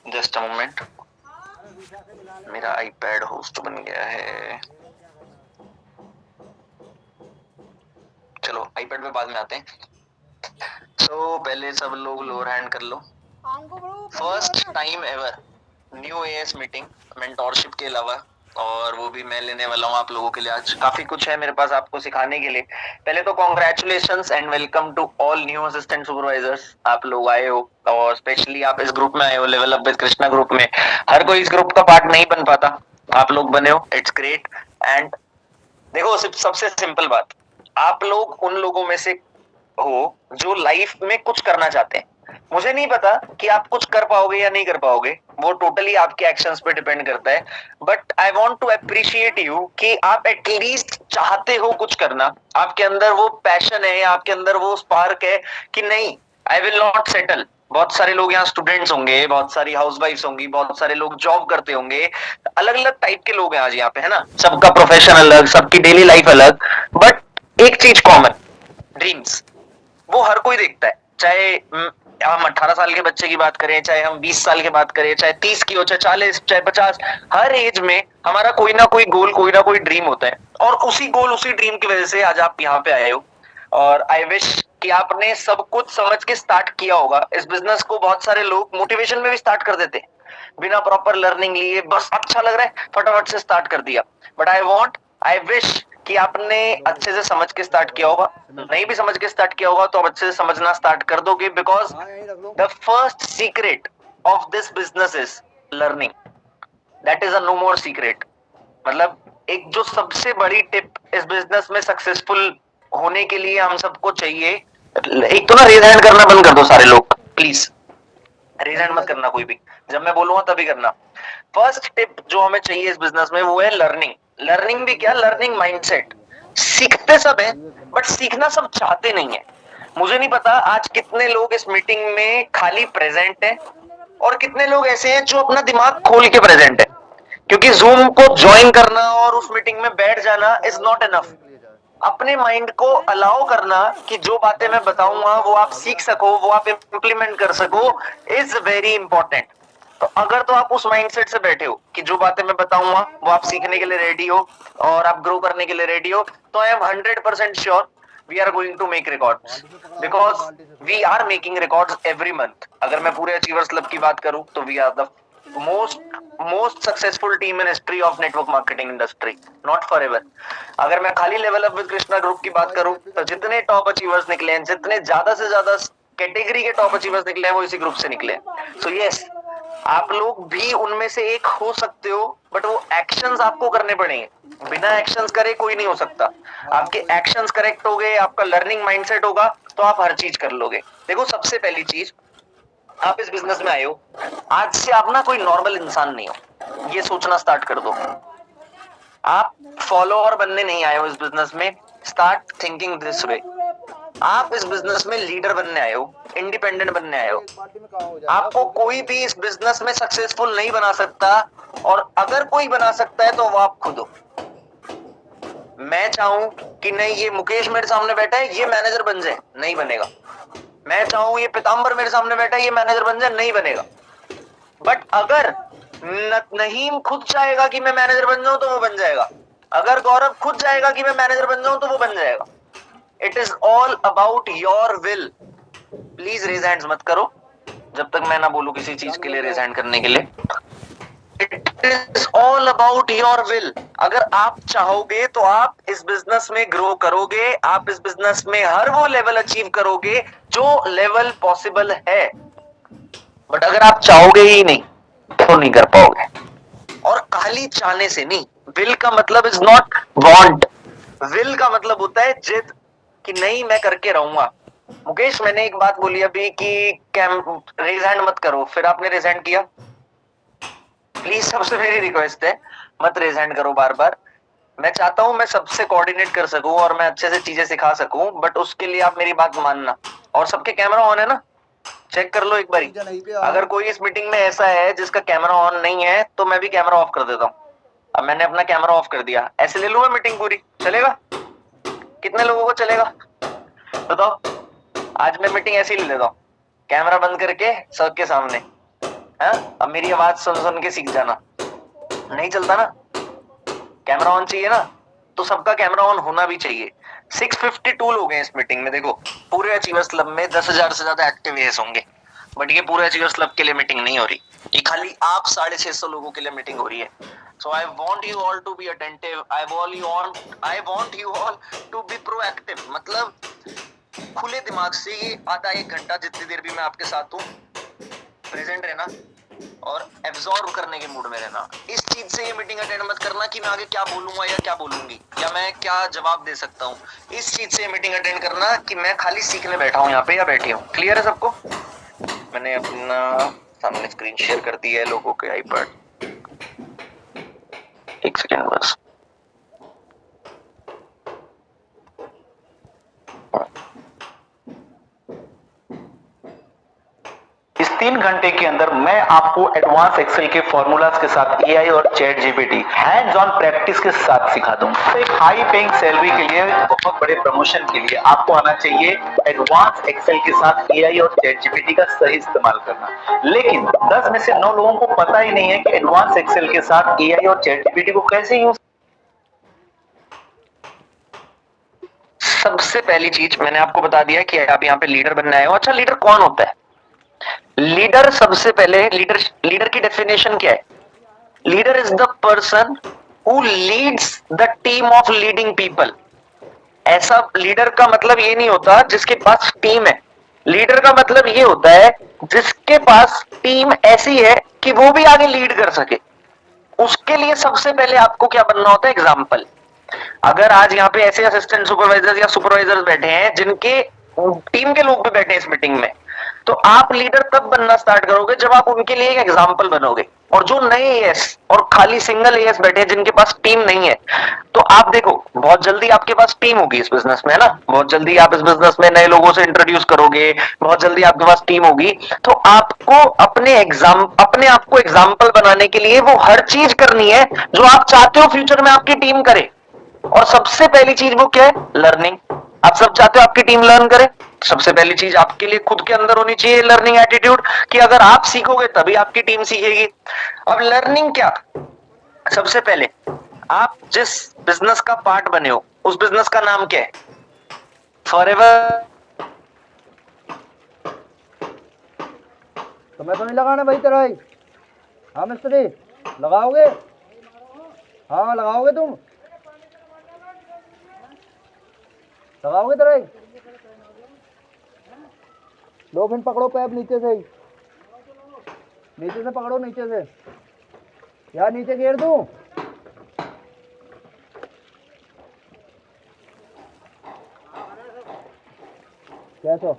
Just a moment, मेरा iPad host बन गया है। चलो आईपैड पे बाद में आते हैं। तो पहले सब लोग लोअर हैंड कर लो। First time ever new AS meeting mentorship के अलावा, और वो भी मैं लेने वाला हूँ आप लोगों के लिए। आज काफी कुछ है मेरे पास आपको सिखाने के लिए। पहले तो congratulations and welcome to all new assistant supervisors. आप लोग आए हो और स्पेशली आप इस ग्रुप में आए हो, level up with Krishna group में। हर कोई इस ग्रुप का पार्ट नहीं बन पाता, आप लोग बने हो, इट्स ग्रेट। एंड देखो सबसे सिंपल बात, आप लोग उन लोगों में से हो जो लाइफ में कुछ करना चाहते हैं। मुझे नहीं पता कि आप कुछ कर पाओगे या नहीं कर पाओगे, वो टोटली आपके एक्शंस पे डिपेंड करता है। But I want to appreciate you कि आप एटलीस्ट चाहते हो कुछ करना, आपके अंदर वो पैशन है, आपके अंदर वो स्पार्क है कि नहीं, आई विल नॉट सेटल। बहुत सारे लोग यहाँ स्टूडेंट्स होंगे, बहुत सारी हाउसवाइफ्स होंगी, बहुत सारे लोग जॉब करते होंगे, अलग अलग टाइप के लोग हैं आज यहाँ पे, है ना। सबका प्रोफेशन अलग, सबकी डेली लाइफ अलग, बट एक चीज कॉमन, ड्रीम्स। वो हर कोई देखता है, चाहे हम 18 साल के बच्चे की बात करें, चाहे हम 20 साल की बात करें, चाहे 30 की हो, चाहे 40, चाहे 50, हर एज में हमारा कोई ना कोई गोल, कोई ना कोई ड्रीम होता है। और उसी गोल, उसी ड्रीम की वजह से आज आप यहाँ पे आए हो। और आई विश कि आपने सब कुछ समझ के स्टार्ट किया होगा। इस बिजनेस को बहुत सारे लोग मोटिवेशन में भी स्टार्ट कर देते हैं, बिना प्रॉपर लर्निंग लिए, बस अच्छा लग रहा है फटाफट से स्टार्ट कर दिया। बट आई विश कि आपने अच्छे से समझ के स्टार्ट किया होगा। नहीं भी समझ के स्टार्ट किया होगा तो अब अच्छे से समझना स्टार्ट कर दोगे, because the first secret of this business is learning. That is a no more secret. मतलब एक जो सबसे बड़ी टिप इस बिजनेस में सक्सेसफुल होने के लिए हम सबको चाहिए, एक तो ना रेज हैंड करना बंद कर दो सारे लोग प्लीज, रेज हैंड मत करना कोई भी, जब मैं बोलूंगा तभी करना। फर्स्ट टिप जो हमें चाहिए इस बिजनेस में वो है लर्निंग। लर्निंग भी क्या, लर्निंग माइंडसेट। सीखते सब है बट सीखना सब चाहते नहीं है। मुझे नहीं पता आज कितने लोग इस मीटिंग में खाली प्रेजेंट है और कितने लोग ऐसे हैं जो अपना दिमाग खोल के प्रेजेंट है, क्योंकि जूम को ज्वाइन करना और उस मीटिंग में बैठ जाना इज नॉट इनफ। अपने माइंड को अलाउ करना कि जो बातें मैं बताऊंगा वो आप सीख सको, वो आप इंप्लीमेंट कर सको, इज वेरी इंपॉर्टेंट। तो अगर तो आप उस माइंडसेट से बैठे हो कि जो बातें मैं बताऊंगा वो आप सीखने के लिए रेडी हो और आप ग्रो करने के लिए रेडी हो, तो I am 100% sure we are going to make records, because we are making records every month. अगर मैं पूरे अचीवर्स क्लब की बात करूं तो we are the most successful team in history of network marketing industry, not forever एवर। अगर मैं खाली level up with Krishna group की बात करूं तो जितने टॉप अचीवर्स निकले हैं, जितने ज्यादा से ज्यादा कैटेगरी के टॉप अचीवर्स निकले हैं, वो इसी ग्रुप से निकले हैं। सो यस, आप लोग भी उनमें से एक हो सकते हो, बट वो एक्शंस आपको करने पड़ेंगे। बिना एक्शंस करे कोई नहीं हो सकता। आपके एक्शंस करेक्ट हो गए, आपका लर्निंग माइंडसेट होगा, तो आप हर चीज कर लोगे। देखो सबसे पहली चीज, आप इस बिजनेस में आए हो, आज से आप ना कोई नॉर्मल इंसान नहीं हो, ये सोचना स्टार्ट कर दो। आप फॉलोअर बनने नहीं आए हो इस बिजनेस में, स्टार्ट थिंकिंग दिस वे। आप इस बिजनेस में लीडर बनने आए हो, इंडिपेंडेंट बनने आए हो। आपको कोई भी इस बिजनेस में सक्सेसफुल नहीं बना सकता, और अगर कोई बना सकता है तो वो आप खुद हो। मैं चाहूं कि नहीं ये मुकेश मेरे सामने बैठा है ये मैनेजर बन जाए, नहीं बनेगा। मैं चाहूं ये पीताम्बर मेरे सामने बैठा है ये मैनेजर बन जाए, नहीं बनेगा। बट अगर नहीम खुद चाहेगा कि मैं मैनेजर बन जाऊं तो वो बन जाएगा। अगर गौरव खुद चाहेगा कि मैं मैनेजर बन जाऊं तो वो बन जाएगा। It is all about your will. Please raise hands मत करो जब तक मैं ना बोलूं किसी चीज के लिए रेज हैंड करने के लिए। It is all about your will. अगर आप चाहोगे तो आप इस बिजनेस में ग्रो करोगे, आप इस बिजनेस में हर वो लेवल अचीव करोगे जो लेवल पॉसिबल है। बट अगर आप चाहोगे ही नहीं तो नहीं कर पाओगे। और खाली चाहने से नहीं, विल का मतलब इज नॉट वांट, विल का मतलब होता है जिद, कि नहीं मैं करके रहूंगा। मुकेश मैंने एक बात बोली अभी कि रेज हैंड मत करो, फिर आपने रेज हैंड किया। प्लीज सबसे मेरी रिक्वेस्ट है, मत रेज हैंड करो बार बार। मैं चाहता हूं मैं सबसे कोऑर्डिनेट कर सकूं और मैं अच्छे से चीजें सिखा सकूं, बट उसके लिए आप मेरी बात मानना। और सबके कैमरा ऑन है ना, चेक कर लो एक बारी। अगर कोई इस मीटिंग में ऐसा है जिसका कैमरा ऑन नहीं है तो मैं भी कैमरा ऑफ कर देता हूँ। अब मैंने अपना कैमरा ऑफ कर दिया, ऐसे ले लूंगा मीटिंग पूरी, चलेगा? कितने लोगों को चलेगा बताओ? आज मैं मीटिंग ऐसे ही ले लेता हूँ, कैमरा बंद करके सबके सामने, है? अब मेरी आवाज सुन सुन के सीख जाना, नहीं चलता ना। कैमरा ऑन चाहिए ना, तो सबका कैमरा ऑन होना भी चाहिए। 652 लोग हैं इस मीटिंग में। देखो पूरे अचीवर्स क्लब में 10,000 से ज्यादा एक्टिव एएस होंगे, बट ये पूरे अचीवर्स क्लब के लिए मीटिंग नहीं हो रही, ये खाली आप 650 लोगों के लिए मीटिंग हो रही है। So I want you all to be attentive, I want you all to be proactive. मतलब खुले दिमाग से ये आधा एक घंटा जितनी देर भी मैं आपके साथ हूँ, प्रेजेंट रहना और एब्जॉर्ब करने के मूड में रहना। इस चीज से ये मीटिंग अटेंड मत करना कि मैं आगे क्या बोलूंगा या क्या बोलूंगी या मैं क्या जवाब दे सकता हूँ। इस चीज से ये मीटिंग अटेंड करना कि मैं खाली सीखने बैठा हूँ यहाँ पे या बैठी हूँ। क्लियर है सबको? मैंने अपना सामने स्क्रीन शेयर कर दी है लोगों के आईपैड। एक सेकेंड बस। इस 3 घंटे के अंदर मैं आपको एडवांस एक्सेल के फॉर्मूलाज के साथ एआई और chat GPT hands on practice के साथ सिखा दूंगा। तो एक हाई पेइंग सैलरी के लिए, बहुत बड़े प्रमोशन के लिए आपको आना चाहिए एडवांस एक्सेल के साथ एआई और चैट जीपीटी का सही इस्तेमाल करना। लेकिन 10 में से 9 लोगों को पता ही नहीं है कि एडवांस एक्सेल के साथ एआई और चैट जीपीटी को कैसे यूज। सबसे पहली चीज मैंने आपको बता दिया कि आप यहाँ पे लीडर बनने आए हो। अच्छा, लीडर कौन होता है? लीडर सबसे पहले लीडर की डेफिनेशन क्या है? Leader is the person who leads the team of leading people. ऐसा लीडर का मतलब ये नहीं होता जिसके पास टीम है। लीडर का मतलब ये होता है जिसके पास टीम ऐसी है कि वो भी आगे लीड कर सके। उसके लिए सबसे पहले आपको क्या बनना होता है? एग्जाम्पल। अगर आज यहाँ पे ऐसे असिस्टेंट सुपरवाइजर या सुपरवाइजर बैठे हैं जिनके टीम के लोग भी बैठे हैं इस मीटिंग में, तो आप लीडर तब बनना स्टार्ट करोगे जब आप उनके लिए एक एग्जाम्पल बनोगे। और जो नए एएस और खाली सिंगल एएस बैठे हैं जिनके पास टीम नहीं है, तो आप देखो बहुत जल्दी आपके पास टीम होगी इस बिजनेस में, है ना? बहुत जल्दी आप इस बिजनेस में नए लोगों से इंट्रोड्यूस करोगे, बहुत जल्दी आपके पास टीम होगी। तो आपको अपने आप को एग्जाम्पल बनाने के लिए वो हर चीज करनी है जो आप चाहते हो फ्यूचर में आपकी टीम करे। और सबसे पहली चीज वो क्या है? लर्निंग। आप सब चाहते हो आपकी टीम लर्न करे, सबसे पहली चीज आपके लिए खुद के अंदर होनी चाहिए लर्निंग एटीट्यूड, कि अगर आप सीखोगे तभी आपकी टीम सीखेगी। अब लर्निंग क्या? सबसे पहले आप जिस बिजनेस का पार्ट बने हो उस बिजनेस का नाम क्या है? फॉरएवर। तुम्हें तो नहीं लगाना भाई तेरा ही। हाँ मिस्त्री, लगाओगे? हाँ लगाओगे तुम, लगाओगे तेरा ही। 2 मिनट पकड़ो पैप नीचे से ही, नीचे से पकड़ो, नीचे से। यार नीचे घेर दूं? कैसा?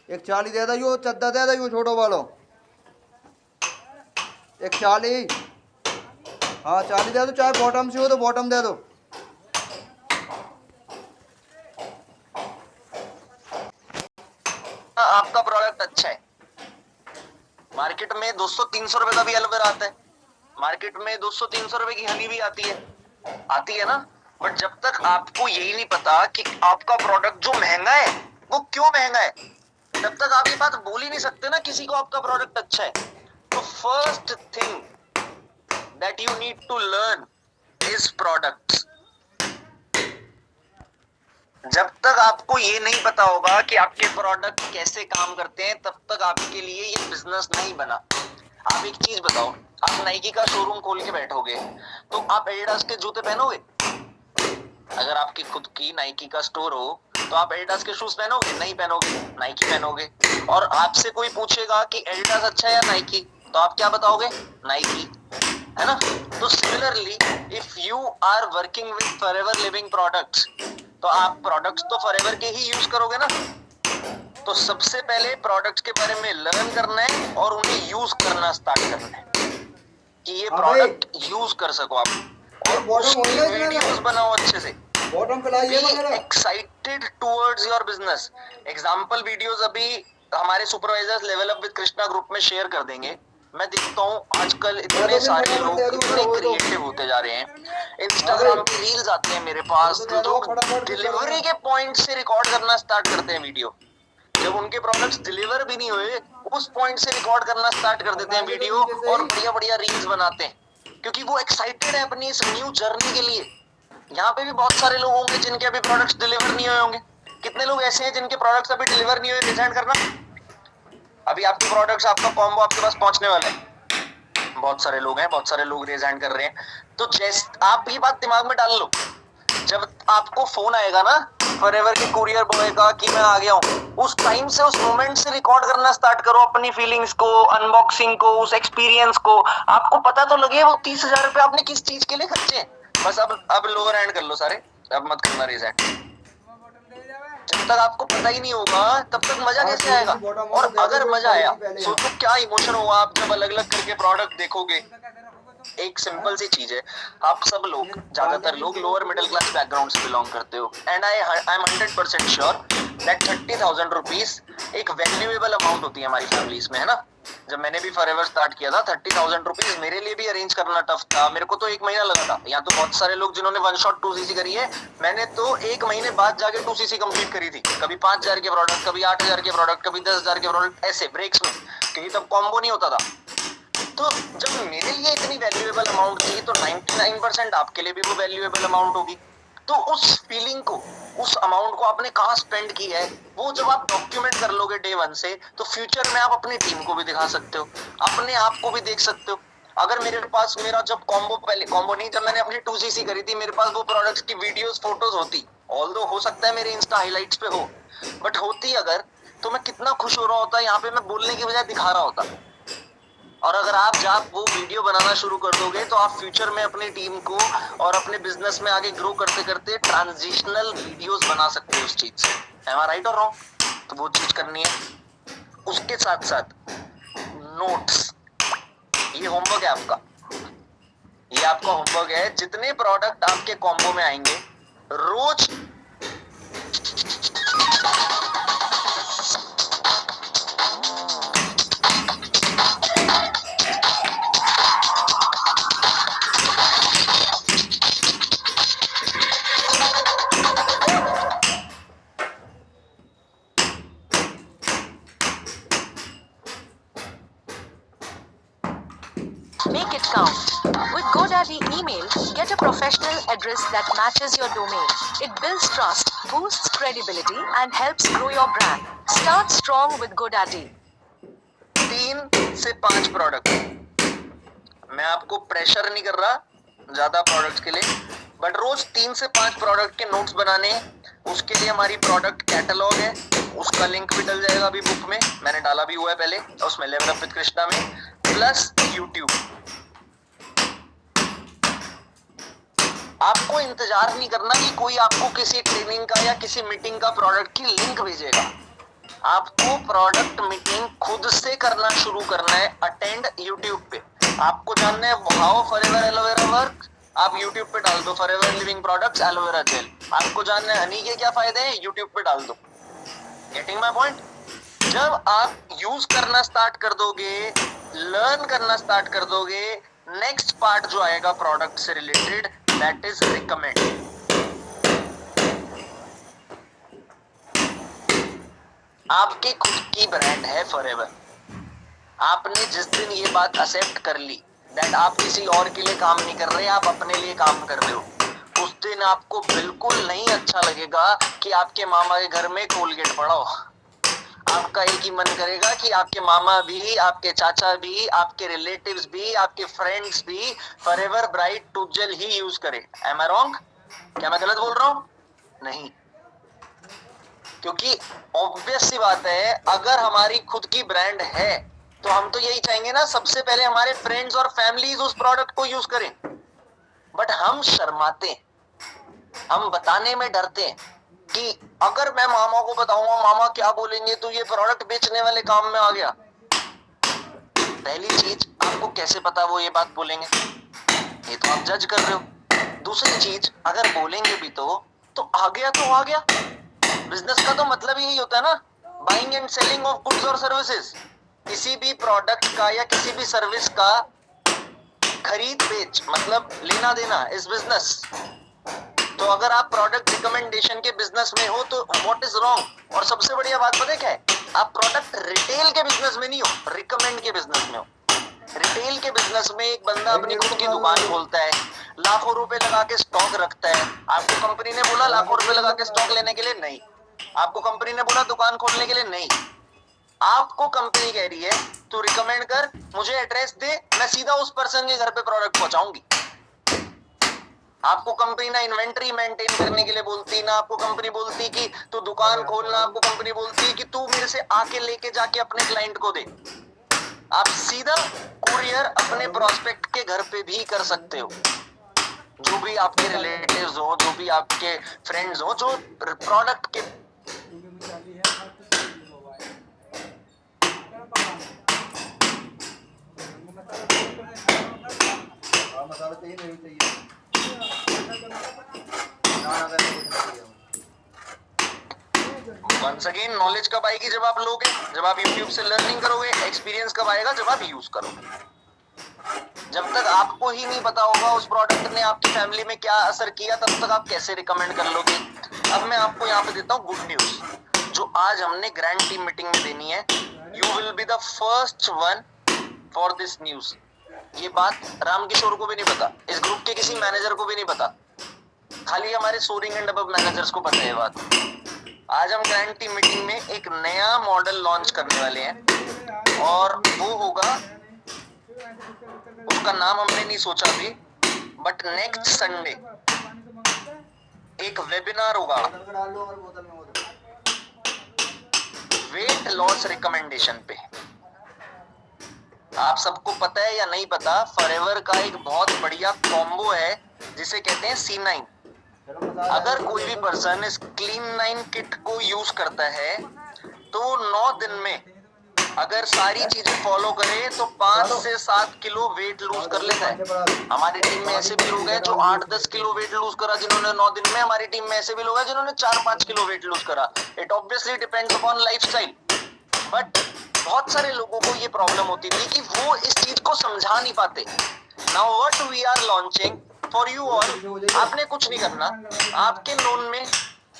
एक 40 दे दो, यो चद्दा दे दो, यो छोटो वालो। एक 40। हाँ 40 दे दो, चाहे बॉटम से हो तो बॉटम दे दो। आपका प्रोडक्ट अच्छा है, मार्केट में 200-300 रुपए का भी एलोवेरा आता है, मार्केट में 200-300 रुपए की हनी भी आती है ना? बट जब तक आपको यही नहीं पता कि आपका प्रोडक्ट जो महंगा है वो क्यों महंगा है, तब तक आप ये बात बोल ही नहीं सकते ना किसी को आपका प्रोडक्ट अच्छा है। तो first thing that you need to learn is products. जब तक आपको ये नहीं पता होगा कि आपके प्रोडक्ट कैसे काम करते हैं, तब तक आपके लिए ये बिजनेस नहीं बना। आप एक चीज बताओ, आप नाइकी का शोरूम खोल के बैठोगे तो आप एडिडास के जूते पहनोगे? अगर आपकी खुद की नाइकी का स्टोर हो तो आप एडिडास के शूज पहनोगे? नहीं पहनोगे, नाइकी पहनोगे। और आपसे कोई पूछेगा कि एडिडास अच्छा है या नाइकी, तो आप क्या बताओगे? नाइकी। है ना। तो similarly if you are working with Forever Living products, तो आप प्रोडक्ट्स तो फॉरएवर के ही यूज करोगे ना। तो सबसे पहले प्रोडक्ट्स के बारे में लर्न करना है और उन्हें यूज करना स्टार्ट करना है कि ये प्रोडक्ट यूज कर सको आप, और उसकी वीडियोस बनाओ अच्छे से। Be excited towards your business. Example videos अभी हमारे supervisors level up with Krishna group में शेयर कर देंगे। मैं देखता हूँ आजकल इतने सारे लोग इतने क्रिएटिव होते जा रहे हैं। इंस्टाग्राम पे रील्स आते हैं मेरे पास, तो लोग डिलीवरी के पॉइंट से रिकॉर्ड करना स्टार्ट करते हैं वीडियो। जब उनके प्रोडक्ट्स डिलीवर भी नहीं हुए, उस पॉइंट से रिकॉर्ड करना स्टार्ट कर देते हैं वीडियो और बढ़िया बढ़िया रील्स बनाते हैं, क्योंकि वो एक्साइटेड है अपनी इस न्यू जर्नी के लिए। यहाँ पे भी बहुत सारे लोग होंगे जिनके अभी प्रोडक्ट्स डिलीवर नहीं हुए होंगे। कितने लोग ऐसे हैं जिनके प्रोडक्ट्स अभी डिलीवर नहीं हुए? रिसेंड करना। अभी आपके प्रोडक्ट्स, आपका कॉम्बो आपके पास पहुंचने वाला है। बहुत सारे लोग हैं, बहुत सारे लोग रेज हैंड कर रहे हैं। तो जैसे आप ये बात दिमाग में डाल लो, जब आपको फोन आएगा ना फॉरएवर के कुरियर बॉय का कि मैं आ गया हूँ, उस टाइम से, उस मोमेंट से रिकॉर्ड करना स्टार्ट करो अपनी फीलिंग्स को, अनबॉक्सिंग को, उस एक्सपीरियंस को। आपको पता तो लगे वो 30,000 रुपए आपने किस चीज के लिए खर्चे हैं। बस अब लोअर हैंड कर लो सारे, अब मत करना रेज हैंड। जब तक आपको पता ही नहीं होगा तब तक मजा कैसे आएगा। और अगर मजा आया, सोचो क्या इमोशन होगा आप जब अलग अलग करके प्रोडक्ट देखोगे। एक सिंपल सी चीज है, आप सब लोग, ज्यादातर लोग लोअर मिडिल क्लास बैकग्राउंड से बिलोंग करते हो, and I am 100% sure that 30,000 rupees एक वैल्यूएबल अमाउंट होती है हमारी फैमिलीज में, है ना। जब मैंने भी फॉरएवर स्टार्ट किया था, 30,000 रुपीज मेरे लिए भी अरेंज करना टफ था। मेरे को तो 1 महीना लगा था। यहाँ तो बहुत सारे लोग जिन्होंने वन शॉट 2cc करी है, मैंने तो 1 महीने बाद जाके 2cc कंप्लीट करी थी। कभी 5,000 के प्रोडक्ट, कभी 8,000 के प्रोडक्ट, कभी 10,000 के प्रोडक्ट, ऐसे ब्रेक्स में, क्योंकि तब कॉम्बो नहीं होता था। तो जब मेरे लिए इतनी वैल्यूएबल अमाउंट थी, तो 99% आपके लिए भी वो वैल्यूएबल अमाउंट होगी। तो उस फीलिंग को, उस अमाउंट को आपने कहाँ स्पेंड किया है, वो जब आप डॉक्यूमेंट कर लोगे डे 1 से, तो फ्यूचर में आप अपनी टीम को भी दिखा सकते हो, अपने आप को भी देख सकते हो। अगर मेरे पास, मेरा जब कॉम्बो, पहले कॉम्बो नहीं, जब मैंने अपनी 2cc करी थी, मेरे पास वो प्रोडक्ट्स की वीडियोस, फोटोज होती, ऑल्दो हो सकता है मेरे इंस्टा हाइलाइट्स पे हो, बट होती अगर, तो मैं कितना खुश हो रहा होता। यहाँ पे मैं बोलने की बजाय दिखा रहा होता। और अगर आप जब वो वीडियो बनाना शुरू कर दोगे, तो आप फ्यूचर में अपनी टीम को और अपने बिजनेस में आगे ग्रो करते करते ट्रांजिशनल वीडियोस बना सकते हो उस चीज से। एम आई राइट और रॉन्ग? तो वो चीज करनी है। उसके साथ साथ नोट्स, ये होमवर्क है आपका, ये आपका होमवर्क है। जितने प्रोडक्ट आपके कॉम्बो में आएंगे, रोज Make it count. With GoDaddy email, get a professional address that matches your domain. It builds trust, boosts credibility, and helps grow your brand. Start strong with GoDaddy. 3 से 5 product. मैं आपको pressure नहीं कर रहा ज्यादा products के लिए, but रोज 3 से 5 प्रोडक्ट के नोट्स बनाने। उसके लिए हमारी प्रोडक्ट कैटलॉग है, उसका लिंक भी डल जाएगा अभी बुक में, मैंने डाला भी हुआ है पहले, उसमें लेवल अप विद कृष्णा में, प्लस यूट्यूब। आपको इंतजार नहीं करना कि कोई आपको किसी ट्रेनिंग का या किसी मीटिंग का प्रोडक्ट की लिंक भेजेगा। आपको प्रोडक्ट मीटिंग खुद से करना शुरू करना है। अटेंड यूट्यूब पे। आपको जानना है हाउ फॉरएवर एलोवेरा वर्क, आप यूट्यूब पे डाल दो forever Living products aloe vera gel. आपको जानना है हनी के क्या फायदे हैं, यूट्यूब पे डाल दो। Getting my point? जब आप यूज करना स्टार्ट कर दोगे, लर्न करना स्टार्ट कर दोगे, नेक्स्ट पार्ट जो आएगा प्रोडक्ट से रिलेटेड, दैट इज रिकमेंड। आपकी खुद की ब्रांड है फॉरएवर। आपने जिस दिन ये बात एक्सेप्ट कर ली दैट आप किसी और के लिए काम नहीं कर रहे, आप अपने लिए काम कर रहे हो, उस दिन आपको बिल्कुल नहीं अच्छा लगेगा कि आपके मामा के घर में कोलगेट पड़ा हो। आपका एक ही मन करेगा कि आपके मामा भी, आपके चाचा भी, आपके रिलेटिव्स भी, आपके फ्रेंड्स भी फॉरएवर ब्राइट टूथ जेल ही यूज करें। Am I wrong? क्या मैं गलत बोल रहा हूं? नहीं, क्योंकि ऑब्वियस सी बात है, अगर हमारी खुद की ब्रांड है तो हम तो यही चाहेंगे ना, सबसे पहले हमारे फ्रेंड्स और फैमिलीज उस प्रोडक्ट को यूज करें, बट हम शर्माते हैं, हम बताने में डरते हैं कि अगर मैं मामा को बताऊंगा मामा क्या बोलेंगे, तो ये प्रोडक्ट बेचने वाले काम में आ गया। पहली चीज, आपको कैसे पता वो ये बात बोलेंगे, ये तो आप जज कर रहे हो। दूसरी चीज, अगर बोलेंगे भी तो आ गया तो आ गया। बिजनेस का तो मतलब यही होता है ना, buying and selling of goods और सर्विसेज। किसी भी प्रोडक्ट का या किसी भी सर्विस का खरीद बेच मतलब लेना देना इज बिजनेस। तो अगर आप प्रोडक्ट रिकमेंडेशन के बिजनेस में हो तो व्हाट इज रॉन्ग। और सबसे बढ़िया बात पता है क्या है, आप प्रोडक्ट रिटेल के बिजनेस में नहीं हो, रिकमेंड के बिजनेस में हो। रिटेल के बिजनेस में एक बंदा अपनी खुद की दुकान खोलता है, लाखों रुपए लगा के स्टॉक रखता है। आपको कंपनी ने बोला लाखों रुपए लगा के स्टॉक लेने के लिए, नहीं। आपको कंपनी ने बोला दुकान खोलने के लिए, नहीं। आपको कंपनी कह रही है तू रिकमेंड कर, मुझे एड्रेस दे, मैं सीधा उस पर्सन के घर पे प्रोडक्ट पहुंचाऊंगी। आपको कंपनी ना इन्वेंटरी मेंटेन करने के लिए बोलती, ना आपको कंपनी बोलती कि तू दुकान खोलना, आपको कंपनी बोलती कि तू मेरे से आके लेके जाके अपने क्लाइंट को दे। आप सीधा कुरियर अपने प्रोस्पेक्ट के घर पे भी कर सकते हो। जो भी आपके रिलेटिव्स हो, जो भी आपके फ्रेंड्स हो, जो प्रोडक्ट के मसाला चाहिए नहीं चाहिए। वंस अगेन, नॉलेज कब आएगी? जब आप लोगे, जब आप YouTube से लर्निंग करोगे। एक्सपीरियंस कब आएगा? जब आप यूज करोगे। जब तक आपको ही नहीं पता होगा उस प्रोडक्ट ने आपकी फैमिली में क्या असर किया, तब तक आप कैसे रिकमेंड कर लोगे। अब मैं आपको यहाँ पे देता हूँ गुड न्यूज, जो आज हमने ग्रैंड टीम मीटिंग में देनी है। You will be the first one for this news. ये बात रामकिशोर को भी नहीं पता, इस ग्रुप के किसी मैनेजर को भी नहीं पता, खाली हमारे सोरिंग एंड अबव मैनेजर्स को पता है बात। आज हम ग्रैंड टीम मीटिंग में एक नया मॉडल लॉन्च करने वाले हैं, और वो होगा, उसका नाम हमने नहीं सोचा अभी, बट नेक्स्ट संडे एक वेबिनार होगा वेट लॉस रिकमेंडेशन पे। आप सबको पता है या नहीं पता, फॉरएवर का एक बहुत बढ़िया कॉम्बो है जिसे कहते हैं C9। अगर कोई भी पर्सन इस क्लीन9 किट को यूज करता है तो 9 दिन में अगर सारी चीजें फॉलो करे तो 5 से 7 किलो वेट लूज कर लेता है। हमारी टीम में ऐसे भी लोग हैं जो 8-10 किलो वेट लूज करा जिन्होंने 9 दिन में। हमारी टीम में ऐसे भी लोग हैं जिन्होंने 4-5 किलो वेट लूज करा। It obviously depends upon lifestyle, but बहुत सारे लोगों को ये प्रॉब्लम होती थी कि वो इस चीज को समझा नहीं पाते। Now what we are launching for you all, आपने कुछ नहीं करना। आपके नोन में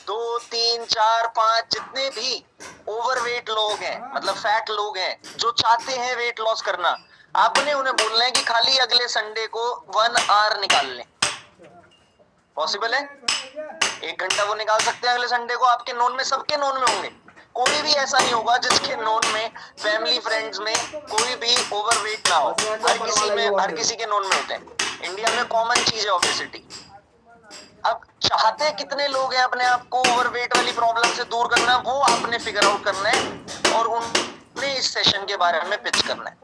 2, 3, 4, 5 जितने भी ओवरवेट लोग हैं, मतलब फैट लोग हैं, जो चाहते हैं वेट लॉस करना, आपने उन्हें बोलना है कि खाली अगले संडे को 1 आवर निकाल लें। पॉसिबल है? 1 घंटा वो निकाल सकते हैं अगले संडे को। आपके नोन में, सबके नोन में होंगे, कोई भी ऐसा नहीं होगा जिसके नोन में, फैमिली फ्रेंड्स में कोई भी ओवरवेट ना हो। हर किसी के नोन में होते हैं। इंडिया में कॉमन चीज है ओबेसिटी। अब चाहते कितने लोग हैं अपने आप को ओवरवेट वाली प्रॉब्लम से दूर करना, वो आपने फिगर आउट करना है और उन्हें इस सेशन के बारे में पिच करना है।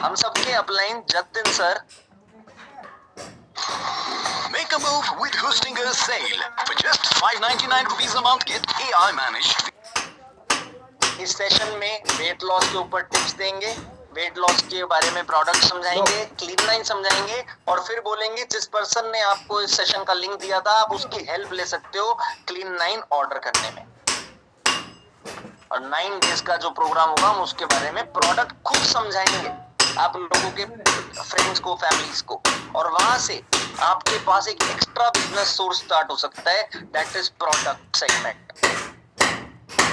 हम सबके upline Jatin sir. Make a move with Hustinger's sale. For just 599 rupees a month, get AI managed. इस सेशन में वेट लॉस के ऊपर टिप्स देंगे, वेट लॉस के बारे में प्रोडक्ट समझाएंगे, क्लीन9 समझाएंगे, और फिर बोलेंगे जिस पर्सन ने आपको इस सेशन का लिंक दिया था आप उसकी हेल्प ले सकते हो क्लीन9 ऑर्डर करने में। और 9 डेज का जो प्रोग्राम होगा हम उसके बारे में प्रोडक्ट खुद समझाएंगे आप लोगों के फ्रेंड्स को, फैमिलीज को, और वहां से आपके पास एक एक्स्ट्रा बिजनेस सोर्स स्टार्ट हो सकता है, दैट इज प्रोडक्ट सेगमेंट।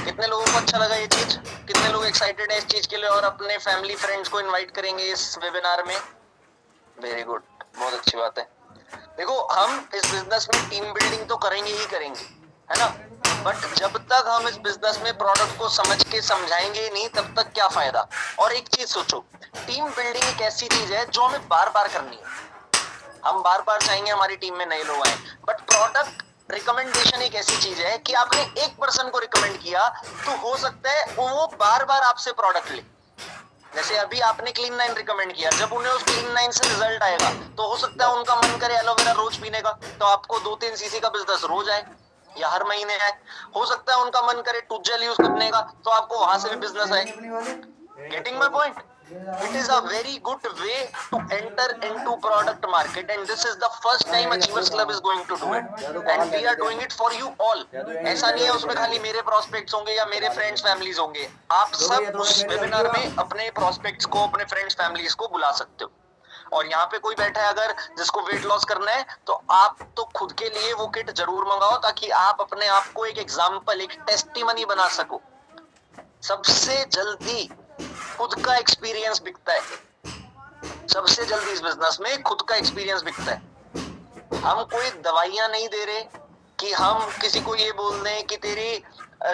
कितने लोगों को अच्छा लगा ये चीज? कितने लोग एक्साइटेड हैं इस चीज के लिए और अपने फैमिली फ्रेंड्स को इनवाइट करेंगे इस वेबिनार में? वेरी गुड, बहुत अच्छी बात है। देखो, हम इस बिजनेस में टीम बिल्डिंग तो करेंगे ही करेंगे, है ना, बट जब तक हम इस बिजनेस में प्रोडक्ट को समझ के समझाएंगे नहीं, तब तक क्या फायदा। और एक चीज सोचो, टीम बिल्डिंग एक ऐसी चीज है जो हमें बार बार करनी है। हम बार बार चाहेंगे हमारी टीम में नए लोग आए, बट प्रोडक्ट रिकमेंडेशन एक ऐसी चीज है कि आपने एक पर्सन को रिकमेंड किया तो हो सकता है वो बार बार आपसे प्रोडक्ट ले। जैसे अभी आपने क्लीन 9 रिकमेंड किया, जब उन्हें उस क्लीन 9 से रिजल्ट आएगा तो हो सकता है उनका मन करे एलोवेरा रोज पीने का, तो आपको 2-3 सीसी का बिजनेस रोज आए या हर महीने आए। हो सकता है उनका मन करे टूथ जेल यूज करने का, तो आपको वहां से भी बिजनेस आए। Getting my point? It is a very good way to enter into product market, and this is the first time Achievers Club is going to do it, and we are doing it for you all. ऐसा नहीं है उसमें खाली मेरे prospects होंगे या मेरे friends families होंगे, आप सब उस वेबिनार में अपने prospects को, अपने friends families को बुला सकते हो। और यहाँ पे कोई बैठा है अगर जिसको वेट लॉस करना है, तो आप तो खुद के लिए वो किट जरूर मंगाओ, ताकि आप अपने आप को एक एग्जाम्पल, एक टेस्टिमनी बना सको। सबसे जल्दी खुद का एक्सपीरियंस बिकता है, सबसे जल्दी इस बिजनेस में खुद का एक्सपीरियंस बिकता है। हम कोई दवाइयां नहीं दे रहे कि हम किसी को ये बोल दें कि तेरी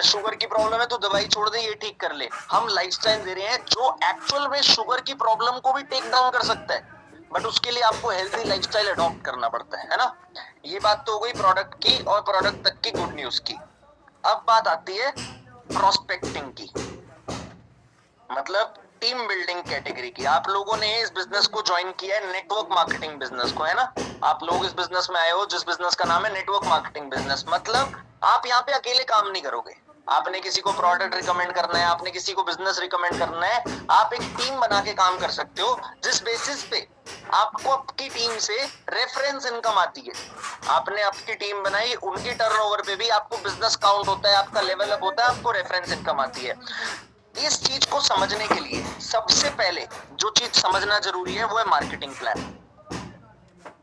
शुगर की प्रॉब्लम है तो दवाई छोड़ दे, ये ठीक कर ले। हम लाइफस्टाइल दे रहे हैं जो एक्चुअल में शुगर की प्रॉब्लम को भी टेक डाउन कर सकता है, बट उसके लिए आपको हेल्थी लाइफस्टाइल अडॉप्ट करना पड़ता है ना। ये बात तो हो गई प्रोडक्ट की और प्रोडक्ट तक की गुड न्यूज की। अब बात आती है प्रोस्पेक्टिंग की, मतलब टीम बिल्डिंग कैटेगरी की। आप लोगों ने इस बिजनेस को ज्वाइन किया है, नेटवर्क मार्केटिंग बिजनेस को, है ना। आप लोग इस बिजनेस में आए हो जिस बिजनेस का नाम है नेटवर्क मार्केटिंग बिजनेस। मतलब आप यहाँ पे अकेले काम नहीं करोगे, आपने किसी को प्रोडक्ट रिकमेंड करना है, आपने किसी को बिजनेस रिकमेंड करना है, आप एक टीम बना के काम कर सकते हो, जिस बेसिस पे आपको आपकी टीम से रेफरेंस इनकम आती है। आपने आपकी टीम बनाई, उनकी टर्नओवर पे भी आपको बिजनेस काउंट होता है, आपका लेवल अप होता है, आपको रेफरेंस इनकम आती है। इस चीज को समझने के लिए सबसे पहले जो चीज समझना जरूरी है वो है मार्केटिंग प्लान।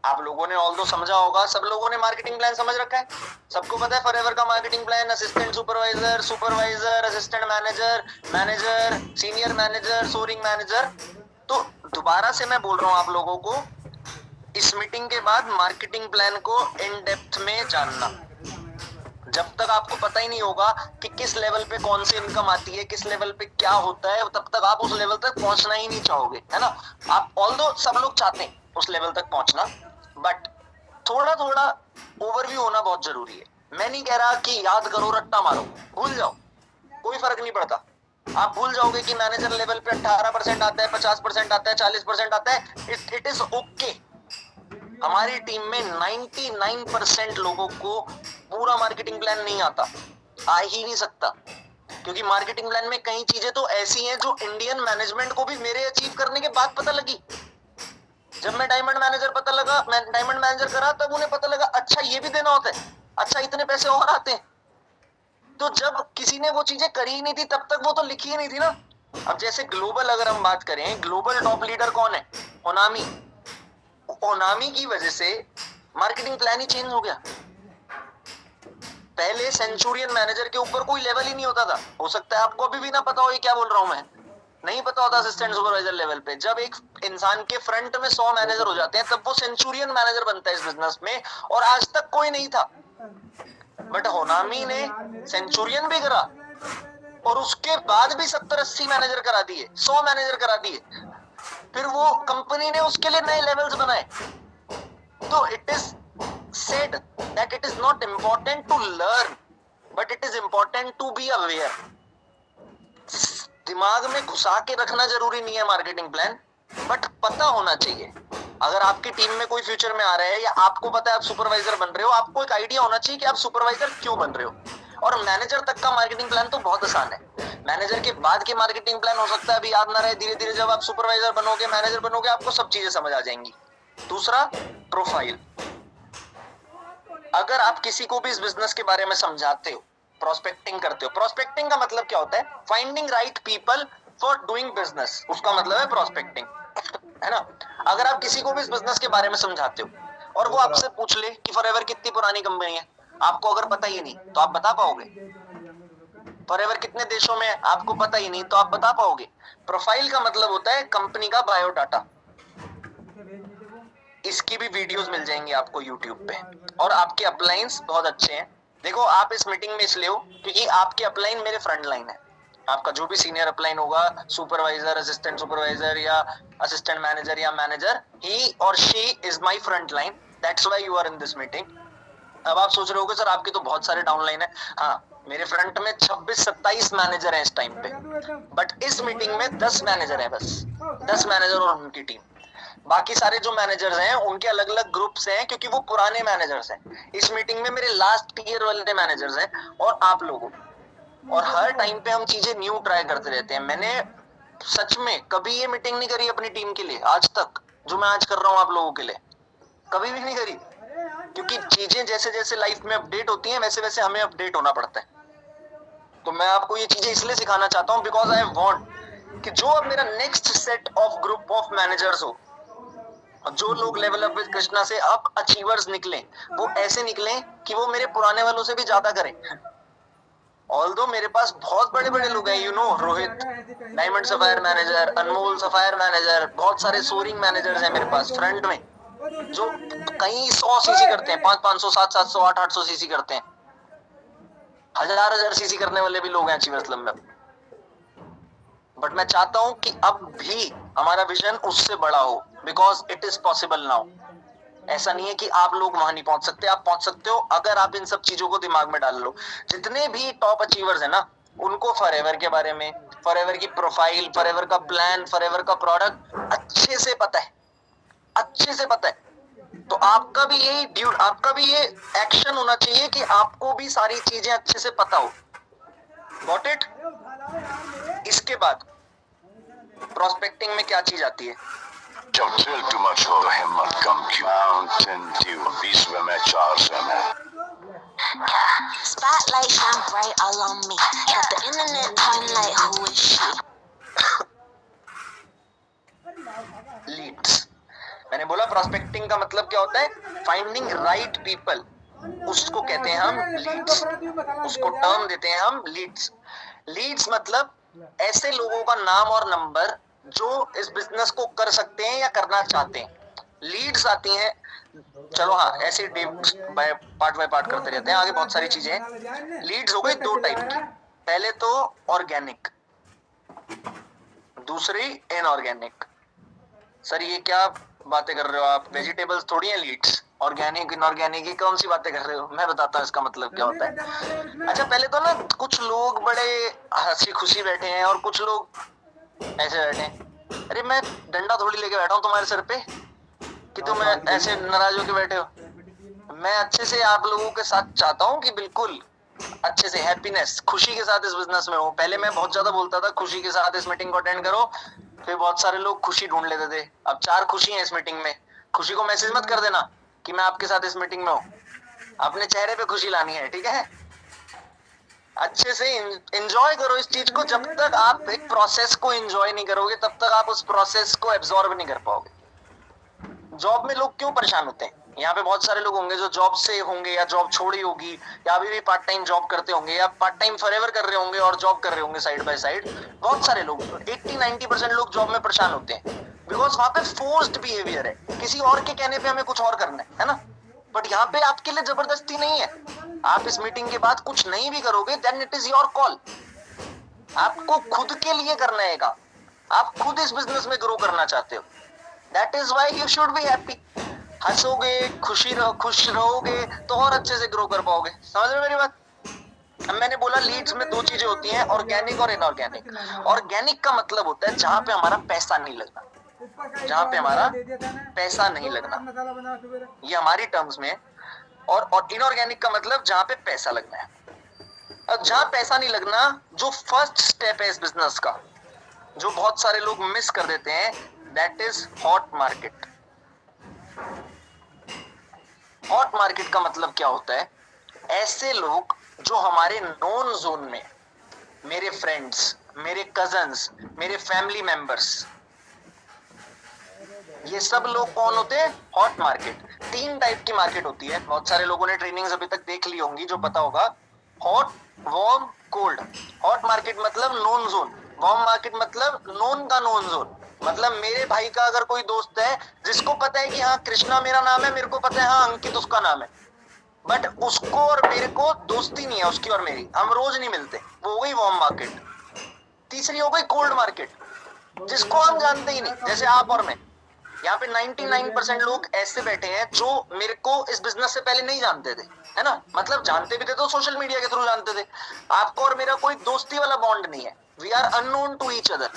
आप लोगों ने ऑल्दो समझा होगा, सब लोगों ने मार्केटिंग प्लान समझ रखा है, सबको पता है फॉरएवर का marketing plan, assistant supervisor, supervisor, assistant manager, manager, senior manager, soaring manager. तो दोबारा से मैं बोल रहा हूं आप लोगों को, इस मीटिंग के बाद मार्केटिंग प्लान को इन डेप्थ में जानना। जब तक आपको पता ही नहीं होगा कि किस लेवल पे कौन सी इनकम आती है, किस लेवल पे क्या होता है, तब तक आप उस लेवल तक पहुंचना ही नहीं चाहोगे, है ना। आप ऑल्दो सब लोग चाहते हैं उस लेवल तक पहुंचना, बट थोड़ा थोड़ा ओवरव्यू होना बहुत जरूरी है। मैं नहीं कह रहा कि याद करो, रट्टा मारो, भूल जाओ, कोई फर्क नहीं पड़ता। आप भूल जाओगे कि मैनेजर लेवल पे 18% आता है, 50% आता है, 40% आता है, इट इज ओके। हमारी टीम में 99% लोगों को पूरा मार्केटिंग प्लान नहीं आता, आ ही नहीं सकता, क्योंकि मार्केटिंग प्लान में कई चीजें तो ऐसी हैं जो इंडियन मैनेजमेंट को भी मेरे अचीव करने के बाद पता लगी। जब मैं डायमंड मैनेजर करा तब उन्हें पता लगा अच्छा ये भी देना होता है, अच्छा इतने पैसे और आते हैं। तो जब किसी ने वो चीजें करी ही नहीं थी तब तक वो तो लिखी ही नहीं थी ना। अब जैसे ग्लोबल अगर हम बात करें, ग्लोबल टॉप लीडर कौन है? ओनामी। ओनामी की वजह से मार्केटिंग प्लान ही चेंज हो गया। पहले सेंचुरियन मैनेजर के ऊपर कोई लेवल ही नहीं होता था। हो सकता है आपको अभी भी ना पता हो ये क्या बोल रहा हूं मैं, नहीं पता होता असिस्टेंट सुपरवाइजर लेवल पे। जब एक इंसान के फ्रंट में 100 मैनेजर हो जाते हैं तब वो सेंचुरियन मैनेजर बनता है इस बिजनेस में, और आज तक कोई नहीं था। बट ओनामी ने सेंचुरियन भी करा और उसके बाद भी 70-80 मैनेजर करा दिए, 100 मैनेजर करा दिए। फिर वो कंपनी ने उसके लिए नए लेवल्स बनाए। तो it is said that it is not important to learn, but it is important to be aware. दिमाग में घुसा के रखना जरूरी नहीं है मार्केटिंग प्लान, बट पता होना चाहिए। अगर आपकी टीम में कोई फ्यूचर में आ रहा है या आपको पता है आप सुपरवाइजर बन रहे हो, आपको एक आइडिया होना चाहिए कि आप सुपरवाइजर क्यों बन रहे हो। और मैनेजर तक का मार्केटिंग प्लान तो बहुत आसान है, मैनेजर के बाद के मार्केटिंग प्लान हो सकता है अभी याद ना रहे, धीरे धीरे जब आप सुपरवाइजर बनोगे, मैनेजर बनोगे, आपको सब चीजें समझ आ जाएंगी। दूसरा, प्रोफाइल। अगर आप किसी को भी इस बिजनेस के बारे में समझाते हो, प्रोस्पेक्टिंग करते हो, प्रोस्पेक्टिंग का मतलब क्या होता है? Finding right people for doing business, उसका मतलब है प्रोस्पेक्टिंग, है ना। अगर आप किसी को भी इस बिजनेस के बारे में समझाते हो और वो आपसे पूछ ले कि फॉरएवर कितनी पुरानी कंपनी है, आपको अगर पता ही नहीं तो आप बता पाओगे? फॉरएवर कितने देशों में है, आपको पता ही नहीं तो आप बता पाओगे? प्रोफाइल का मतलब होता है कंपनी का बायोडाटा। इसकी भी वीडियोस मिल जाएंगी आपको YouTube पे, और आपके अपलाइंस बहुत अच्छे हैं। देखो आप इस मीटिंग में इसलिए हो क्योंकि आपके अपलाइन मेरे फ्रंट लाइन है। आपका जो भी सीनियर अपलाइन होगा, सुपरवाइजर, असिस्टेंट सुपरवाइजर या असिस्टेंट मैनेजर या मैनेजर, ही और she is my front line, that's why you are in this meeting. अब आप सोच रहे होगे सर आपके तो बहुत सारे डाउनलाइन है। हाँ, मेरे फ्रंट में 26-27 मैनेजर हैं इस टाइम पे, बट इस मीटिंग में 10 मैनेजर हैं, बस 10 मैनेजर और उनकी टीम। बाकी सारे जो मैनेजर्स हैं उनके अलग अलग ग्रुप्स हैं, क्योंकि वो पुराने मैनेजर्स हैं। इस मीटिंग में मेरे लास्ट ईयर वाले मैनेजर्स हैं और आप लोगों, और हर टाइम पे हम चीजें न्यू ट्राई करते रहते हैं। मैंने सच में कभी ये मीटिंग नहीं करी अपनी टीम के लिए आज तक, जो मैं आज कर रहा हूँ आप लोगों के लिए, कभी भी नहीं करी, क्योंकि चीजें जैसे जैसे लाइफ में अपडेट होती हैं वैसे वैसे हमें अपडेट होना पड़ता है। तो मैं आपको ये चीजें इसलिए सिखाना चाहता हूँ बिकॉज आई वांट कि जो अब मेरा next set of group of managers हो, जो लोग लेवल अप विद कृष्णा से अब अचीवर्स निकले, वो ऐसे निकले कि वो मेरे पुराने वालों से भी ज्यादा करें। ऑल्दो मेरे पास बहुत बड़े बड़े लोग हैं, you know, Rohit diamond sapphire manager, Anmol sapphire manager, बहुत सारे सोरिंग मैनेजर्स हैं मेरे पास फ्रंट में, जो कई 100 सीसी करते हैं, 500, 700, 800 सीसी करते हैं, 1000 सीसी करने वाले भी लोग हैं अचीवर्स क्लब में। बट मैं चाहता हूं कि अब भी हमारा विजन उससे बड़ा हो, because it is possible now. ऐसा नहीं है कि आप लोग वहां नहीं पहुंच सकते, आप पहुंच सकते हो अगर आप इन सब चीजों को दिमाग में डाल लो। जितने भी टॉप अचीवर्स हैं ना, उनको फॉरएवर के बारे में, फॉरएवर की प्रोफाइल, फॉरएवर का प्लान, फॉरएवर का प्रोडक्ट अच्छे से पता है, अच्छे से पता है। तो आपका भी ये एक्शन होना चाहिए कि आपको भी सारी चीजें अच्छे से पता हो। Got it? इसके बाद प्रोस्पेक्टिंग में क्या चीज आती है? जब दिल टू मच हो तो हिम्मत कम क्यों? माउंटेन ड्यू 20 में 400 में। Spotlight shine bright all on me. Got the internet talking like who is she? Leads. मैंने बोला प्रोस्पेक्टिंग का मतलब क्या होता है? फाइंडिंग राइट पीपल, उसको कहते हैं हम लीड्स, उसको टर्म देते हैं हम लीड्स। लीड्स मतलब ऐसे लोगों का नाम और नंबर जो इस बिजनेस को कर सकते हैं या करना चाहते हैं। लीड्स आती हैं, चलो हाँ ऐसे पार्ट बाय पार्ट करते रहते हैं, आगे बहुत सारी चीजें हैं। लीड्स हो गई दो टाइप की, पहले तो ऑर्गेनिक, दूसरी इनऑर्गेनिक। सर ये क्या बातें कर रहे हो आप, वेजिटेबल्स थोड़ी हैं लीड्स, ऑर्गेनिक इनऑर्गेनिक की कौन सी बातें कर रहे हो? मैं बताता हूँ इसका मतलब क्या होता है। अच्छा पहले तो ना कुछ लोग बड़े हंसी खुशी बैठे हैं और कुछ लोग ऐसे बैठे हैं, अरे मैं डंडा थोड़ी लेके बैठा हूँ तुम्हारे सर पे कि तुम ऐसे नाराज होके बैठे हो। मैं अच्छे से आप लोगों के साथ चाहता हूँ कि बिल्कुल अच्छे से हैप्पीनेस, खुशी के साथ इस बिजनेस में हो। पहले मैं बहुत ज्यादा बोलता था खुशी के साथ इस मीटिंग को अटेंड करो, फिर बहुत सारे लोग खुशी ढूंढ लेते थे। अब 4 खुशी है इस मीटिंग में। खुशी को मैसेज मत कर देना कि मैं आपके साथ इस मीटिंग में हूँ, अपने चेहरे पे खुशी लानी है, ठीक है? अच्छे से एंजॉय करो इस चीज को। जब तक आप एक प्रोसेस को एंजॉय नहीं करोगे तब तक आप उस प्रोसेस को एब्जॉर्ब नहीं कर पाओगे। जॉब में लोग क्यों परेशान होते हैं? यहाँ पे बहुत सारे लोग होंगे जो जॉब से होंगे या जॉब छोड़ी होगी या अभी भी पार्ट टाइम जॉब करते होंगे या पार्ट टाइम फॉरएवर कर रहे होंगे और जॉब कर रहे होंगे साइड बाय साइड। बहुत सारे लोग 80-90% लोग जॉब में परेशान होते हैं बिकॉज वहां पे फोर्स्ड बिहेवियर है, किसी और के कहने पे हमें कुछ और करना है ना। बट यहाँ पे आपके लिए जबरदस्ती नहीं है। आप इस मीटिंग के बाद कुछ नहीं भी करोगे then it is your call. आपको खुद के लिए करना है काम, आप खुद इस बिजनेस में ग्रो करना चाहते हो। That is why you should be happy. हंसोगे, खुश रहोगे तो और अच्छे से ग्रो कर पाओगे। समझ रहे मेरी बात? अब मैंने बोला लीड्स में 2 चीजें होती हैं, ऑर्गेनिक और इनऑर्गेनिक। ऑर्गेनिक का मतलब होता है जहां पे हमारा पैसा नहीं लगना, जहां पे हमारा पैसा नहीं लगना, ये हमारी टर्म्स में। और इनऑर्गेनिक का मतलब जहां पे पैसा लगना है। अब जहां पैसा नहीं लगना, जो फर्स्ट स्टेप है इस बिजनेस का, जो बहुत सारे लोग मिस कर देते हैं, that is hot market. Hot market का मतलब क्या होता है? ऐसे लोग जो हमारे नोन जोन में, मेरे फ्रेंड्स, मेरे कजन्स, मेरे फैमिली मेंबर्स, ये सब लोग कौन होते हैं? Hot market. 3 टाइप की मार्केट होती है, बहुत सारे लोगों ने ट्रेनिंग्स अभी तक देख ली होंगी, जो पता होगा। Hot, warm, cold. Hot market मतलब नोन जोन, वार्म मार्केट मतलब नोन का नोन जोन। मतलब मेरे भाई का अगर कोई दोस्त है जिसको पता है कि हाँ कृष्णा मेरा नाम है, मेरे को पता है हाँ अंकित उसका नाम है, बट उसको और मेरे को दोस्ती नहीं है उसकी और मेरी, हम रोज नहीं मिलते, वो हो गई वार्म मार्केट। तीसरी हो गई कोल्ड मार्केट, जिसको हम जानते ही नहीं, जैसे आप और मैं। यहाँ पे 99% लोग ऐसे बैठे हैं जो मेरे को इस बिजनेस से पहले नहीं जानते थे, है ना, मतलब जानते भी थे तो सोशल मीडिया के थ्रू जानते थे। आपको और मेरा कोई दोस्ती वाला बॉन्ड नहीं है, we are unknown to each other.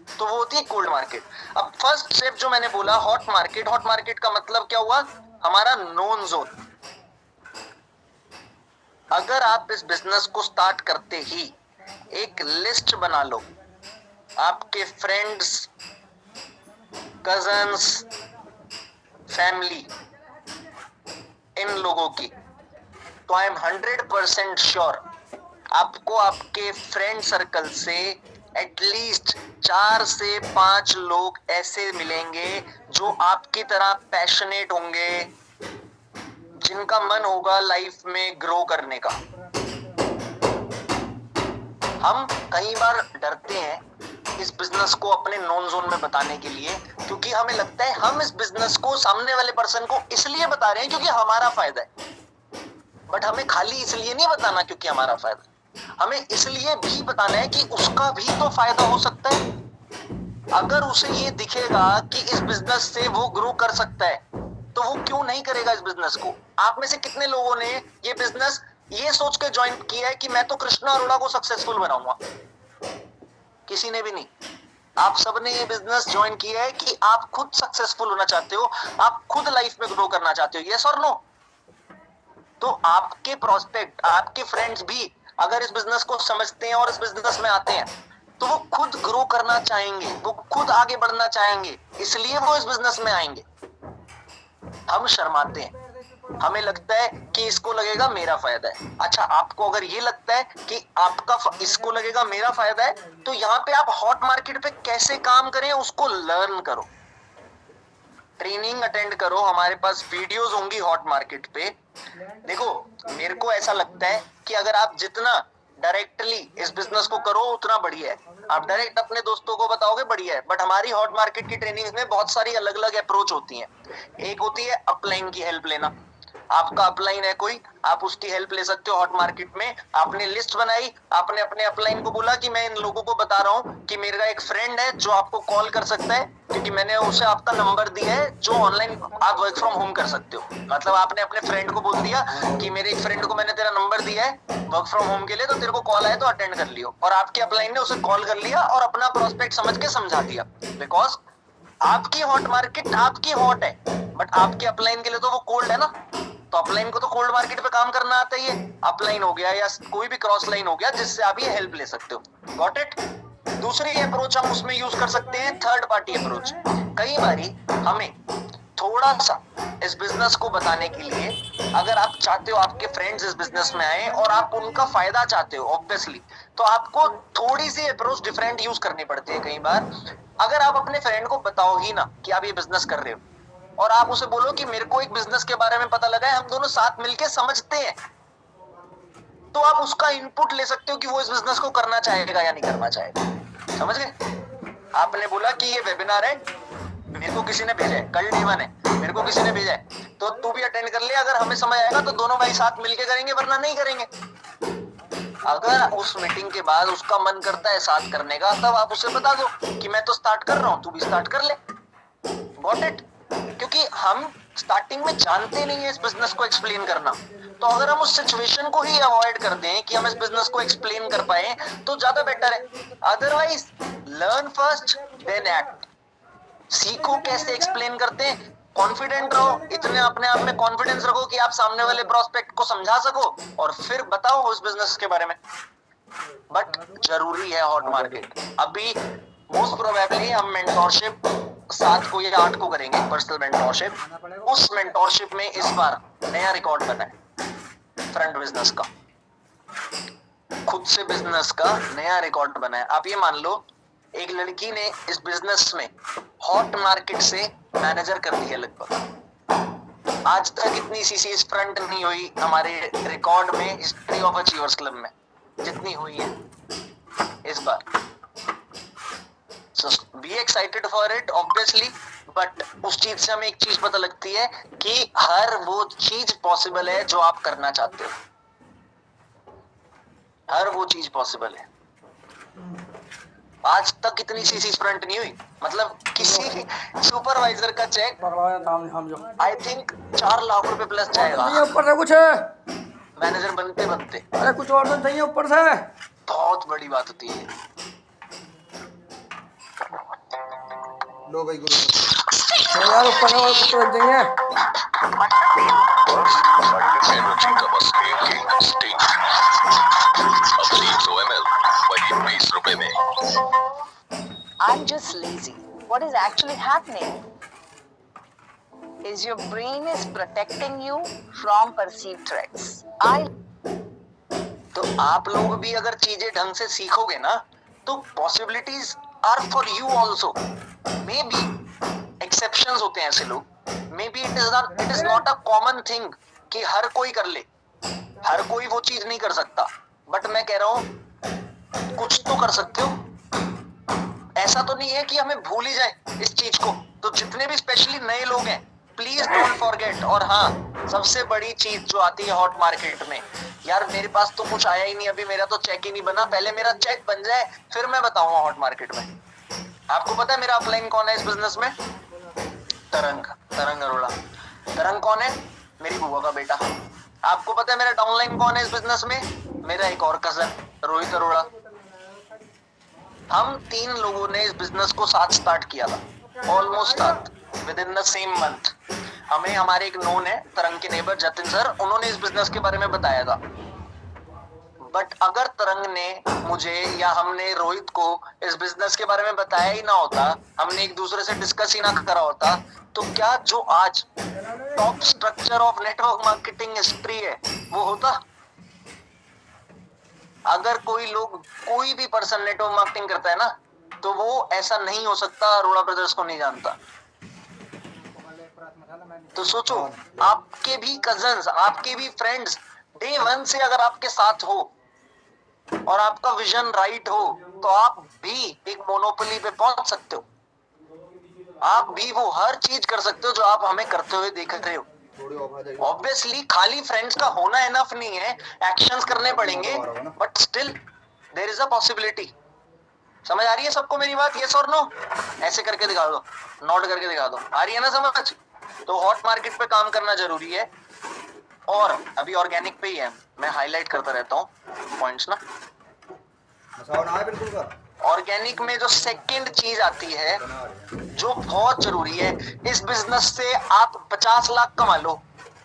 तो वो होती है कोल्ड मार्केट। अब फर्स्ट स्टेप जो मैंने बोला हॉट मार्केट, हॉट मार्केट का मतलब क्या हुआ, हमारा नोन जोन। अगर आप इस बिजनेस को स्टार्ट करते ही एक लिस्ट बना लो आपके फ्रेंड्स, कजन्स, फैमिली, इन लोगों की, तो आई एम 100% श्योर आपको आपके फ्रेंड सर्कल से एटलीस्ट 4 से 5 लोग ऐसे मिलेंगे जो आपकी तरह पैशनेट होंगे, जिनका मन होगा लाइफ में ग्रो करने का। हम कई बार डरते हैं इस बिजनेस को अपने नॉन जोन में बताने के लिए, क्योंकि हमें लगता है हम इस बिजनेस को सामने वाले पर्सन को इसलिए बता रहे हैं क्योंकि हमारा फायदा है। बट हमें खाली इसलिए नहीं बताना क्योंकि हमारा फायदा है, हमें इसलिए भी बताना है कि उसका भी तो फायदा हो सकता है। अगर उसे ये दिखेगा कि इस बिजनेस से वो ग्रो कर सकता है तो वो क्यों नहीं करेगा इस बिजनेस को। आप में से कितने लोगों ने ये बिजनेस ये सोच के ज्वाइन किया है कि मैं तो कृष्णा अरोड़ा को सक्सेसफुल बनाऊंगा? किसी ने भी नहीं। आप सबने ये बिजनेस ज्वाइन किया है कि आप खुद सक्सेसफुल होना चाहते हो, आप खुद लाइफ में ग्रो करना चाहते हो, यस और नो? तो आपके प्रोस्पेक्ट, आपके फ्रेंड्स भी अगर इस बिजनेस को समझते हैं और इस बिजनेस में आते हैं तो वो खुद ग्रो करना चाहेंगे, वो खुद आगे बढ़ना चाहेंगे, इसलिए वो इस बिजनेस में आएंगे। हम शर्माते हैं, हमें लगता है कि इसको लगेगा मेरा फायदा है। अच्छा, आपको अगर ये लगता है कि आपका इसको लगेगा मेरा फायदा है तो यहाँ पे आप हॉट मार्केट पे कैसे काम करें उसको लर्न करो, ट्रेनिंग अटेंड करो। हमारे पास वीडियोस होंगी हॉट मार्केट पे। देखो, मेरे को ऐसा लगता है कि अगर आप जितना डायरेक्टली इस बिजनेस को करो उतना बढ़िया है, आप डायरेक्ट अपने दोस्तों को बताओगे बढ़िया है। बट हमारी हॉट मार्केट की ट्रेनिंग में बहुत सारी अलग अलग अप्रोच होती है। एक होती है अपलाइन की हेल्प लेना, आपका अपलाइन है कोई, आप उसकी हेल्प ले सकते हो हॉट मार्केट में। आपने लिस्ट बनाई, आपने अपने अपलाइन को बोला कि मैं इन लोगों को बता रहा हूँ कि मेरा एक फ्रेंड है जो आपको कॉल कर सकता है, क्योंकि मैंने उसे आपका नंबर दिया है जो ऑनलाइन आप वर्क फ्रॉम होम कर सकते हो। मतलब आपने अपने फ्रेंड को बोल दिया कि मेरे एक फ्रेंड को मैंने तेरा नंबर दिया है वर्क फ्रॉम होम के लिए, तो तेरे को कॉल आए तो अटेंड कर लियो। और आपके अपलाइन ने उसे कॉल कर लिया और अपना प्रोस्पेक्ट समझ के समझा दिया, बिकॉज आपकी हॉट मार्केट आपकी हॉट है, बट आपके अपलाइन के लिए तो वो कोल्ड है ना। तो अपलाइन को तो कोल्ड मार्केट पे काम करना आता ही है। अपलाइन हो गया या कोई भी क्रॉस लाइन हो गया जिससे आप ये हेल्प ले सकते हो। Got it? दूसरी अप्रोच हम उसमें यूज कर सकते हैं थर्ड पार्टी अप्रोच। कई बारी हमें थोड़ा सा इस बिजनेस को बताने के लिए, अगर आप चाहते हो आपके फ्रेंड्स इस बिजनेस में आए और आप उनका फायदा चाहते हो ऑब्वियसली, तो आपको थोड़ी सी अप्रोच डिफरेंट यूज करनी पड़ती है कई बार। अगर आप अपने फ्रेंड को बताओ ही ना कि आप ये बिजनेस कर रहे हो और आप उसे बोलो कि मेरे को एक बिजनेस के बारे में पता लगा है, हम दोनों साथ मिलके समझते हैं, तो आप उसका इनपुट ले सकते हो कि वो इस बिजनेस को करना चाहेगा या नहीं करना चाहेगा। समझ गए? आपने बोला कि ये वेबिनार है, मेरे को किसी ने भेजा है, कल डे 1 है, मेरे को किसी ने भेजा है, तो तू भी अटेंड कर ले। अगर हमें समझ आएगा तो दोनों भाई साथ मिलके करेंगे, वरना नहीं करेंगे। अगर उस मीटिंग के बाद उसका मन करता है साथ करने का, तब आप उसे बता दो कि मैं तो स्टार्ट कर रहा हूं, तू भी स्टार्ट कर ले। Got it? क्योंकि हम स्टार्टिंग में जानते नहीं है इस बिजनेस को एक्सप्लेन करना, तो अगर हम उस सिचुएशन को ही अवॉइड कर दें कि हम इस बिजनेस को एक्सप्लेन कर पाए तो ज्यादा बेटर है। Otherwise learn first then act. सीखो कैसे एक्सप्लेन करते हैं, कॉन्फिडेंट रहो, इतने अपने आप में कॉन्फिडेंस रखो कि आप सामने वाले प्रोस्पेक्ट को समझा सको और फिर बताओ उस बिजनेस के बारे में। बट जरूरी है हॉट मार्केट। अभी मोस्ट प्रोबेबली हम मेंटोरशिप 7 को या 8 को करेंगे, पर्सनल मेंटोरशिप। उस मेंटोरशिप में इस बार नया रिकॉर्ड बना है फ्रंट बिजनेस का, खुद से बिजनेस का नया रिकॉर्ड बना है। आप ये मान लो एक लड़की ने इस बिजनेस में हॉट मार्केट से मैनेजर कर दिया लगभग। आज तक इतनी सीसीएस फ्रंट नहीं हुई हमारे रिकॉर्ड में, हिस्ट्री ऑफ अचीवर्स क्लब में जितनी हुई है इस बार। So be excited for it obviously, but उस चीज से हमें एक चीज पता लगती है कि हर वो चीज पॉसिबल है जो आप करना चाहते हो, हर वो चीज पॉसिबल है। आज तक इतनी सीसी स्टूडेंट नहीं हुई, मतलब किसी सुपरवाइजर का चेक आई थिंक 4 लाख रुपए प्लस जाएगा ऊपर से कुछ मैनेजर बनते बनते। अरे कुछ और तो चाहिए ऊपर से। बहुत बड़ी बात होती है। लो भाई गुरु यार ऊपर से और कुछ और चाहिए। एनर्जी का बस एक स्टिक, अब 300 ml वही 20 रुपए में। I'm just lazy. What is actually happening is your brain is protecting you from perceived threats. तो आप लोग भी अगर चीजें ढंग से सीखोगे ना तो possibilities are for you also. Maybe exceptions होते हैं ऐसे लोग, maybe it is not a common thing कि हर कोई कर ले, हर कोई वो चीज नहीं कर सकता, बट मैं कह रहा हूं कुछ तो कर सकते हो। ऐसा तो नहीं है कि हमें भूल ही जाए इस चीज को। तो जितने भी स्पेशली नए लोग हैं प्लीज डोंट फॉरगेट। और हाँ, सबसे बड़ी चीज जो आती है हॉट मार्केट में, यार मेरे पास तो कुछ आया ही नहीं, अभी मेरा तो चेक ही नहीं बना, पहले मेरा चेक बन जाए फिर मैं बताऊंगा हॉट मार्केट में। आपको पता है मेरा अपलाइन कौन है इस बिजनेस में? तरंग अरोड़ा। तरंग कौन है? मेरी बुआ का बेटा। आपको पता है मेरा डाउनलाइन कौन है इस बिजनेस में? मेरा एक और कजन रोहित अरोड़ा। हम 3 लोगों ने इस बिजनेस को साथ स्टार्ट किया था, ऑलमोस्ट साथ, with in the same month. हमें हमारे एक नोन है तरंग के नेबर जतिन सर, उन्होंने इस बिजनेस के बारे में बताया था। बट अगर तरंग ने मुझे या हमने रोहित को इस बिजनेस के बारे में बताया ही ना होता, हमने एक दूसरे से डिस्कस ही ना करा होता, तो क्या जो आज top structure of network marketing history है वो होता? अगर कोई भी पर्सन नेटवर्क मार्केटिंग करता है ना तो वो ऐसा नहीं हो सकता अरोड़ा ब्रदर्स को नहीं जानता। तो सोचो, आपके भी कजन्स, आपके भी फ्रेंड्स डे 1 से अगर आपके साथ हो और आपका विजन राइट हो तो आप भी एक मोनोपोली पे पहुंच सकते हो। आप भी वो हर चीज कर सकते हो जो आप हमें करते हुए देख रहे हो। ऑब्वियसली खाली फ्रेंड्स का होना इनफ नहीं है, एक्शंस करने पड़ेंगे, but still there is a possibility. समझ आ रही है सबको मेरी बात? यस और नो? ऐसे करके दिखा दो, नोट करके दिखा दो, आ रही है ना समझ? तो हॉट मार्केट पे काम करना जरूरी है। और अभी ऑर्गेनिक पे ही है, मैं हाईलाइट करता रहता हूँ पॉइंट्स ना। ऑर्गेनिक में जो सेकंड चीज आती है जो बहुत जरूरी है, इस बिजनेस से आप 50 लाख कमा लो,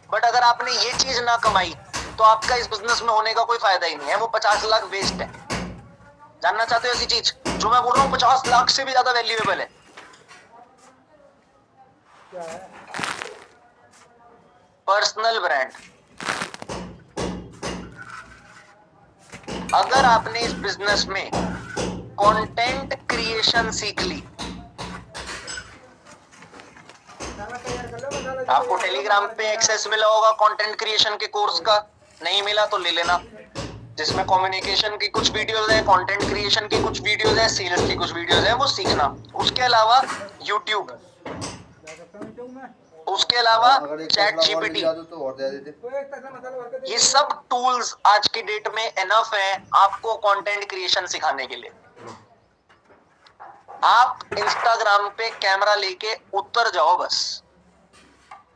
बट अगर आपने ये चीज ना कमाई तो आपका इस बिजनेस में होने का कोई फायदा ही नहीं है, वो 50 लाख वेस्ट है। जानना चाहते हो ऐसी चीज जो मैं बोल रहा हूँ 50 लाख से भी ज्यादा वैल्यूएबल है? Personal brand. अगर आपने इस बिजनेस में कंटेंट क्रिएशन सीख ली, आपको टेलीग्राम पे एक्सेस मिला होगा कंटेंट क्रिएशन के कोर्स का, नहीं मिला तो ले लेना, जिसमें कम्युनिकेशन की कुछ वीडियोस है, कंटेंट क्रिएशन की कुछ वीडियोस है, सेल्स की कुछ वीडियोस है, वो सीखना। उसके अलावा यूट्यूब, उसके अलावा चैट जीपीटी, ये सब टूल्स आज की डेट में एनफ है आपको कंटेंट क्रिएशन सिखाने के लिए। आप इंस्टाग्राम पे कैमरा लेके उतर जाओ बस।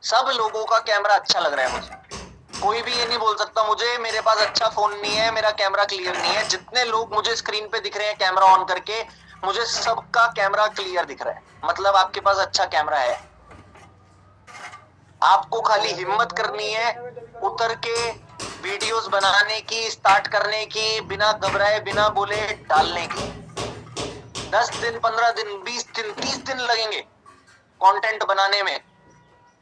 सब लोगों का कैमरा अच्छा लग रहा है मुझे, कोई भी ये नहीं बोल सकता मुझे मेरे पास अच्छा फोन नहीं है, मेरा कैमरा क्लियर नहीं है। जितने लोग मुझे स्क्रीन पे दिख रहे हैं कैमरा ऑन करके, मुझे सबका कैमरा क्लियर दिख रहा है, मतलब आपके पास अच्छा कैमरा है। आपको खाली हिम्मत करनी है उतर के वीडियोस बनाने की, स्टार्ट करने की, बिना घबराए बिना बोले डालने की। 10 दिन 15 दिन 20 दिन 30 दिन लगेंगे कंटेंट बनाने में।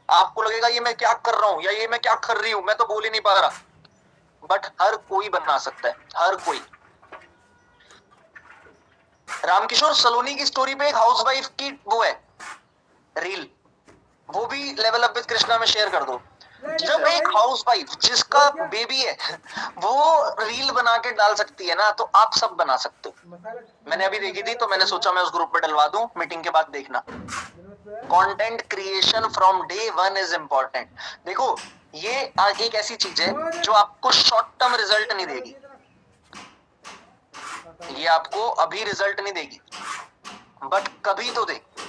आपको लगेगा ये मैं क्या कर रहा हूं या ये मैं क्या कर रही हूं, मैं तो बोल ही नहीं पा रहा, बट हर कोई बना सकता है, हर कोई। रामकिशोर सलोनी की स्टोरी पे एक हाउसवाइफ की वो है रील, वो भी लेवल अप विद कृष्णा में शेयर कर दो। जब एक हाउसवाइफ जिसका बेबी है वो रील बना के डाल सकती है ना, तो आप सब बना सकते हो। मैंने अभी देखी थी तो मैंने सोचा मैं उस ग्रुप पे डलवा दूं, मीटिंग के बाद देखना। Content creation from day 1 is important. देखो ये एक ऐसी चीज है जो आपको शॉर्ट टर्म रिजल्ट नहीं देगी, ये आपको अभी रिजल्ट नहीं देगी, बट कभी तो देगी,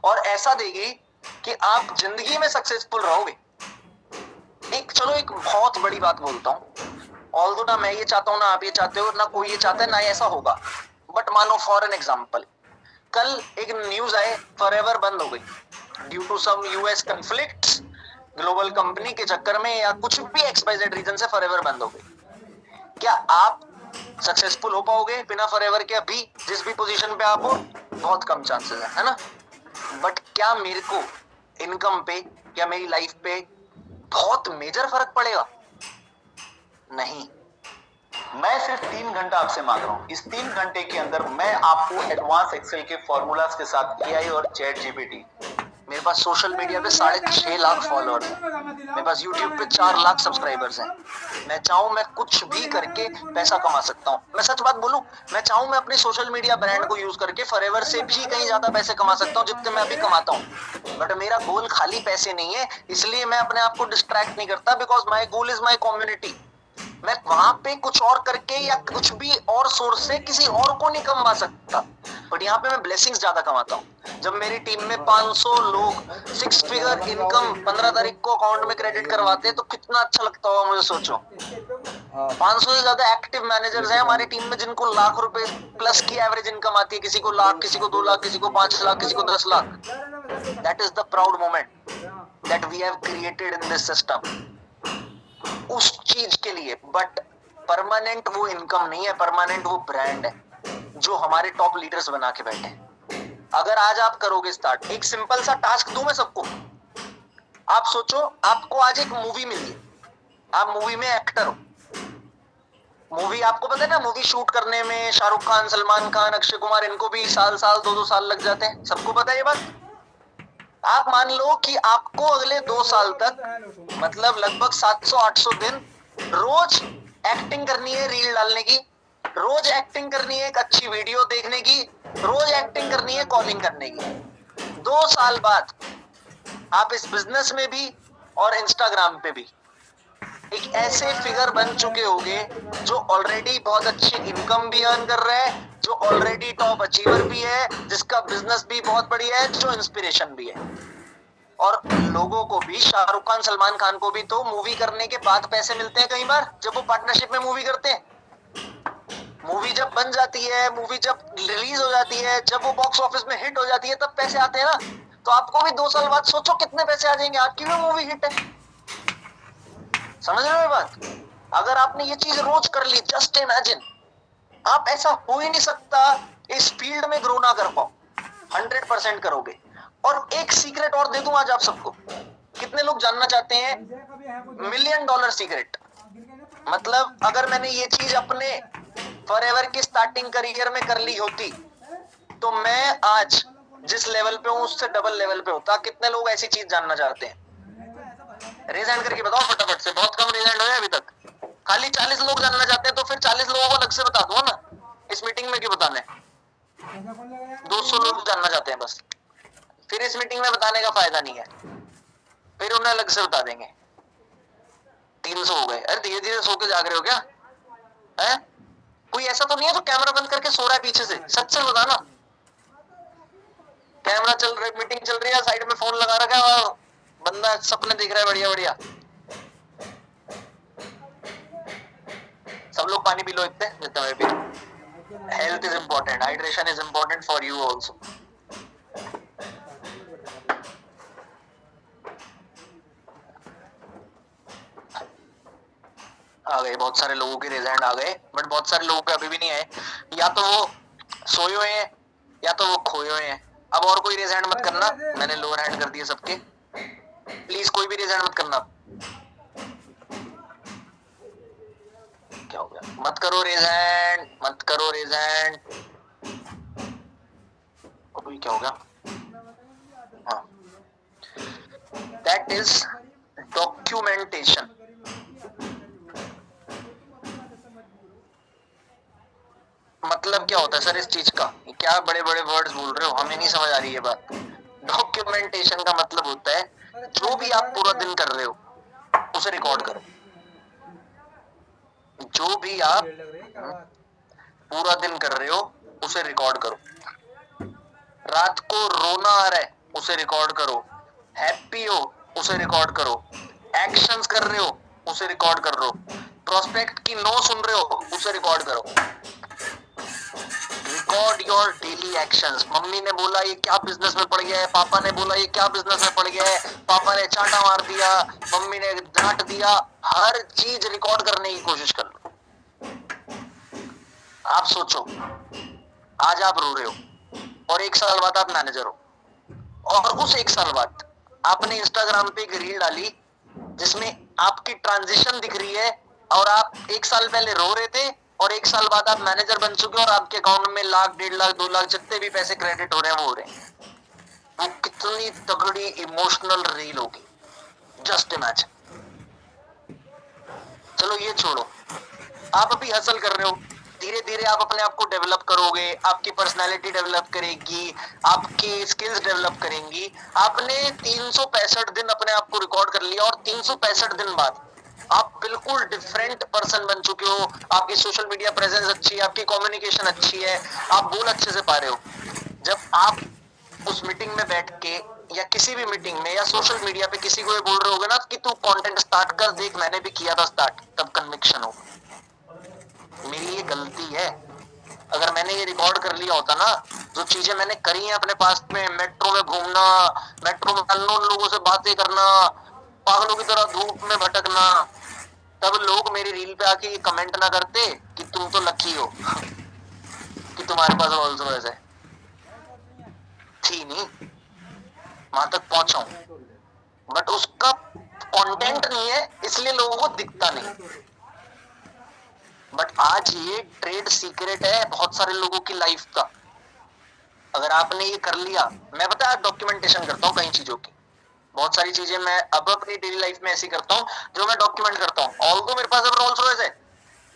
और ऐसा देगी कि आप जिंदगी में सक्सेसफुल रहोगे। एक बहुत बड़ी बात बोलता हूँ, ऑल्दो ना मैं ये चाहता हूँ, ना आप ये चाहते हो, ना कोई ये चाहता है, ना ऐसा होगा, बट मानो फॉर एन एग्जाम्पल, कल एक न्यूज आए फॉरएवर बंद हो गई due to some US conflicts, global company के चक्कर में या कुछ भी एक्सवाइजेड रीजन से फॉरएवर बंद हो गई। क्या आप सक्सेसफुल हो पाओगे बिना फॉरएवर के? अभी जिस भी पोजीशन पे आप हो, बहुत कम चांसेस है ना? बट क्या मेरे को इनकम पे या मेरी लाइफ पे बहुत मेजर फर्क पड़ेगा? नहीं। मैं सिर्फ 3 घंटा आपसे मांग रहा हूँ। इस 3 घंटे के अंदर मैं आपको एडवांस एक्सेल के फॉर्मूलाज के साथ एआई और चैट जीपीटी, मेरे पास सोशल मीडिया पे 6.5 लाख फॉलोअर्स हैं, मेरे पास यूट्यूब पे 4 लाख सब्सक्राइबर्स हैं। मैं चाहूं मैं कुछ भी करके पैसा कमा सकता हूं। मैं सच बात बोलूं, मैं चाहूं मैं अपनी सोशल मीडिया ब्रांड को यूज करके फॉरएवर से भी कहीं ज्यादा पैसे कमा सकता हूं जितने मैं अभी कमाता हूं। बट मेरा गोल खाली पैसे नहीं है, इसलिए मैं अपने आप को डिस्ट्रैक्ट नहीं करता, because my goal is my community. मैं वहां पे कुछ और करके या कुछ भी और सोर्स से किसी और को नहीं कमा सकता, बट यहाँ पे मैं ब्लेसिंग्स ज्यादा कमाता हूँ। जब मेरी टीम में 500 लोग 6 फिगर इनकम 15 तारीख को अकाउंट में क्रेडिट करवाते हैं तो कितना अच्छा लगता होगा, मुझे सोचो। 500 से ज्यादा एक्टिव मैनेजर्स हैं हमारी टीम में जिनको लाख रुपए प्लस की एवरेज इनकम आती है, किसी को लाख, किसी को 2 लाख, किसी को 5 लाख, किसी को 10 lakh. That is the proud moment that we have created in this system, उस चीज के लिए। बट परमानेंट वो इनकम नहीं है, परमानेंट वो ब्रांड है जो हमारे टॉप लीडर्स बना के बैठे हैं। अगर आज आप करोगे स्टार्ट, एक सिंपल सा टास्क दूं मैं सबको, आप सोचो आपको आज एक मूवी मिली, आप मूवी में एक्टर हो। मूवी आपको पता है ना, मूवी शूट करने में शाहरुख खान, सलमान खान, अक्षय कुमार, इनको भी साल 2 साल लग जाते हैं, सबको पता है ये बात। आप मान लो कि आपको अगले 2 साल तक, मतलब लगभग 700-800 दिन रोज एक्टिंग करनी है, रील डालने की, रोज एक्टिंग करनी है, एक अच्छी वीडियो देखने की, रोज एक्टिंग करनी है, कॉलिंग करने की। 2 साल बाद आप इस बिजनेस में भी और इंस्टाग्राम पे भी एक ऐसे फिगर बन चुके होगे जो ऑलरेडी बहुत अच्छी इनकम भी अर्न कर रहा है, जो ऑलरेडी टॉप अचीवर भी है, जिसका बिजनेस भी बहुत बढ़िया है, जो इंस्पिरेशन भी है। और लोगों को भी, शाहरुख खान, सलमान खान को भी तो मूवी करने के बाद पैसे मिलते हैं कई बार, जब वो पार्टनरशिप में मूवी करते हैं। मूवी जब बन जाती है, मूवी जब रिलीज हो जाती है, जब वो बॉक्स ऑफिस में हिट हो जाती है, तब पैसे आते हैं ना। तो आपको भी 2 साल बाद सोचो कितने पैसे आ जाएंगे, आपकी भी मूवी हिट है। समझ रहे हो बात? अगर आपने ये चीज रोज कर ली, जस्ट इमेजिन, आप ऐसा हो ही नहीं सकता इस फील्ड में ग्रो ना कर पाओ, 100% करोगे। और एक सीक्रेट और दे दूं आज आप सबको, कितने लोग जानना चाहते हैं $1 मिलियन सीक्रेट? मतलब अगर मैंने ये चीज अपने फॉरएवर की स्टार्टिंग करियर में कर ली होती तो मैं आज जिस लेवल पे हूं उससे डबल लेवल पे होता। कितने लोग ऐसी चीज जानना चाहते हैं? रेज हैंड करके बताओ फटाफट से, बहुत कम रेज हैंड हुए अभी तक। खाली 40 लोग जानना चाहते हैं तो फिर 40 लोगों को अलग से बता दो ना, इस मीटिंग में क्यों बताने? 200 लोग जानना चाहते हैं बस, फिर इस मीटिंग में बताने का फायदा नहीं है, फिर उन्हें अलग से बता देंगे। 300 हो गए। अरे धीरे धीरे सो के जाग रहे हो क्या है? कोई ऐसा तो नहीं है जो कैमरा बंद करके सो रहा है पीछे से? सच से बताना। कैमरा चल रहा है, मीटिंग चल रही है, साइड में फोन लगा रखा है और बंदा सपने देख रहा है बढ़िया बढ़िया। सब लोग पानी पी लो इतने जितना मैं पी। Health is important, hydration is important for you also. आ गए बहुत सारे लोगों के रेज हैंड आ गए, बट बहुत सारे लोगों के अभी भी नहीं आए, या तो वो सोए हुए हैं या तो वो खोए हुए हैं। अब और कोई रेज हैंड मत करना, मैंने लोअर हैंड कर दिए सबके। प्लीज कोई भी रेज हैंड मत करना। क्या हो गया? मत करो रेज हैंड, मत करो रेज हैंड। अभी क्या हो गया? हाँ, दैट इज डॉक्यूमेंटेशन। मतलब क्या होता है सर इस चीज का? क्या बड़े बड़े वर्ड्स बोल रहे हो, हमें नहीं समझ आ रही है बात। डॉक्यूमेंटेशन का मतलब होता है जो भी आप पूरा दिन कर रहे हो उसे रिकॉर्ड करो। जो भी आप पूरा दिन कर रहे हो उसे रिकॉर्ड करो, रात को रोना आ रहा है उसे रिकॉर्ड करो, हैप्पी हो उसे रिकॉर्ड करो, एक्शंस कर रहे हो उसे रिकॉर्ड कर लो, प्रोस्पेक्ट की नो सुन रहे हो उसे रिकॉर्ड करो। Record your daily actions. Mummy ने बोला ये क्या बिजनेस में पड़ गया है, पापा ने बोला ये क्या बिजनेस में पड़ गया है, पापा ने चांटा मार दिया, मम्मी ने डांट दिया, हर चीज रिकॉर्ड करने की कोशिश कर लो। आप सोचो, आज आप रो रहे हो और 1 साल बाद आप मैनेजर हो, और उस 1 साल बाद आपने इंस्टाग्राम पे एक रील डाली जिसमें आपकी ट्रांजिशन दिख रही है, और आप 1 साल पहले रो रहे थे और 1 साल बाद आप मैनेजर बन चुके और आपके अकाउंट में लाख, 1.5 लाख, 2 लाख जितने भी पैसे क्रेडिट हो रहे हैं वो हो रहे हैं। वो कितनी तगड़ी इमोशनल रील होगी, जस्ट इमेजिन। चलो ये छोड़ो, आप अभी हसल कर रहे हो, धीरे धीरे आप अपने आप को डेवलप करोगे, आपकी पर्सनालिटी डेवलप करेगी, आपकी स्किल्स डेवलप करेंगी। आपने 365 दिन अपने आप को रिकॉर्ड कर लिया और 365 दिन बाद आप बिल्कुल डिफरेंट पर्सन बन चुके हो। आपकी सोशल मीडिया प्रेजेंस अच्छी है, आपकी कम्युनिकेशन अच्छी है, आप बोल अच्छे से पा रहे हो। जब आप उस मीटिंग में बैठ के या किसी भी मीटिंग में या सोशल मीडिया पे किसी को बोल रहे होगे ना कि तू कंटेंट स्टार्ट कर, देख मैंने भी किया था स्टार्ट, तब कन्विक्शन होगा मेरी ये गलती है। अगर मैंने ये रिकॉर्ड कर लिया होता ना, जो चीजें मैंने करी हैं अपने पास में, मेट्रो में घूमना, मेट्रो में अननोन लोगों से बातें करना, पागलों की तरह धूप में भटकना, तब लोग मेरी रील पे आके कमेंट ना करते कि तुम तो लकी हो कि तुम्हारे पास रोल्स रॉयस है। थी नहीं, वहां तक पहुंचा हूं, बट उसका कंटेंट नहीं है इसलिए लोगों को दिखता नहीं। बट आज ये ट्रेड सीक्रेट है बहुत सारे लोगों की लाइफ का। अगर आपने ये कर लिया, मैं पता है डॉक्यूमेंटेशन करता हूँ कई चीजों की, बहुत सारी चीजें मैं अब अपनी डेली लाइफ में ऐसी करता हूँ जो मैं डॉक्यूमेंट करता हूँ। ऑल्दो मेरे पास अब रोल्स रॉयस है,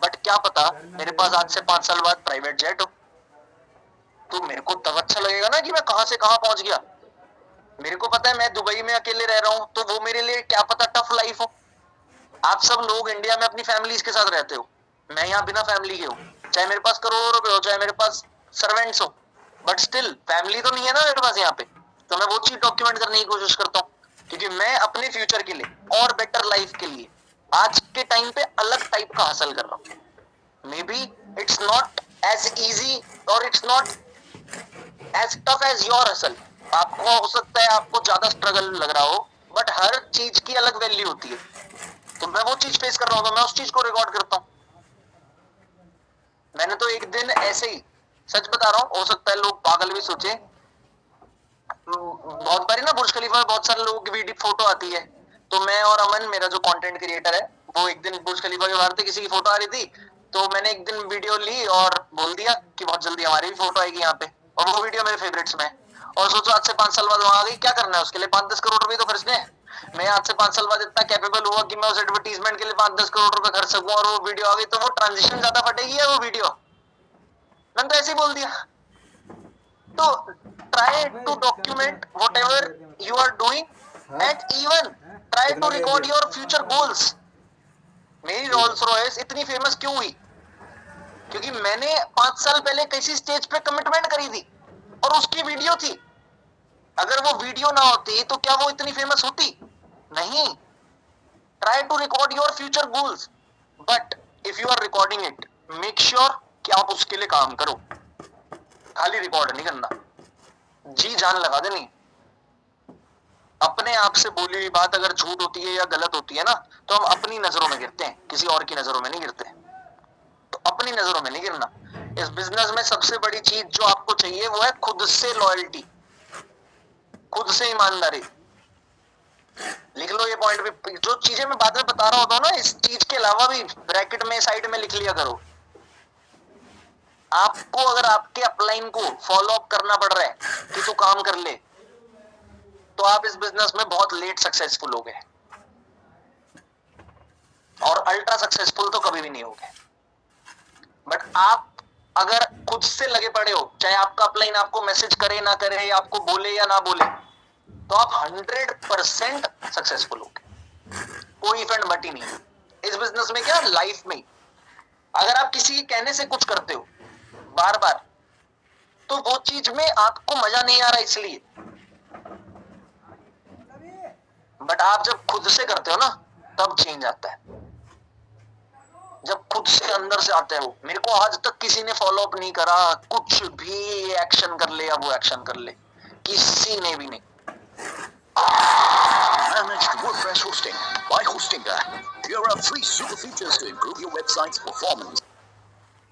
बट क्या पता मेरे पास आज से 5 साल बाद प्राइवेट जेट हो, तो मेरे को तब अच्छा लगेगा ना कि मैं कहां से कहां पहुंच गया। मेरे को पता है मैं दुबई में अकेले रह रहा हूं, तो वो मेरे लिए क्या पता टफ लाइफ हो। आप सब लोग इंडिया में अपनी फैमिलीज के साथ रहते हो, मैं यहाँ बिना फैमिली के हूँ, चाहे मेरे पास करोड़ों रुपए हो, चाहे मेरे पास सर्वेंट्स हो, बट स्टिल फैमिली तो नहीं है ना मेरे पास यहाँ पे। तो मैं वो चीज डॉक्यूमेंट करने की कोशिश करता हूँ, क्योंकि मैं अपने फ्यूचर के लिए और बेटर लाइफ के लिए आज के टाइम पे अलग टाइप का हासिल कर रहा हूँ। Maybe it's not as easy और it's not as tough as your hustle. आपको हो सकता है आपको ज्यादा स्ट्रगल लग रहा हो, बट हर चीज की अलग वैल्यू होती है। तो मैं वो चीज फेस कर रहा हूँ तो मैं उस चीज को रिकॉर्ड करता हूँ। मैंने तो एक दिन ऐसे ही, सच बता रहा हूँ, हो सकता है लोग पागल भी सोचे, बहुत बारी ना बुर्ज खलीफा में बहुत सारे लोगों की वीडियो फोटो आती है, तो मैं और अमन, मेरा जो कंटेंट क्रिएटर है, वो एक दिन बुर्ज खलीफा के बाहर थे, किसी की फोटो आ रही थी, तो मैंने एक दिन वीडियो ली और बोल दिया कि बहुत जल्दी हमारी भी फोटो आएगी यहाँ पे, और वो वीडियो मेरे फेवरेट्स में है। और सोचो आज से 5 साल बाद वहां आ गई, क्या करना है उसके लिए 5-10 करोड़ रुपए तो खर्चने हैं। मैं आज से 5 साल बाद इतना कैपेबल हुआ कि मैं उस एडवर्टीजमेंट के लिए 5-10 करोड़ रुपए खर्च सकूं, और वो वीडियो आ गई, तो वो ट्रांजिशन ज्यादा फटेगी या वो वीडियो? मैंने तो ऐसे ही बोल दिया। तो try to document whatever you are doing and even try to record your future goals. मेरी रोल्स रॉयस इतनी फेमस क्यों हुई? क्योंकि मैंने 5 साल पहले किसी स्टेज पे कमिटमेंट करी थी और उसकी वीडियो थी। अगर वो वीडियो ना होती तो क्या वो इतनी फेमस होती? नहीं। Try to record your future goals, but if you are recording it, make sure कि आप उसके लिए काम करो, खाली रिकॉर्ड नहीं करना, जी जान लगा देनी। अपने आप से बोली हुई बात अगर झूठ होती है या गलत होती है ना, तो हम अपनी नजरों में गिरते हैं, किसी और की नजरों में नहीं गिरते। तो अपनी नजरों में नहीं गिरना। इस बिजनेस में सबसे बड़ी चीज जो आपको चाहिए वो है खुद से लॉयल्टी, खुद से ईमानदारी। लिख लो ये पॉइंट भी, जो चीजें मैं बाद में बता रहा होता हूँ ना, इस चीज के अलावा भी ब्रैकेट में साइड में लिख लिया करो। आपको अगर आपके अपलाइन को फॉलो अप करना पड़ रहा है कि तू काम कर ले, तो आप इस बिजनेस में बहुत लेट सक्सेसफुल हो गए, और अल्ट्रा सक्सेसफुल तो कभी भी नहीं हो गए। बट आप अगर खुद से लगे पड़े हो, चाहे आपका अपलाइन आपको मैसेज करे ना करे, आपको बोले या ना बोले, तो आप 100% सक्सेसफुल हो गए। कोई इफेंट बटी नहीं। इस बिजनेस में क्या, लाइफ में अगर आप किसी के कहने से कुछ करते हो बार बार, तो वो चीज में आपको मजा नहीं आ रहा इसलिए। बट आप जब खुद से करते हो ना तब चेंज आता है, जब खुद से अंदर से आता है वो। मेरे को आज तक किसी ने फॉलो अप नहीं करा, कुछ भी एक्शन कर ले या वो एक्शन कर ले, किसी ने भी नहीं। Managed WordPress hosting by Hostinger. Here are 3 super features to improve your website's performance.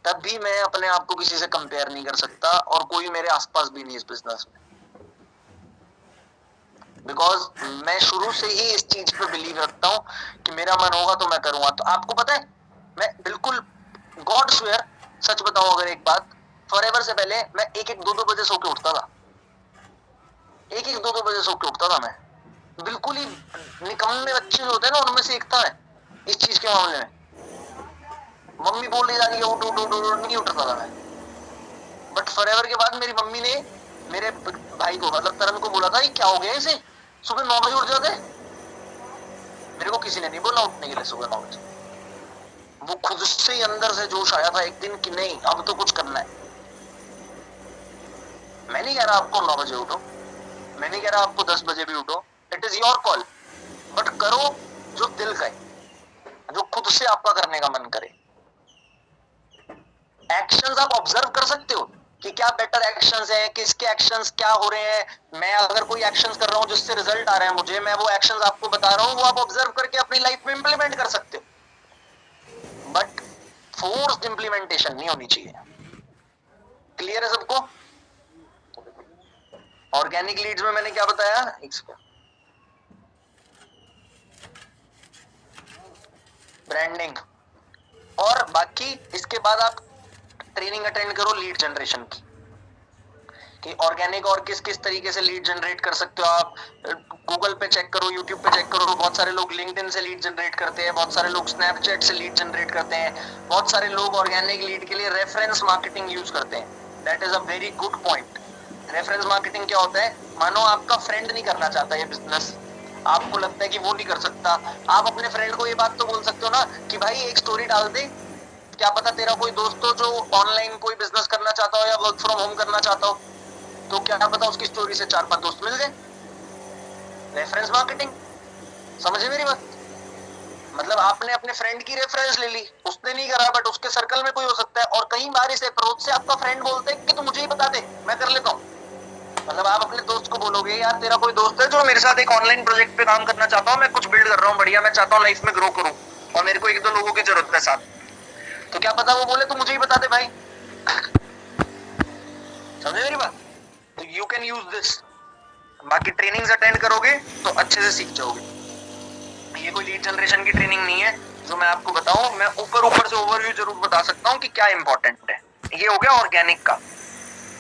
तब भी मैं अपने आप को किसी से कंपेयर नहीं कर सकता और कोई मेरे आसपास भी नहीं इस बिजनेस में, बिकॉज मैं शुरू से ही इस चीज पे बिलीव रखता हूँ कि मेरा मन होगा तो मैं करूंगा। तो आपको पता है मैं बिल्कुल गॉड स्वेयर सच बताऊं अगर एक बात, फॉरएवर से पहले मैं 1-1, 2-2 बजे सो के उठता था, 1-1, 2-2 बजे सो के उठता था। मैं बिल्कुल ही निकम्मे बच्चे जो होते हैं ना उनमें से एक था मैं इस चीज के मामले में। मम्मी बोल रही जा रही है उठ उठ उठ उठ, नहीं उठता था मैं। बट फॉरएवर के बाद मेरी मम्मी ने मेरे भाई को मतलब तरन को बोला था ये क्या हो गया इसे, सुबह 9 बजे उठ जाते। मेरे को किसी ने नहीं बोला उठने के लिए सुबह 9 बजे, वो खुद से ही अंदर से जोश आया था एक दिन कि नहीं अब तो कुछ करना है। मैं नहीं कह रहा आपको 9 बजे उठो, मैं नहीं कह रहा आपको 10 बजे भी उठो, it is your call, but करो जो दिल का है, जो खुद से आपका करने का मन करे। एक्शंस आप ऑब्जर्व कर सकते हो कि क्या बेटर एक्शंस हैं, किसके एक्शंस क्या हो रहे हैं। मैं अगर कोई एक्शंस कर रहा हूं जिससे रिजल्ट आ रहा है मुझे, मैं वो एक्शंस आपको बता रहा हूं, वो आप ऑब्जर्व करके अपनी लाइफ में इंप्लीमेंट कर सकते हो, बट फोर्स्ड इंप्लीमेंटेशन नहीं होनी चाहिए। क्लियर है सबको? ऑर्गेनिक लीड्स में मैंने क्या बताया, ब्रांडिंग, और बाकी इसके बाद आप ट्रेनिंग अटेंड करो लीड जनरेशन की, कि ऑर्गेनिक और किस किस तरीके से लीड जनरेट कर सकते हो आप। गूगल पे चेक करो, यूट्यूब पे चेक करो, बहुत सारे लोग लिंक्डइन से लीड जनरेट करते हैं, बहुत सारे लोग स्नैपचैट से लीड जनरेट करते हैं, बहुत सारे लोग ऑर्गेनिक लीड के लिए रेफरेंस मार्केटिंग यूज करते हैं। That is a very good point. Reference marketing क्या होता है, मानो आपका फ्रेंड नहीं करना चाहता ये बिजनेस, आपको लगता है कि वो नहीं कर सकता, आप अपने फ्रेंड को ये बात तो बोल सकते हो ना कि भाई एक स्टोरी डाल दे, क्या पता तेरा कोई दोस्त हो जो ऑनलाइन कोई बिजनेस करना चाहता हो या वर्क फ्रॉम होम करना चाहता हो, तो क्या पता उसकी स्टोरी से 4-5 दोस्त मिल जाए। रेफरेंस मार्केटिंग, समझे मेरी बात? मतलब आपने अपने फ्रेंड की रेफरेंस ले ली, उसने नहीं करा बट उसके सर्कल में कोई हो सकता है, और कई बार इस अप्रोच से आपका फ्रेंड बोलते हैं कि तू मुझे ही बता दे मैं कर लेता हूँ। मतलब आप अपने दोस्त को बोलोगे यार तेरा कोई दोस्त है जो मेरे साथ एक ऑनलाइन प्रोजेक्ट पे काम करना चाहता हूँ, मैं कुछ बिल्ड कर रहा हूँ बढ़िया, मैं चाहता हूँ लाइफ में ग्रो करूँ और मेरे को 1-2 लोगों की जरूरत है साथ, तो क्या पता वो बोले तो मुझे ही बता दे भाई। समझे मेरी बात? तो यू कैन यूज दिस। बाकी ट्रेनिंग्स अटेंड करोगे तो अच्छे से सीख जाओगे। ये कोई लीड जनरेशन की ट्रेनिंग नहीं है जो मैं आपको बताऊं, मैं ऊपर से ओवरव्यू जरूर बता सकता हूं कि क्या इंपॉर्टेंट है। ये हो गया ऑर्गेनिक का।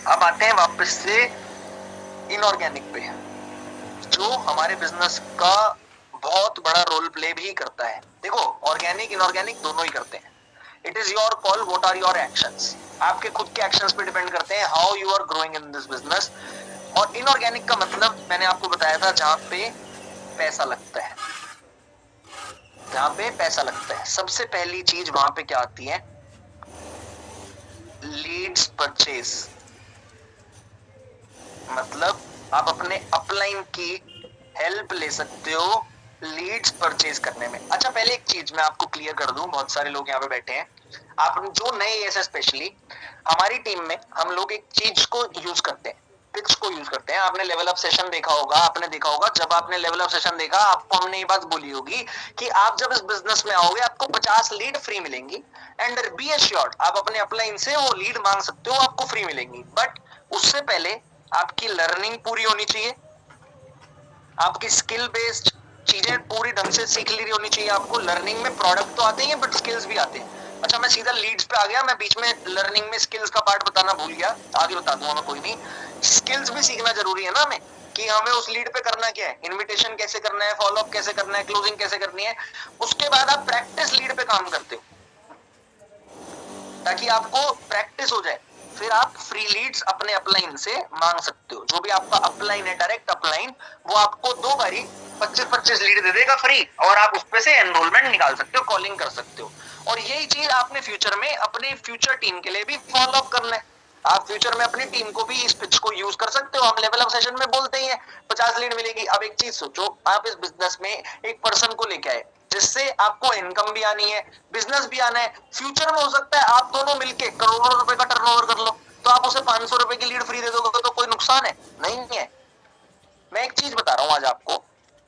अब आते हैं वापस से इनऑर्गेनिक पे, जो हमारे बिजनेस का बहुत बड़ा रोल प्ले भी करता है। देखो ऑर्गेनिक इनऑर्गेनिक दोनों ही करते हैं, it is your call, what are your actions. आपके खुद के एक्शंस पे डिपेंड करते हैं how you are growing in this business. और इनऑर्गेनिक का मतलब मैंने आपको बताया था जहां पे पैसा लगता है, जहां पे पैसा लगता है। सबसे पहली चीज वहां पे क्या आती है, लीड्स परचेज। मतलब आप अपने अपलाइन की हेल्प ले सकते हो लीड्स परचेज करने में। अच्छा पहले एक चीज मैं आपको क्लियर कर दूं, बहुत सारे लोग यहाँ पे बैठे हैं, आप जो नए ऐसे स्पेशली हमारी टीम में हम लोग एक चीज को यूज करते हैं, पिच को यूज करते हैं। आपने लेवल अप सेशन देखा होगा, आपने देखा होगा, जब आपने लेवल अप सेशन देखा आपको हमने ये बात बोली होगी कि आप जब इस बिजनेस में आओगे आपको 50 लीड फ्री मिलेंगी, एंड बी एश्योर्ड आप अपने अपलाइन से वो लीड मांग सकते हो, आपको फ्री मिलेंगी। बट उससे पहले आपकी लर्निंग पूरी होनी चाहिए, आपकी स्किल बेस्ड चीजें पूरी ढंग से सीख ली होनी चाहिए। आपको लर्निंग में प्रोडक्ट तो आते हैं बट स्किल्स भी आते हैं। अच्छा मैं सीधा लीड्स पे आ गया, मैं बीच में लर्निंग में स्किल्स का पार्ट बताना भूल गया, आगे बता दूंगा मैं, कोई नहीं। स्किल्स भी सीखना जरूरी है ना हमें, कि हमें उस लीड पे करना क्या है, इनविटेशन कैसे करना है, फॉलो अप कैसे करना है, क्लोजिंग कैसे करनी है। उसके बाद आप प्रैक्टिस लीड पे काम करते हो ताकि आपको प्रैक्टिस हो जाए, फिर आप फ्री लीड्स अपने अपलाइन से मांग सकते हो। जो भी आपका अपलाइन है डायरेक्ट अपलाइन, वो आपको 2 बारी 25-25 लीड दे देगा फ्री, और आप उस पे से एनरोलमेंट निकाल सकते हो, कॉलिंग कर सकते हो। और यही चीज आपने फ्यूचर में अपने फ्यूचर टीम के लिए भी फॉलो अप करना है। आप फ्यूचर में अपनी टीम को भी इस पिच को यूज कर सकते हो। हम लेवल अप सेशन में बोलते ही हैं 50 लीड मिलेगी। अब एक चीज सोचो, आप इस बिजनेस में एक पर्सन को लेके आए जिससे आपको इनकम भी आनी है, बिजनेस भी आना है। फ्यूचर में हो सकता है आप दोनों मिलके करोड़ों रुपए का टर्नओवर कर लो, तो आप उसे 500 रुपए की लीड फ्री दे दोगे तो कोई नुकसान है? नहीं है। मैं एक चीज बता रहा हूं आज आपको,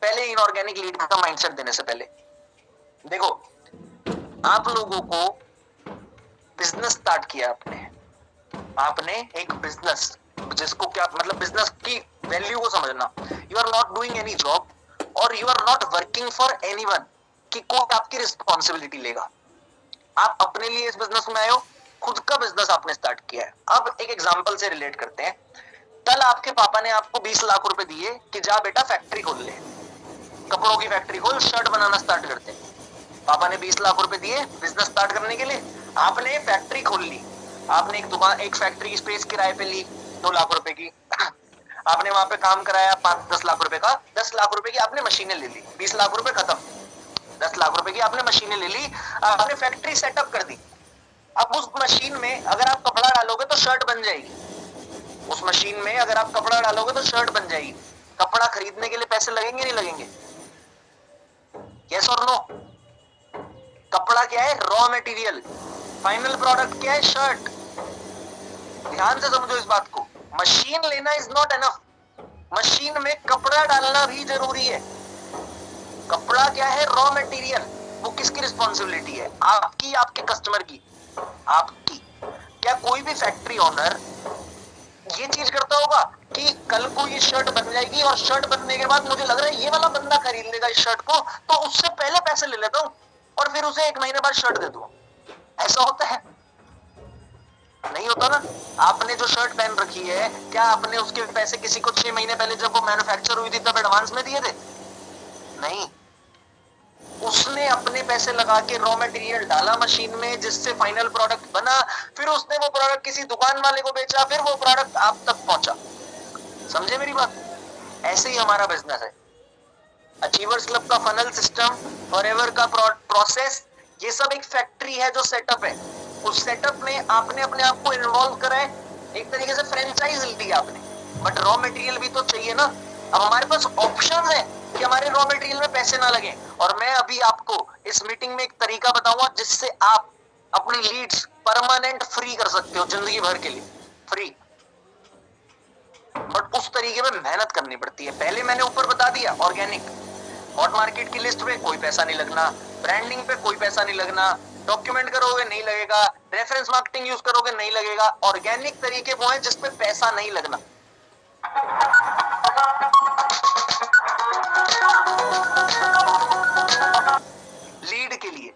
पहले इनऑर्गेनिक लीड का माइंडसेट देने से पहले देखो, आप लोगों को बिजनेस स्टार्ट किया आपने एक बिजनेस, जिसको क्या मतलब, बिजनेस की वैल्यू को समझना। You are not doing any job और you are not working for anyone कि कोई आपकी रिस्पॉन्सिबिलिटी लेगा। आप अपने लिए इस बिजनेस में आए हो, खुद का बिजनेस आपने स्टार्ट किया है। अब एक एग्जांपल से रिलेट करते हैं। कल आपके पापा ने आपको 20 लाख रुपए दिए कि जा बेटा फैक्ट्री खोल ले, कपड़ों की फैक्ट्री खोल, शर्ट बनाना स्टार्ट करते हैं। पापा ने 20 लाख रुपए दिए बिजनेस स्टार्ट करने के लिए, आपने फैक्ट्री खोल ली। आपने एक दुकान, एक फैक्ट्री स्पेस किराए पे ली 2 लाख रुपए की आपने वहां पे काम कराया 5-10 लाख रुपए का, 10 लाख रुपए की आपने मशीनें ले ली, 20 लाख रुपए खत्म। 10 लाख रुपए की आपने मशीनें ले ली, आपने फैक्ट्री सेटअप कर दी। अब उस मशीन में अगर आप कपड़ा डालोगे तो शर्ट बन जाएगी। उस मशीन में अगर आप कपड़ा डालोगे तो शर्ट बन जाएगी। कपड़ा खरीदने के लिए पैसे लगेंगे नहीं लगेंगे? यस और नो? कपड़ा क्या है? Raw material. फाइनल प्रोडक्ट क्या है? शर्ट। ध्यान से समझो इस बात को, मशीन लेना इज नॉट एनफ, मशीन में कपड़ा डालना भी जरूरी है। कपड़ा क्या है? Raw material. वो किसकी रिस्पॉन्सिबिलिटी है? आपकी, आपके कस्टमर की, आपकी। क्या कोई भी फैक्ट्री ओनर ये चीज करता होगा कि कल को ये शर्ट बन जाएगी और शर्ट बनने के बाद मुझे लग रहा है ये वाला बंदा खरीद लेगा इस शर्ट को, तो उससे पहले पैसे ले लेता हूं और फिर उसे 1 महीने बाद शर्ट दे दूं? ऐसा होता है? नहीं होता ना। आपने जो शर्ट पहन रखी है, क्या आपने उसके पैसे किसी को 6 महीने पहले जब वो मैन्युफैक्चर हुई थी तब एडवांस में दिए थे? नहीं। उसने अपने पैसे लगा के रॉ मटेरियल डाला मशीन में, जिससे फाइनल प्रोडक्ट बना, फिर उसने वो प्रोडक्ट किसी दुकान वाले को बेचा, फिर वो प्रोडक्ट आप तक पहुंचा। समझे मेरी बात? ऐसे ही हमारा बिजनेस है। अचीवर्स क्लब का फनल सिस्टम, फॉरएवर का प्रोसेस, ये सब एक फैक्ट्री है जो सेटअप है। उस सेटअप में आपने अपने आप को इन्वॉल्व करा है, एक तरीके से फ्रेंचाइज ली आपने, बट रॉ मटेरियल भी तो चाहिए ना। अब हमारे पास ऑप्शन है कि हमारे रॉ मटेरियल में पैसे ना लगे, और मैं अभी आपको इस मीटिंग में एक तरीका बताऊंगा जिससे आप अपनी लीड्स परमानेंट फ्री कर सकते हो, जिंदगी भर के लिए फ्री। बट उस तरीके में मेहनत करनी पड़ती है। पहले मैंने ऊपर बता दिया, ऑर्गेनिक, हॉट मार्केट की लिस्ट पे कोई पैसा नहीं लगना, ब्रांडिंग पे कोई पैसा नहीं लगना, डॉक्यूमेंट करोगे नहीं लगेगा, रेफरेंस मार्केटिंग यूज करोगे नहीं लगेगा। ऑर्गेनिक तरीके वो हैं जिसपे पैसा नहीं लगना। लीड के लिए,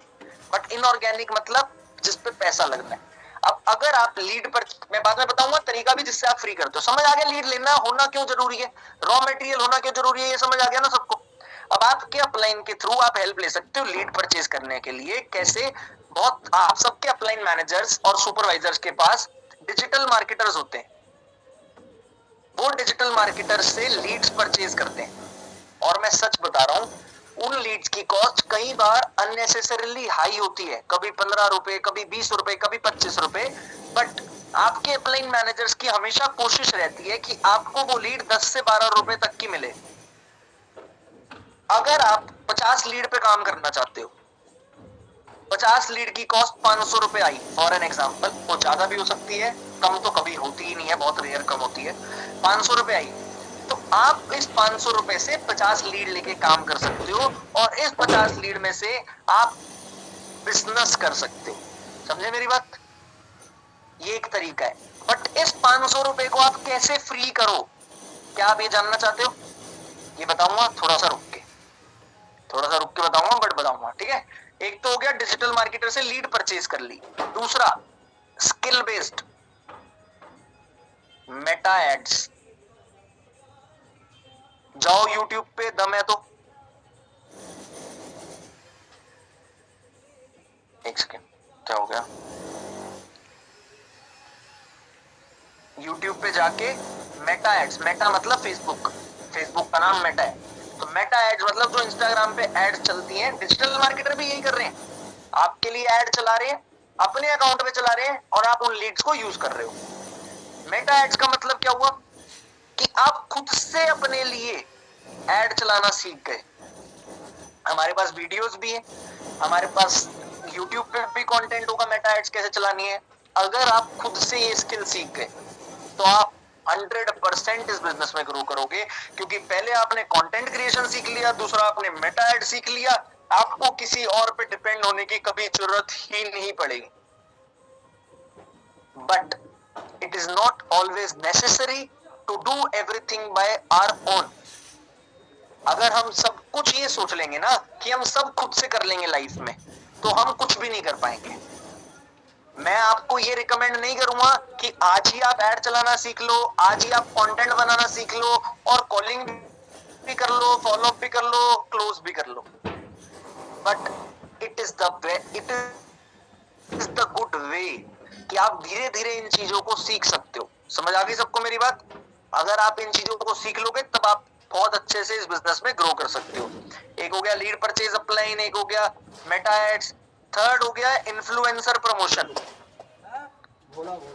बट इनऑर्गेनिक मतलब जिसपे पैसा लगना है। अब अगर आप लीड पर, मैं बाद में बताऊंगा तरीका भी जिससे आप फ्री करते हो। समझ आ गया लीड लेना होना क्यों जरूरी है, रॉ मटेरियल होना क्यों जरूरी है, ये समझ आ गया ना सबको? अब आपके अपलाइन के थ्रू आप हेल्प ले सकते हो लीड परचेज करने के लिए। कैसे? बहुत, आप सबके अपलाइन मैनेजर्स और सुपरवाइजर्स के पास डिजिटल मार्केटर्स होते हैं, वो डिजिटल मार्केटर से लीड्स परचेज करते हैं। और मैं सच बता रहा हूं, उन लीड्स की कॉस्ट कई बार अननेसेसरीली हाई होती है, कभी 15 रुपए, कभी 20 रुपए, कभी 25 रुपए। बट आपके अपलाइन मैनेजर्स की हमेशा कोशिश रहती है कि आपको वो लीड 10 से 12 रुपए तक की मिले। अगर आप 50 लीड पे काम करना चाहते हो, 50 लीड की कॉस्ट 500 रुपए आई फॉर एन एग्जाम्पल, वो ज्यादा भी हो सकती है, कम तो कभी होती ही नहीं है, बहुत रेयर कम होती है। 500 रुपए आई, तो आप इस 500 रुपए से 50 लीड लेके काम कर सकते हो, और इस 50 लीड में से आप बिजनेस कर सकते हो। समझे मेरी बात? ये एक तरीका है। बट इस 500 रुपए को आप कैसे फ्री करो, क्या आप ये जानना चाहते हो? ये बताऊंगा, थोड़ा सा रुक के बताऊंगा, बट बताऊंगा, ठीक है? एक तो हो गया डिजिटल मार्केटर से लीड परचेज कर ली। दूसरा स्किल बेस्ड मेटा एड्स। जाओ यूट्यूब पे, दम है तो एक सेकेंड, क्या हो गया? यूट्यूब पे जाके मेटा एड्स, मेटा मतलब फेसबुक, फेसबुक का नाम मेटा है, तो मेटा एड्स मतलब जो इंस्टाग्राम पे एड्स चलती हैं, डिजिटल मार्केटर भी यही कर रहे हैं, आपके लिए एड चला रहे हैं, अपने अकाउंट पे चला रहे हैं, और आप उन लीड्स को यूज कर रहे हो। मेटा एड्स का मतलब क्या हुआ कि आप खुद से अपने लिए एड चलाना सीख गए। हमारे पास वीडियोस भी है, हमारे पास यूट्यूब पे भी कंटेंट होगा मेटा एड्स कैसे चलानी है। अगर आप खुद से ये स्किल सीख गए तो आप 100% इस बिजनेस में ग्रो करोगे, क्योंकि पहले आपने कंटेंट क्रिएशन सीख लिया, दूसरा आपने मेटा एड सीख लिया, आपको किसी और पे डिपेंड होने की कभी जरूरत ही नहीं पड़ेगी। But it is not always necessary to do everything by our own. अगर हम सब कुछ ये सोच लेंगे ना कि हम सब खुद से कर लेंगे लाइफ में, तो हम कुछ भी नहीं कर पाएंगे। मैं आपको ये रिकमेंड नहीं करूंगा कि आज ही आप ऐड चलाना सीख लो, आज ही आप कंटेंट बनाना सीख लो और कॉलिंग भी कर लो, फॉलो अप भी कर लो, क्लोज भी कर लो। But it is the good way कि आप धीरे धीरे इन चीजों को सीख सकते हो। समझ आ गई सबको मेरी बात? अगर आप इन चीजों को सीख लोगे तब आप बहुत अच्छे से इस बिजनेस में ग्रो कर सकते हो। एक हो गया लीड परचेज अपलाइन, एक हो गया मेटा एड्स, थर्ड हो गया इन्फ्लुएंसर प्रमोशन।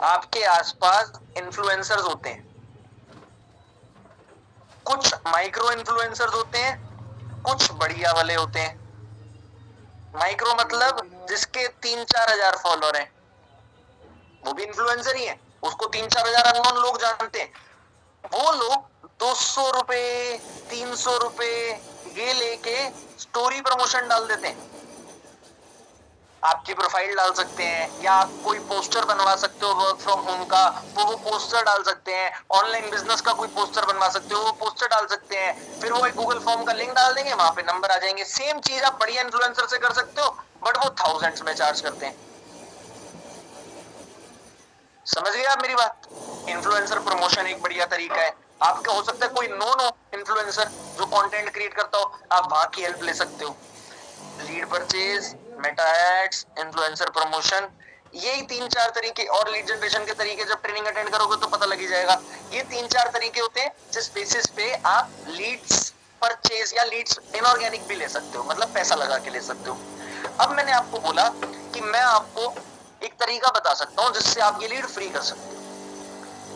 आपके आसपास इन्फ्लुएंसर्स होते हैं, कुछ माइक्रो इन्फ्लुएंसर्स होते हैं, कुछ बढ़िया वाले होते हैं। माइक्रो मतलब जिसके 3-4 हजार फॉलोअर हैं, वो भी इन्फ्लुएंसर ही है, उसको 3-4 हजार अननोन लोग जानते हैं। वो लोग 200 रुपए 300 रुपए ये लेके स्टोरी प्रमोशन डाल देते हैं। आपकी प्रोफाइल डाल सकते हैं, या आप कोई पोस्टर बनवा सकते हो वर्क फ्रॉम होम का, वो पोस्टर डाल सकते हैं। ऑनलाइन बिजनेस का कोई पोस्टर बनवा सकते हो, वो पोस्टर डाल सकते हैं। फिर वो एक गूगल फॉर्म का लिंक डाल देंगे, वहां पे नंबर आ जाएंगे। सेम चीज आप बढ़िया इन्फ्लुएंसर से कर सकते हो, बट वो थाउजेंड्स में चार्ज करते हैं। समझ गए आप मेरी बात? इन्फ्लुएंसर प्रमोशन एक बढ़िया तरीका है। आपका हो सकता है कोई नोन हो इन्फ्लुएंसर जो कंटेंट क्रिएट करता हो, आप वहां की हेल्प ले सकते हो। Lead purchase, Meta ads, influencer promotion, यही 3-4 तरीके। और लीड जनरेशन के तरीके जब ट्रेनिंग अटेंड करोगे तो पता लग ही जाएगा। ये 3-4 तरीके होते हैं जिस बेसिस पे आप लीड्स परचेज या लीड्स इनऑर्गेनिक भी ले सकते हो, मतलब पैसा लगा के ले सकते हो। अब मैंने आपको बोला कि मैं आपको एक तरीका बता सकता हूं जिससे आप ये लीड फ्री कर सकते हो।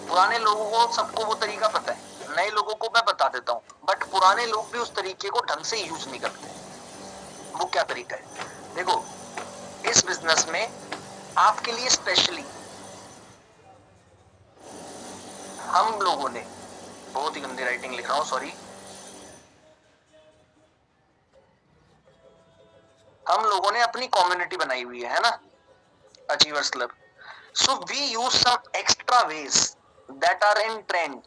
पुराने लोगों को सबको वो तरीका पता है, नए लोगों को मैं बता देता हूं, बट पुराने लोग भी उस तरीके को ढंग से यूज नहीं करते। वो क्या तरीका है? देखो, इस बिजनेस में आपके लिए स्पेशली हम लोगों ने, बहुत ही गंदी राइटिंग लिख रहा हूं, सॉरी, हम लोगों ने अपनी कम्युनिटी बनाई हुई है ना, achievers club. So we use some extra ways that are in trend,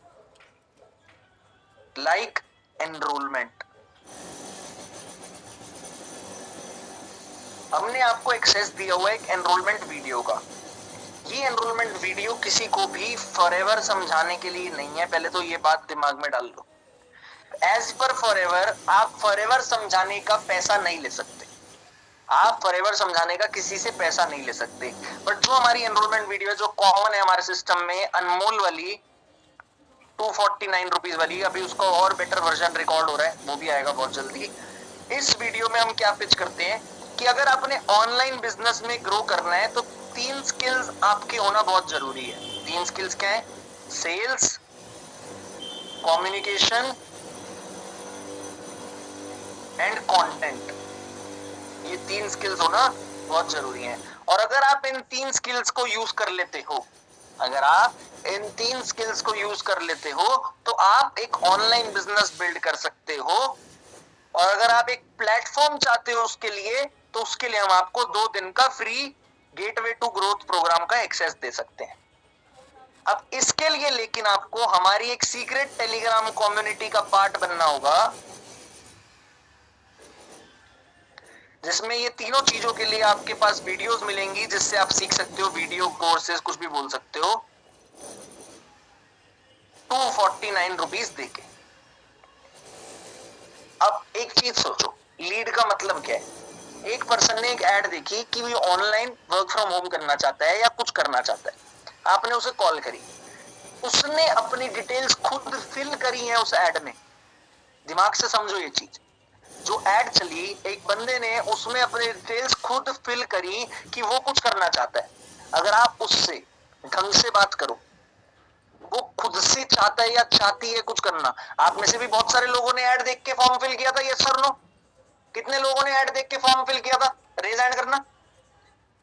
like enrollment. हमने आपको एक्सेस दिया हुआ है एक एनरोलमेंट वीडियो का। ये एनरोलमेंट वीडियो किसी को भी फॉरएवर समझाने के लिए नहीं है, पहले तो ये बात दिमाग में डाल लो। एज पर फॉरएवर आप फॉरएवर समझाने का पैसा नहीं ले सकते, आप फॉरएवर समझाने का किसी से पैसा नहीं ले सकते। बट जो हमारी एनरोलमेंट वीडियो जो कॉमन है हमारे सिस्टम में, अनमोल वाली 249 रुपीज वाली, अभी उसका और बेटर वर्जन रिकॉर्ड हो रहा है, वो भी आएगा बहुत जल्दी। इस वीडियो में हम क्या पिच करते हैं कि अगर आपने ऑनलाइन बिजनेस में ग्रो करना है तो 3 स्किल्स आपके होना बहुत जरूरी है। 3 स्किल्स क्या है? Sales, communication and content. ये 3 स्किल्स होना बहुत जरूरी है। और अगर आप इन 3 स्किल्स को यूज कर लेते हो, अगर आप इन 3 स्किल्स को यूज कर लेते हो तो आप एक ऑनलाइन बिजनेस बिल्ड कर सकते हो। और अगर आप एक प्लेटफॉर्म चाहते हो उसके लिए, तो उसके लिए हम आपको 2 दिन का free gateway to growth programme का एक्सेस दे सकते हैं। अब इसके लिए लेकिन आपको हमारी एक सीक्रेट टेलीग्राम कम्युनिटी का पार्ट बनना होगा, जिसमें ये तीनों चीजों के लिए आपके पास वीडियोस मिलेंगी जिससे आप सीख सकते हो। वीडियो कोर्सेज कुछ भी बोल सकते हो, 249 रुपीज देके। अब एक चीज सोचो, लीड का मतलब क्या है? एक पर्सन ने एक ऐड देखी कि वो ऑनलाइन वर्क फ्रॉम होम करना चाहता है या कुछ करना चाहता है, आपने उसे कॉल करी, उसने अपनी डिटेल्स खुद फिल करी है उस ऐड में। दिमाग से समझो ये चीज, जो ऐड चली एक बंदे ने उसमें अपनी डिटेल्स खुद फिल करी कि वो कुछ करना चाहता है। अगर आप उससे ढंग से बात करो, वो खुद से चाहता है या चाहती है कुछ करना। आप में से भी बहुत सारे लोगों ने ऐड देख के फॉर्म फिल किया था, यस सर नो? कितने लोगों ने ऐड देख के फॉर्म फिल किया था? रेज हैंड करना।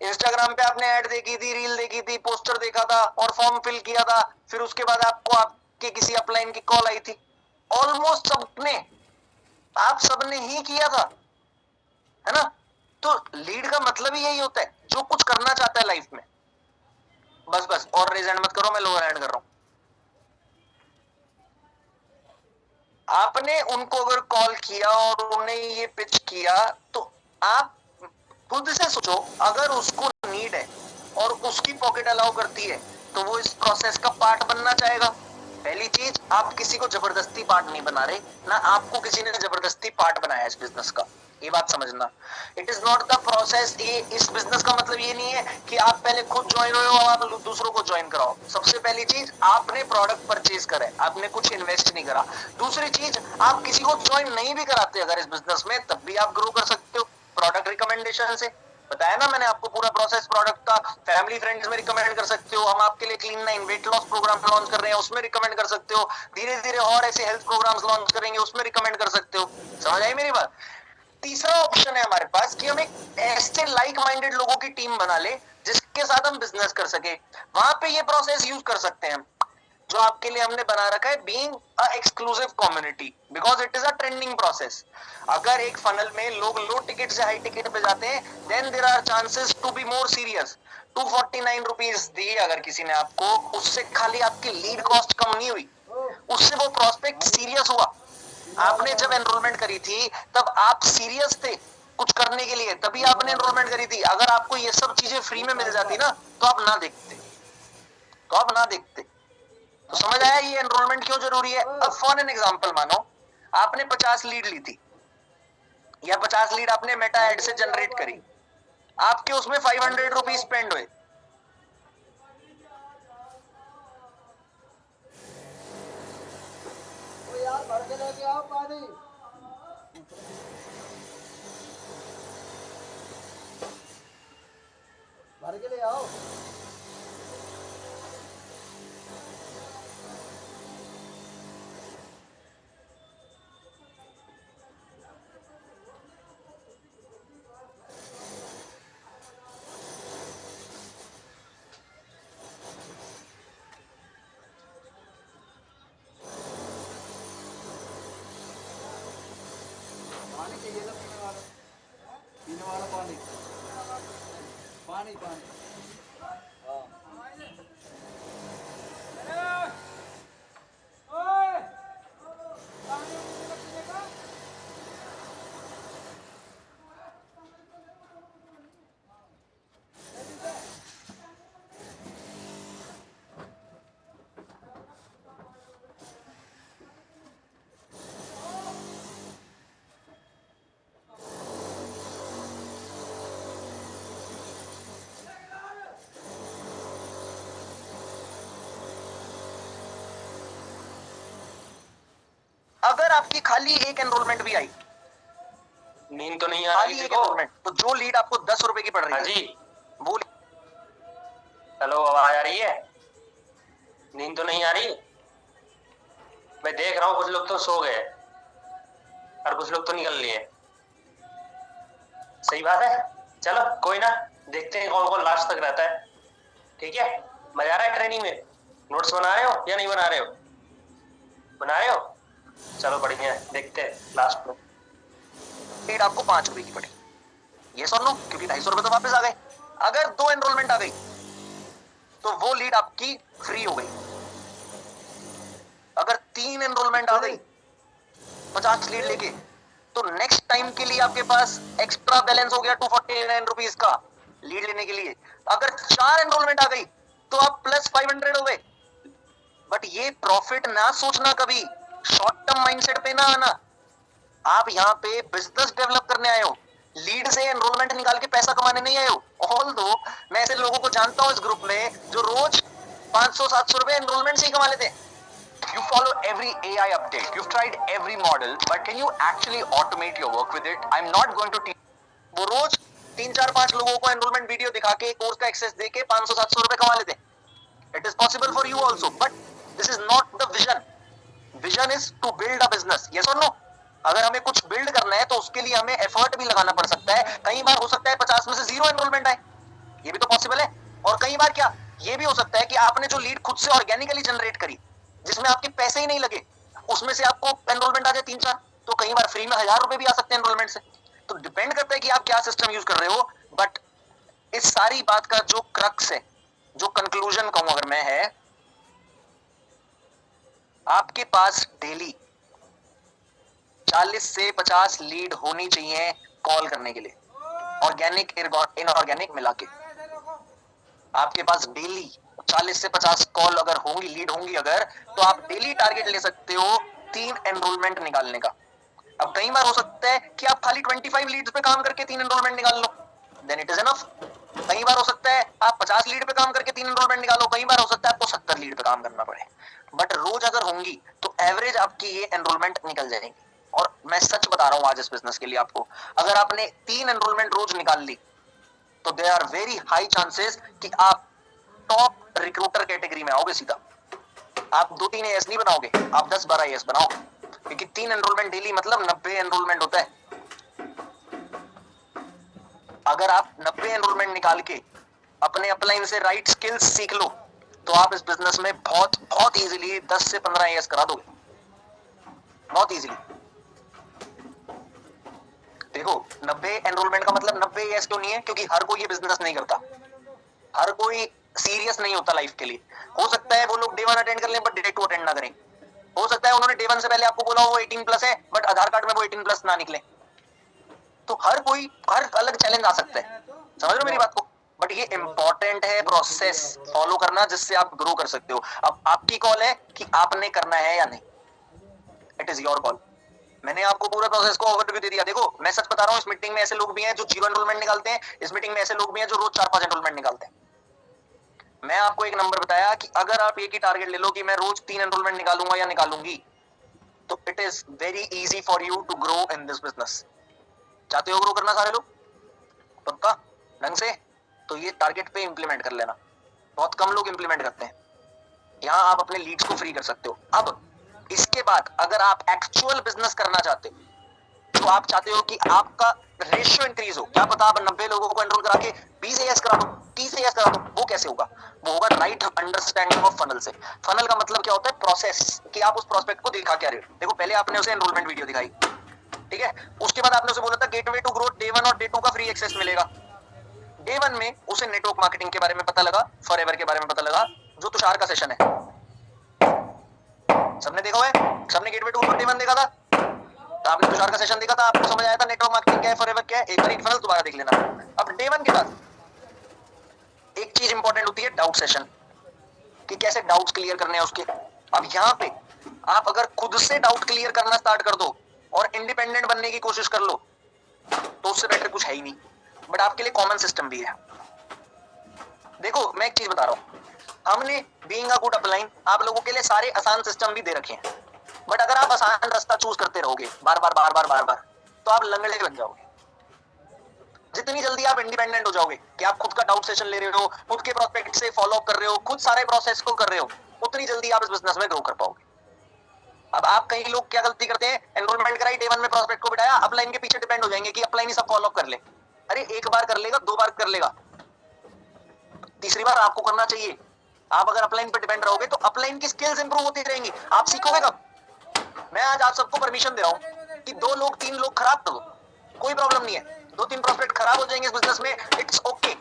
इंस्टाग्राम पे आपने ऐड देखी थी, रील देखी थी, पोस्टर देखा था और फॉर्म फिल किया था, फिर उसके बाद आपको आपके किसी अपलाइन की कॉल आई थी। ऑलमोस्ट सबने, आप सबने ही किया था, है ना? तो लीड का मतलब ही यही होता है, जो कुछ करना चाहता है लाइफ में। बस बस, और रेज हैंड मत करो, मैं लोअर हैंड कर रहा हूं। आपने उनको अगर कॉल किया और उन्हें ये पिच किया, तो आप खुद से सोचो, अगर उसको नीड है और उसकी पॉकेट अलाउ करती है, तो वो इस प्रोसेस का पार्ट बनना चाहेगा। पहली चीज, आप किसी को जबरदस्ती पार्ट नहीं बना रहे, ना आपको किसी ने जबरदस्ती पार्ट बनाया इस बिजनेस का, ये बात समझना। It is not the process. ये इस बिजनेस का मतलब ये नहीं है कि आप पहले खुद ज्वाइन हुए हो और आप दूसरों को ज्वाइन कराओ। सबसे पहली चीज, आपने प्रोडक्ट परचेज करा है, आपने कुछ इन्वेस्ट नहीं करा। दूसरी चीज, आप किसी को ज्वाइन नहीं भी कराते अगर इस बिजनेस में, तब भी आप ग्रो कर सकते हो प्रोडक्ट रिकमेंडेशन से। बताया ना मैंने आपको पूरा प्रोसेस प्रोडक्ट का। फैमिली फ्रेंड्स में रिकमेंड कर सकते हो, हम आपके लिए clean 9 weight loss programme launch कर रहे हैं, उसमें रिकमेंड कर सकते हो। धीरे धीरे और ऐसे हेल्थ प्रोग्राम्स लॉन्च करेंगे, उसमें रिकमेंड कर सकते हो। समझ आई मेरी बात? तीसरा ऑप्शन है हमारे पास कि हम एक ऐसे लाइक माइंडेड लोगों की टीम बना ले जिसके साथ हम बिजनेस कर सके। वहां पे ये प्रोसेस यूज कर सकते हैं हम, जो आपके लिए हमने बना रखा है, being a exclusive community, because it is a trending process. अगर एक फनल में लोग लो टिकट से हाई टिकट पे जाते हैं, then there are chances to be more serious. 249 rupees दी अगर किसी ने आपको, उससे खाली आपकी लीड कॉस्ट कम नहीं हुई, उससे वो प्रोस्पेक्ट सीरियस हुआ। आपने जब एनरोलमेंट करी थी तब आप सीरियस थे कुछ करने के लिए, तभी आपने एनरोलमेंट करी थी। अगर आपको ये सब चीजें फ्री में मिल जाती ना, तो आप ना देखते, तो आप ना देखते। तो समझ आया ये एनरोलमेंट क्यों जरूरी है? अब फॉर एन एग्जांपल मानो आपने 50 लीड ली थी, या 50 लीड आपने मेटा एड से जनरेट करी, आपके उसमें 500 रुपीज स्पेंड हुए। ओ यार भर के लेके आओ पानी। भर के ले आओ। पानी चाहिए ना पीने वाला पानी, पानी पानी। अगर आपकी खाली एक एनरोलमेंट भी आई, नींद तो नहीं आ खाली रही एक देखो। एनरोलमेंट, तो जो लीड आपको 10 रुपए की पड़ रही हाँ है, जी, वो हेलो, आवाज आ रही है? नींद तो नहीं आ रही? मैं देख रहा हूँ कुछ लोग तो सो गए और कुछ लोग तो निकल लिए। सही बात है, चलो कोई ना, देखते हैं कौन कौन लास्ट तक रहता है। ठीक है, मजा आ रहा है ट्रेनिंग में? नोट्स बना रहे हो या नहीं बना रहे हो? बना रहे हो? चलो बढ़िया है, देखते हैं लास्ट में। लीड आपको 5 रुपए की पड़ी, ये सुन लो, क्योंकि 250 रुपए तो वापस आ गए। अगर 2 एनरोलमेंट आ गई तो वो लीड आपकी फ्री हो गई। अगर 3 एनरोलमेंट आ गई 50 लीड लेके, तो नेक्स्ट टाइम के लिए आपके पास एक्स्ट्रा बैलेंस हो गया 249 रुपीज का लीड लेने के लिए। अगर 4 एनरोलमेंट आ गई तो आप प्लस 500 हो गए। बट ये प्रॉफिट ना सोचना कभी, शॉर्ट टर्म माइंडसेट पे ना आना। आप यहाँ पे बिजनेस डेवलप करने आए हो, लीड से एनरोलमेंट निकाल के पैसा कमाने नहीं आए हो। ऑल दो मैं ऐसे लोगों को जानता हूँ इस ग्रुप में जो रोज 500-700 रुपए एनरोलमेंट से ही कमा लेते हैं। You follow every AI update. You've tried every model, but can you actually automate your work with it? I'm not going to teach. वो रोज 3-4-5 लोगों को एनरोलमेंट वीडियो दिखा के कोर्स का एक्सेस देके 500-700 रुपए कमा लेते हैं। It is possible for you also, but this is not the vision. Vision is to build a business. Yes और नो? अगर हमें कुछ बिल्ड करना है तो उसके लिए हमें एफर्ट भी लगाना पड़ सकता है. कई बार हो सकता है 50 में से 0 एनरोलमेंट आए, ये भी तो पॉसिबल है. और कई बार क्या ये भी हो सकता है कि आपने जो लीड खुद से ऑर्गेनिकली जनरेट करी, जिसमें आपके पैसे ही नहीं लगे, उसमें से आपको एनरोलमेंट आ जाए 3-4. तो कई बार फ्री में 1000 रुपए भी आ सकते हैं एनरोलमेंट से. तो डिपेंड करता है कि आप क्या सिस्टम यूज कर रहे हो. बट इस सारी बात का जो क्रक्स है, जो कंक्लूजन कहूं अगर मैं, है आपके पास डेली 40 से 50 लीड होनी चाहिए कॉल करने के लिए, ऑर्गेनिक इनऑर्गेनिक मिला के. आपके पास डेली 40 से 50 कॉल अगर होंगी, लीड होंगी अगर, तो आप डेली टारगेट ले सकते हो 3 एनरोलमेंट निकालने का. अब कई बार हो सकता है कि आप खाली 25 लीड्स पे काम करके 3 एनरोलमेंट निकाल लो, देन इट इज एनफ. कई बार हो सकता है आप 50 लीड पे काम करके 3 एनरोलमेंट निकालो, कई बार हो सकता है आपको 70 लीड पे काम करना पड़े. बट रोज अगर होंगी तो एवरेज आपकी ये एनरोलमेंट निकल जाएंगी. और मैं सच बता रहा हूं आज इस बिजनेस के लिए आपको, अगर आपने 3 एनरोलमेंट रोज निकाल ली तो there are very high chances कि आप टॉप रिक्रूटर कैटेगरी में आओगे सीधा. आप 2-3 एएस नहीं बनाओगे, आप 10-12 एएस बनाओगे, क्योंकि 3 एनरोलमेंट डेली मतलब 90 एनरोलमेंट होता है. अगर आप 90 एनरोलमेंट निकाल के अपने अपलाइन से राइट स्किल्स सीख लो तो आप इस बिजनेस में बहुत बहुत इजीली 10 से 15 एएस करा दोगे, बहुत इजीली. देखो 90 एनरोलमेंट का मतलब 90 एएस क्यों नहीं है? क्योंकि हर कोई ये बिजनेस नहीं करता, हर कोई सीरियस नहीं होता लाइफ के लिए. हो सकता है वो लोग डे 1 अटेंड कर लें बट डे 2 अटेंड ना करें. हो सकता है उन्होंने डे 1 से पहले आपको बोला वो 18+ है बट आधार कार्ड में वो 18+ ना निकले. तो हर कोई हर अलग चैलेंज आ सकता है, समझ रहे हो मेरी बात को? बट ये इंपॉर्टेंट है प्रोसेस फॉलो करना जिससे आप ग्रो कर सकते हो. अब आपकी कॉल है कि आपने करना है या नहीं, इट इज योर कॉल. मैंने आपको पूरा प्रोसेस को ओवरव्यू दे दिया. देखो मैं सच बता रहा हूँ, इस मीटिंग में ऐसे लोग भी हैं जो 0 एनरोलमेंट निकालते हैं, इस मीटिंग में ऐसे लोग भी हैं जो रोज 4-5 एनरोलमेंट निकालते हैं. मैं आपको एक नंबर बताया कि अगर आप एक ही टारगेट ले लो कि मैं रोज 3 एनरोलमेंट निकालूंगा या निकालूंगी, तो it is very easy for you to grow in this business. चाहते हो ग्रो करना सारे लोग पक्का ढंग से, तो ये टारगेट पे इंप्लीमेंट कर लेना. बहुत कम लोग इंप्लीमेंट करते हैं. यहाँ आप अपने लीड्स को फ्री कर सकते हो. अब इसके बाद अगर आप एक्चुअल बिजनेस करना चाहते हो तो आप चाहते हो कि आपका रेशियो इंक्रीज हो. क्या पता आप 90 लोगों को एनरोल करा के 20 एएस करा दो, 30 एएस करा दो. वो कैसे होगा? वो होगा राइट अंडरस्टैंडिंग ऑफ फनल से. फनल का मतलब क्या होता है? प्रोसेस, कि आप उस प्रोस्पेक्ट को दिखा क्या रहे हो. देखो पहले आपने उसे एनरोलमेंट वीडियो दिखाई, ठीक है, उसके बाद आपने उसे बोला था गेटवे टू ग्रोथ डे 1 और डे 2 का फ्री एक्सेस मिलेगा. डे 1 में उसे नेटवर्क मार्केटिंग के बारे में पता लगा, फॉरएवर के बारे में पता लगा, जो तुषार का सेशन है. सबने देखा हुआ है, सबने गेटवे टू ग्रोथ डे 1 देखा था, तो आपने तुषार का सेशन देखा था, आपको समझ आया था नेटवर्क मार्केटिंग क्या है, फॉरएवर क्या है. एक बार फनल दोबारा देख लेना. अब डे 1 के बाद एक चीज इंपॉर्टेंट होती है डाउट सेशन, कि कैसे डाउट्स क्लियर करने हैं उसके. अब यहाँ पे आप अगर खुद से डाउट क्लियर करना स्टार्ट कर दो और इंडिपेंडेंट बनने की कोशिश कर लो तो उससे बेटर कुछ है ही नहीं. बट आपके लिए कॉमन सिस्टम भी है. देखो मैं एक चीज बता रहा हूँ, हमने बीइंग अ गुड अपलाइन आप लोगों के लिए सारे आसान सिस्टम भी दे रखे हैं. बट अगर आप आसान रास्ता चूज करते रहोगे बार बार तो आप लंगड़े बन जाओगे. जितनी जल्दी आप इंडिपेंडेंट हो जाओगे कि आप खुद का डाउट सेशन ले रहे हो, खुद के प्रोस्पेक्ट से फॉलो अप कर रहे हो, खुद सारे प्रोसेस को कर रहे हो, उतनी जल्दी आप इस बिजनेस में ग्रो कर पाओगे. अब आप कई लोग क्या गलती करते हैं, एनरोलमेंट कराई, डे 1 में प्रोस्पेक्ट को बिठाया, अपलाइन के पीछे डिपेंड हो जाएंगे कि अपलाइन ही सब फॉलो अप कर ले. अरे एक बार कर लेगा, 2 बार कर लेगा, तीसरी बार आपको करना चाहिए. आप अगर अपलाइन पर डिपेंड रहोगे तो अपलाइन की स्किल्स इंप्रूव होती रहेंगी. आप सीखोगे कब? मैं आज आप सबको परमिशन दे रहा हूँ कि 2 लोग 3 लोग खराब कर दो, कोई प्रॉब्लम नहीं है. 2-3 प्रोस्पेक्ट खराब हो जाएंगे इस बिजनेस में, it's okay.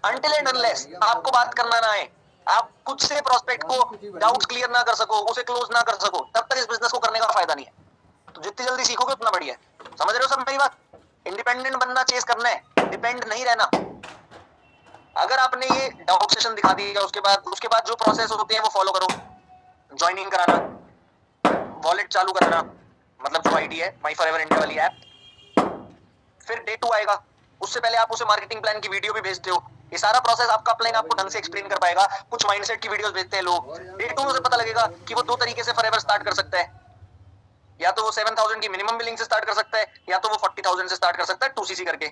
Until and unless आपको बात करना ना आए, आप खुद से प्रोस्पेक्ट को डाउट्स क्लियर ना कर सको, उसे क्लोज ना कर सको, तब तक इस बिजनेस को करने का फायदा नहीं है. तो जितनी जल्दी सीखोगे उतना बढ़िया है. समझ रहे हो सब मेरी बात? इंडिपेंडेंट बनना, चेस करना है, डिपेंड नहीं रहना. अगर आपने ये डाउट सेशन दिखा दिया, उसके बाद जो प्रोसेस होते हैं वो फॉलो करो. ज्वाइनिंग कराना, वॉलेट चालू कराना, मतलब जो आईडी है माई फॉरएवर इंडिया वाली ऐप. फिर डे 2 आएगा, उससे पहले आप उसे मार्केटिंग प्लान की वीडियो भी भेजते हो. ये सारा प्रोसेस आपका अपलाइन आपको ढंग से एक्सप्लेन कर पाएगा. कुछ माइंडसेट की वीडियोस भेजते हैं लोग. डे 2 में उसे पता लगेगा कि वो 2 तरीके से फॉरएवर स्टार्ट कर सकता है. या तो वो 7,000 की मिनिमम बिलिंग से स्टार्ट कर सकता है, या तो वो 40,000 से स्टार्ट कर सकता है 2cc करके.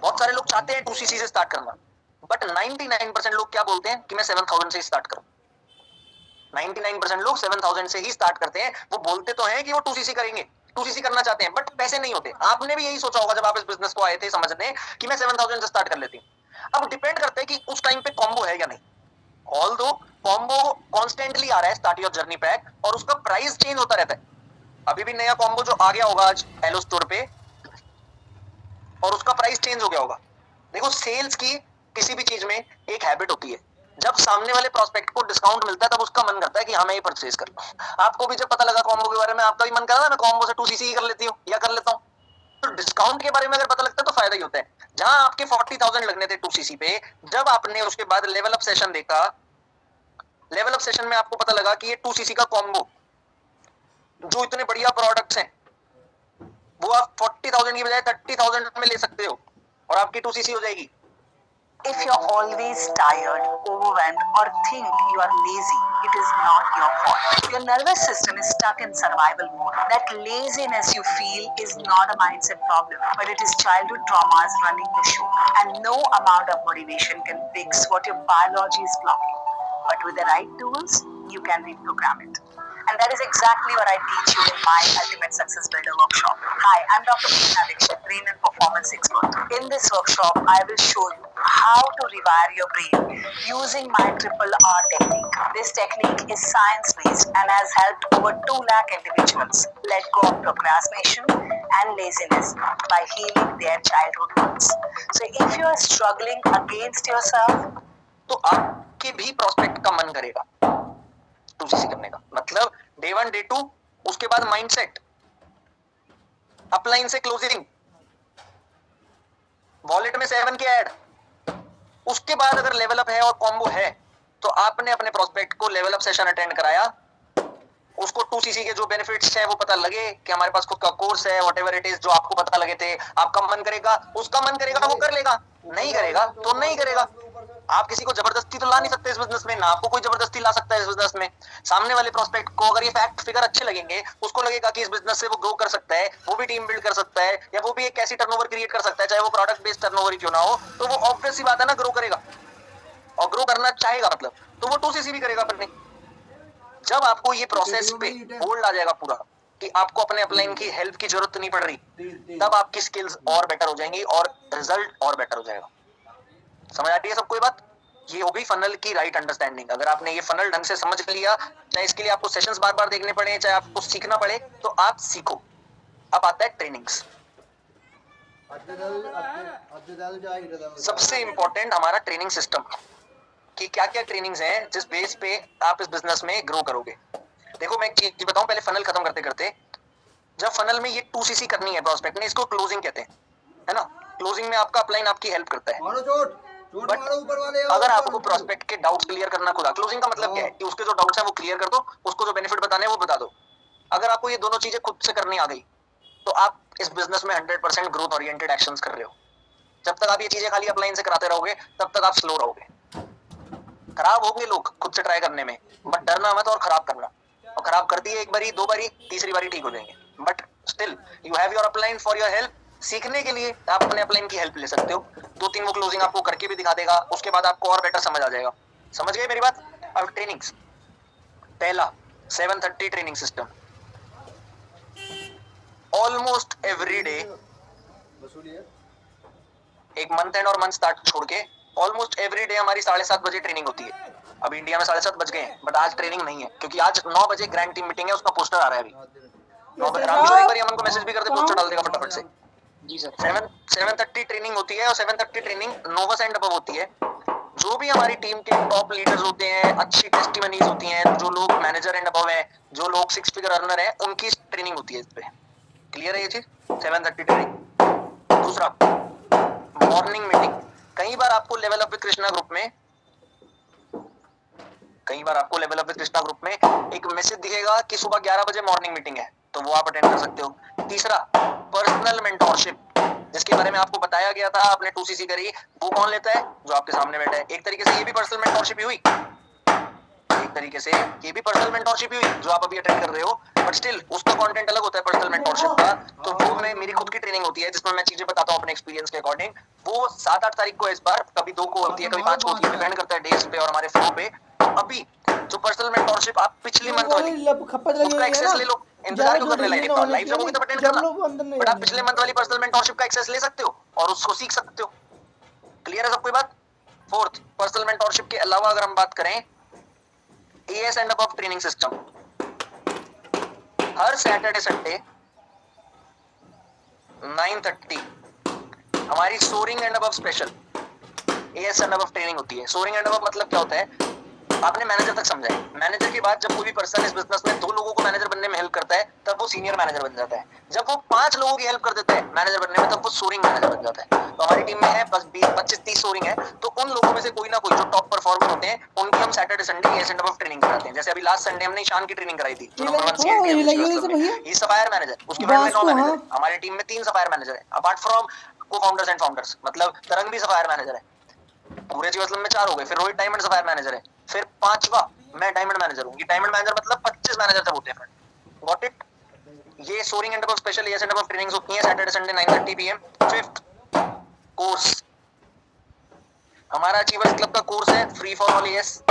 बहुत सारे लोग चाहते हैं 2cc से स्टार्ट करना, बट 99% लोग क्या बोलते हैं कि मैं 7,000 से स्टार्ट करूं. 99% लोग 7000 से ही स्टार्ट करते हैं। वो बोलते तो हैं कि वो 2cc करेंगे, 2cc करना चाहते हैं, बट पैसे नहीं होते। आपने भी यही सोचा होगा जब आप इस बिजनेस को आए थे समझने कि मैं 7000 से स्टार्ट कर लेती हूँ। अब डिपेंड करता है कि उस टाइम पे कॉम्बो है या नहीं। ऑल्दो कॉम्बो कॉन्स्टेंटली आ रहा है स्टार्ट योर जर्नी पैक, और उसका प्राइस चेंज होता रहता है। अभी भी नया कॉम्बो जो आ गया होगा आज एलो स्टोर पे, और उसका प्राइस चेंज हो गया होगा। देखो, सेल्स की किसी भी चीज में एक हैबिट होती है, जब सामने वाले प्रोस्पेक्ट को डिस्काउंट मिलता है तब उसका मन करता है कि हाँ मैं ये परचेज कर लूं। आपको भी जब पता लगा कॉम्बो के बारे में, आपका भी मन कर रहा है मैं कॉम्बो से 2cc कर लेती हूँ या कर लेता हूँ। तो डिस्काउंट के बारे में अगर पता लगता है तो फायदा ही होता है। जहां आपके 40,000 लगने थे 2cc पे, जब आपने उसके बाद लेवल अप सेशन देखा, लेवल अप सेशन में आपको पता लगा कि ये 2cc का कॉम्बो जो इतने बढ़िया प्रोडक्ट्स हैं, वो आप 40,000 की बजाय 30,000 में ले सकते हो और आपकी 2cc हो जाएगी। If you're always tired, overwhelmed, or think you are lazy, it is not your fault. Your nervous system is stuck in survival mode. That laziness you feel is not a mindset problem, but it is childhood traumas running the show. And no amount of motivation can fix what your biology is blocking. But with the right tools, you can reprogram it. And that is exactly what I teach you in my Ultimate Success Builder workshop. Hi, I'm Dr. Meena Dixit, brain and performance expert. In this workshop, I will show you how to rewire your brain using my Triple R technique. This technique is science-based and has helped over 2 lakh individuals let go of procrastination and laziness by healing their childhood wounds. So if you are struggling against yourself, तो आपके भी prospect का मन करेगा 2cc करने का। मतलब day 1 day 2, उसके बाद माइंडसेट, अपलाइन से क्लोजिंग, वॉलेट में 7 के ऐड, उसके बाद अगर लेवल अप है और कॉम्बो है तो आपने अपने प्रोस्पेक्ट को लेवल अप सेशन अटेंड कराया, उसको 2cc के जो बेनिफिट्स हैं वो पता लगे कि हमारे पास खुद का कोर्स है, व्हाटएवर इट इज जो आपको पता लगे थे, आपका मन करेगा, उसका मन करेगा वो कर लेगा, नहीं करेगा तो नहीं करेगा। आप किसी को जबरदस्ती तो ला नहीं सकते इस बिजनेस में, ना आपको कोई जबरदस्ती ला सकता है इस बिजनेस में। सामने वाले प्रोस्पेक्ट को अगर ये फैक्ट फिगर अच्छे लगेंगे, उसको लगेगा कि इस बिजनेस से वो ग्रो कर सकता है, वो भी टीम बिल्ड कर सकता है, या वो भी एक ऐसी टर्नओवर क्रिएट कर सकता है, चाहे वो प्रोडक्ट बेस्ड टर्नओवर ही क्यों ना हो, तो वो ऑब्वियस सी बात है ना ग्रो करेगा, और ग्रो करना चाहेगा मतलब, तो वो 2cc भी करेगा अपने। जब आपको ये प्रोसेस पे होल्ड आ जाएगा पूरा कि आपको अपने अपलाइन की हेल्प की जरूरत नहीं पड़ रही, तब आपकी स्किल्स और बेटर हो जाएंगी और रिजल्ट और बेटर हो जाएगा। समझ आती है सबको ये बात? ये हो गई फनल की राइट अंडरस्टैंडिंग। अगर आपने ये फनल ढंग से समझ लिया, चाहे इसके लिए आपको सेशंस बार बार देखने पड़े, चाहे आपको सीखना पड़े, तो आप सीखो। अब आता है ट्रेनिंग्स। सबसे इंपॉर्टेंट हमारा ट्रेनिंग सिस्टम, कि क्या क्या ट्रेनिंग्स हैं जिस बेस पे आप इस बिजनेस में ग्रो करोगे। देखो मैं एक चीज बताऊं पहले फनल खत्म करते करते। जब फनल में ये 2cc करनी है प्रोस्पेक्ट ने, इसको क्लोजिंग कहते हैं, है ना। क्लोजिंग में आपका अपलाइन आपकी हेल्प करता है। बट अगर आपको प्रोस्पेक्ट के डाउट्स क्लियर करना खुदा, क्लोजिंग का मतलब क्या है कि उसके जो डाउट्स हैं वो क्लियर कर दो, उसको जो बेनिफिट बताने हैं वो बता दो। अगर आपको ये दोनों चीजें खुद से करनी आ गई तो आप इस बिजनेस में 100% ग्रोथ ओरिएंटेड एक्शंस कर रहे हो। जब तक आप ये चीजें खाली अपलाइन से कराते रहोगे तब तक आप स्लो रहोगे। खराब होंगे लोग खुद से ट्राई करने में, बट डरना मत और खराब करना। और खराब करती है एक बारी, दो बारी, तीसरी बारी ठीक हो जाएंगे, but still you have your upline for your help. सीखने के लिए आप अपने अपलाइन की हेल्प ले सकते हो। 2-3 वो क्लोजिंग आपको करके भी दिखा देगा, उसके बाद आपको और बेटर समझ आ जाएगा। समझ गए मेरी बात? अब ट्रेनिंग्स, पहला 730 training system. Almost every day, एक मंथ एंड और मंथ स्टार्ट छोड़ के ऑलमोस्ट एवरी डे हमारी 7:30 बजे ट्रेनिंग होती है। अभी इंडिया में 7:30 बज गए हैं, बट आज ट्रेनिंग नहीं है क्योंकि आज 9 बजे ग्रैंड टीम मीटिंग है, उसका पोस्टर आ रहा है अभी। 9 बजे रामकिशोर एक बार अमन को मैसेज भी कर दे, पोस्टर डाल देगा फटाफट से। जी सर। 7:30 ट्रेनिंग होती है और 7:30 ट्रेनिंग नोवस एंड अबव होती है। जो भी हमारी टीम के टॉप लीडर्स होते हैं, अच्छी टेस्टिमनीज होती हैं, जो लोग मैनेजर एंड अबव हैं, जो लोग 6 फिगर अर्नर हैं, उनकी ट्रेनिंग होती है इस पे। क्लियर है ये चीज? 7:30 ट्रेनिंग। दूसरा मॉर्निंग मीटिंग। कई बार आपको level up with Krishna group में एक मैसेज दिखेगा कि सुबह 11 बजे मॉर्निंग मीटिंग है, तो वो आप अटेंड कर सकते हो। तीसरा पर्सनल मेंटोरशिप, जिसके बारे में आपको बताया गया था, आपने 2cc करी, वो कौन लेता है? जो आपके सामने बैठा है। एक तरीके से ये भी पर्सनल मेंटोरशिप ही हुई, जो आप अभी अटेंड कर रहे हो, बट स्टिल उसका कंटेंट अलग होता है पर्सनल मेंटोरशिप का। तो वो मेरी खुद की ट्रेनिंग होती है जिसमें मैं चीजें बताता हूँ अपने एक्सपीरियंस के अकॉर्डिंग। वो 7-8 तारीख को इस बार, कभी 2 को होती है, कभी 5 को होती है, डिपेंड करता है डेज पे और हमारे फ्लो पे। तो अभी जो पर्सनल मेंटोरशिप आप पिछली मंथ वाली खप्पत लगी उसका हुई है एक्सेस ना, ले लो, इंतजार क्यों करने लाइव का, लाइव जब होगी तब अटेंड जब करना, लोग अंदर नहीं बट आप जाने पिछले मंथ वाली पर्सनल मेंटोरशिप का एक्सेस ले सकते हो और उसको सीख सकते हो। क्लियर है सब कोई बात? फोर्थ, पर्सनल मेंटोरशिप के अलावा अगर हम बात करें AS and above training system, हर सैटरडे संडे 9:30 हमारी soaring and above special AS and above training होती है। सोरिंग एंड अबव मतलब क्या होता है, आपने मैनेजर तक समझा है, मैनेजर के बाद जब कोई भी पर्सन इस बिजनेस में 2 लोगों को मैनेजर बनने में हेल्प करता है तब वो सीनियर मैनेजर बन जाता है। जब वो 5 लोगों की हेल्प कर देता है मैनेजर बनने में तब वो सोरिंग मैनेजर बन जाता है। तो हमारी टीम में है बस 25-30 सोरिंग है, तो उन लोगों में से कोई ना कोई जो टॉप परफॉर्मर होते हैं उनकी हम Saturday Sunday as and above training कराते हैं। जैसे अभी लास्ट संडे हमने ईशान की ट्रेनिंग कराई थी जो नंबर 1 सीएलटी है, ये सफायर मैनेजर, उसके बाद में 9 मैनेजर है। हमारी टीम में 3 सफायर मैनेजर है apart from co-founders and founders, मतलब तरंग भी सफायर मैनेजर है, पूरे जीवसलम में 4 हो गए, फिर रोहित डायमंड सफायर मैनेजर है, फिर 5वां मैं डायमंड मैनेजर हूं। ये डायमंड मैनेजर मतलब 25 मैनेजर जब होते हैं, गॉट इट। ये soaring and above special AS and above trainings होती हैं Saturday Sunday 9:30 PM. Fifth course, हमारा अचीवर्स क्लब का कोर्स है फ्री फॉर ऑल एएस।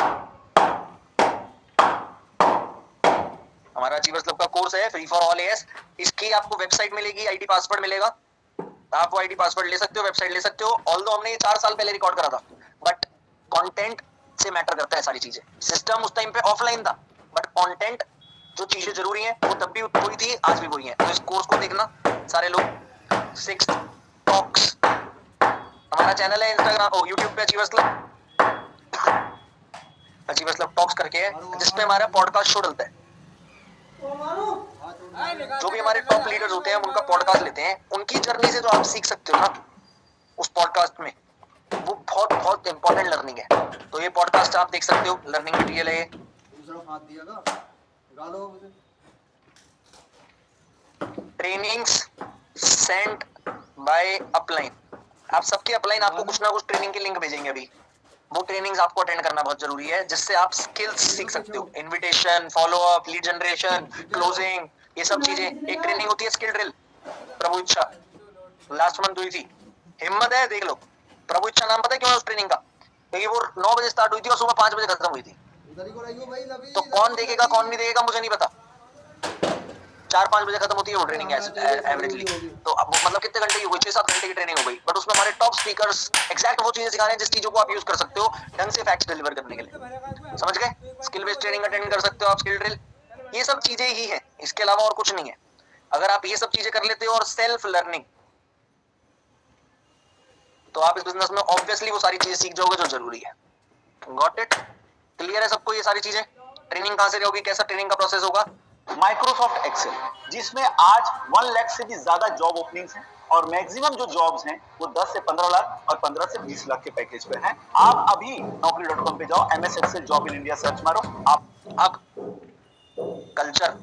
हमारा अचीवर्स क्लब का कोर्स है फ्री फॉर ऑल एएस। इसकी आपको वेबसाइट मिलेगी, आईडी पासवर्ड मिलेगा, आप वो आईडी पासवर्ड ले सकते हो, वेबसाइट ले सकते हो। ऑल्दो हमने ये 4 साल पहले रिकॉर्ड करा था, बट कंटेंट से मैटर करता है सारी चीजें। सिस्टम उस टाइम पे ऑफलाइन था, बट कंटेंट जो चीजें जरूरी हैं वो तब भी वही थी, आज भी वही है। तो इस कोर्स को देखना सारे लोग। 6 टॉक्स, हमारा चैनल है इंस्टाग्राम यूट्यूब पे अचीवर्स क्लब टॉक्स करके है, जिसपे हमारा पॉडकास्ट शो डलता है। जो भी हमारे टॉप लीडर्स होते हैं उनका पॉडकास्ट लेते हैं, उनकी जर्नी से जो आप सीख सकते हो ना उस पॉडकास्ट में, वो बहुत बहुत इंपॉर्टेंट लर्निंग है। तो ये पॉडकास्ट आप देख सकते हो, लर्निंग मटेरियल है। ट्रेनिंग्स सेंट बाय अपलाइन, आप सबके अपलाइन आपको कुछ ना कुछ ट्रेनिंग की लिंक भेजेंगे अभी, वो ट्रेनिंग्स आपको अटेंड करना बहुत जरूरी है, जिससे आप स्किल्स सीख सकते हो। Invitation, follow up, lead generation, closing, ये सब चीजें। एक ट्रेनिंग होती है स्किल ड्रिल, प्रभु इच्छा, लास्ट मंथ हुई थी, हिम्मत है देख लो। प्रभु इच्छा नाम पता है क्यों है उस ट्रेनिंग का? क्योंकि वो 9 बजे स्टार्ट हुई थी और सुबह 5 बजे खत्म हुई थी। तो कौन देखेगा कौन नहीं देखेगा मुझे नहीं पता, 4-5 बजे खत्म होती है वो ट्रेनिंग एवरेजली। तो मतलब कितने घंटे की हुई? 6-7 घंटे की ट्रेनिंग हो गई, बट उसमें हमारे टॉप स्पीकर्स एग्जैक्ट वो चीजें सिखा रहे हैं जिस चीजों को आप यूज कर सकते हो ढंग से फैक्ट्स डिलीवर करने के लिए। समझ गए? स्किल बेस्ड ट्रेनिंग अटेंड कर सकते हो आप, स्किल ड्रिल, ये सब चीजें ही है, इसके अलावा और कुछ नहीं है। अगर आप ये सब चीजें कर लेते हो और सेल्फ लर्निंग, तो आप इस बिजनेस में ऑब्वियसली वो सारी चीजें सीख जाओगे जो जरूरी है। Got it? क्लियर है सबको ये सारी चीजें? ट्रेनिंग कहां से होगी, कैसा ट्रेनिंग का प्रोसेस होगा? माइक्रोसॉफ्ट एक्सेल, जिसमें आज 1 लाख से भी ज्यादा जॉब ओपनिंग्स हैं और मैक्सिमम जो जॉब्स हैं वो 10 से 15 लाख और 15 से 20 लाख के पैकेज पे हैं। आप अभी naukri.com पे जाओ, MS Excel job in India search मारो। अब कल्चर,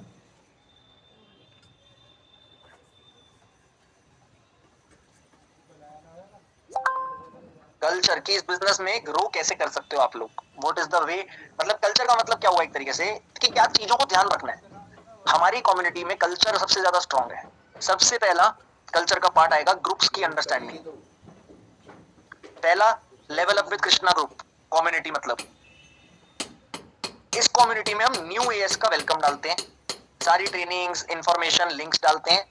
कल्चर की इस बिजनेस में ग्रो कैसे कर सकते हो आप लोग, व्हाट इज द वे, मतलब कल्चर का मतलब क्या हुआ एक तरीके से कि क्या चीजों को ध्यान रखना है। हमारी कम्युनिटी में कल्चर सबसे ज्यादा स्ट्रांग है। सबसे पहला कल्चर का पार्ट आएगा ग्रुप्स की अंडरस्टैंडिंग। पहला level up with Krishna group community, मतलब इस कम्युनिटी में हम न्यू एएस का वेलकम डालते हैं, सारी ट्रेनिंग्स, इंफॉर्मेशन, लिंक्स डालते हैं।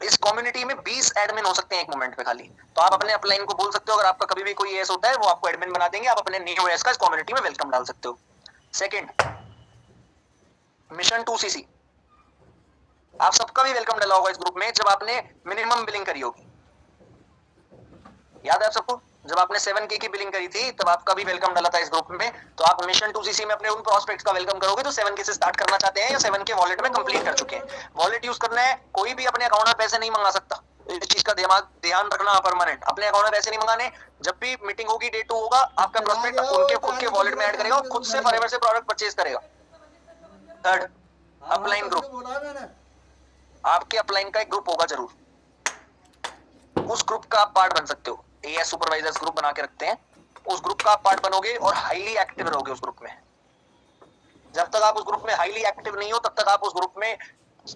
इस कम्युनिटी में 20 एडमिन हो सकते हैं एक मोमेंट पे खाली, तो आप अपने अपलाइन को बोल सकते हो अगर आपका कभी भी कोई एएस होता है वो आपको एडमिन बना देंगे, आप अपने न्यू एएस का इस कम्युनिटी में वेलकम डाल सकते हो। सेकंड, मिशन 2CC, आप सबका भी वेलकम डाला होगा इस ग्रुप में जब आपने मिनिमम बिलिंग करी होगी। याद है आप सबको? जब आपने 7K की बिलिंग करी थी तब आपका भी वेलकम डाला था इस ग्रुप में। तो आप मिशन 2CC में अपने उन प्रोस्पेक्ट्स का वेलकम करोगे जो 7K से स्टार्ट करना चाहते हैं या 7K वॉलेट में कंप्लीट कर चुके हैं। वॉलेट यूज करना है, कोई भी अपने अकाउंट में पैसे नहीं मंगा सकता, इस चीज का ध्यान रखना परमानेंट। अपने अकाउंट में पैसे नहीं मंगाने, जब भी मीटिंग होगी डे 2 होगा, आपका प्रोस्पेक्ट उनके खुद के वॉलेट में ऐड करेगा और खुद से फॉरएवर से प्रोडक्ट परचेज करेगा। थर्ड, अपलाइन ग्रुप, आपके अपलाइन का एक ग्रुप होगा जरूर, उस ग्रुप का आप पार्ट बन सकते हो। एएस सुपरवाइजर्स ग्रुप बना के रखते हैं, उस ग्रुप का आप पार्ट बनोगे और हाईली एक्टिव रहोगे उस ग्रुप में। जब तक आप उस ग्रुप में हाईली एक्टिव नहीं हो तब तक आप उस ग्रुप में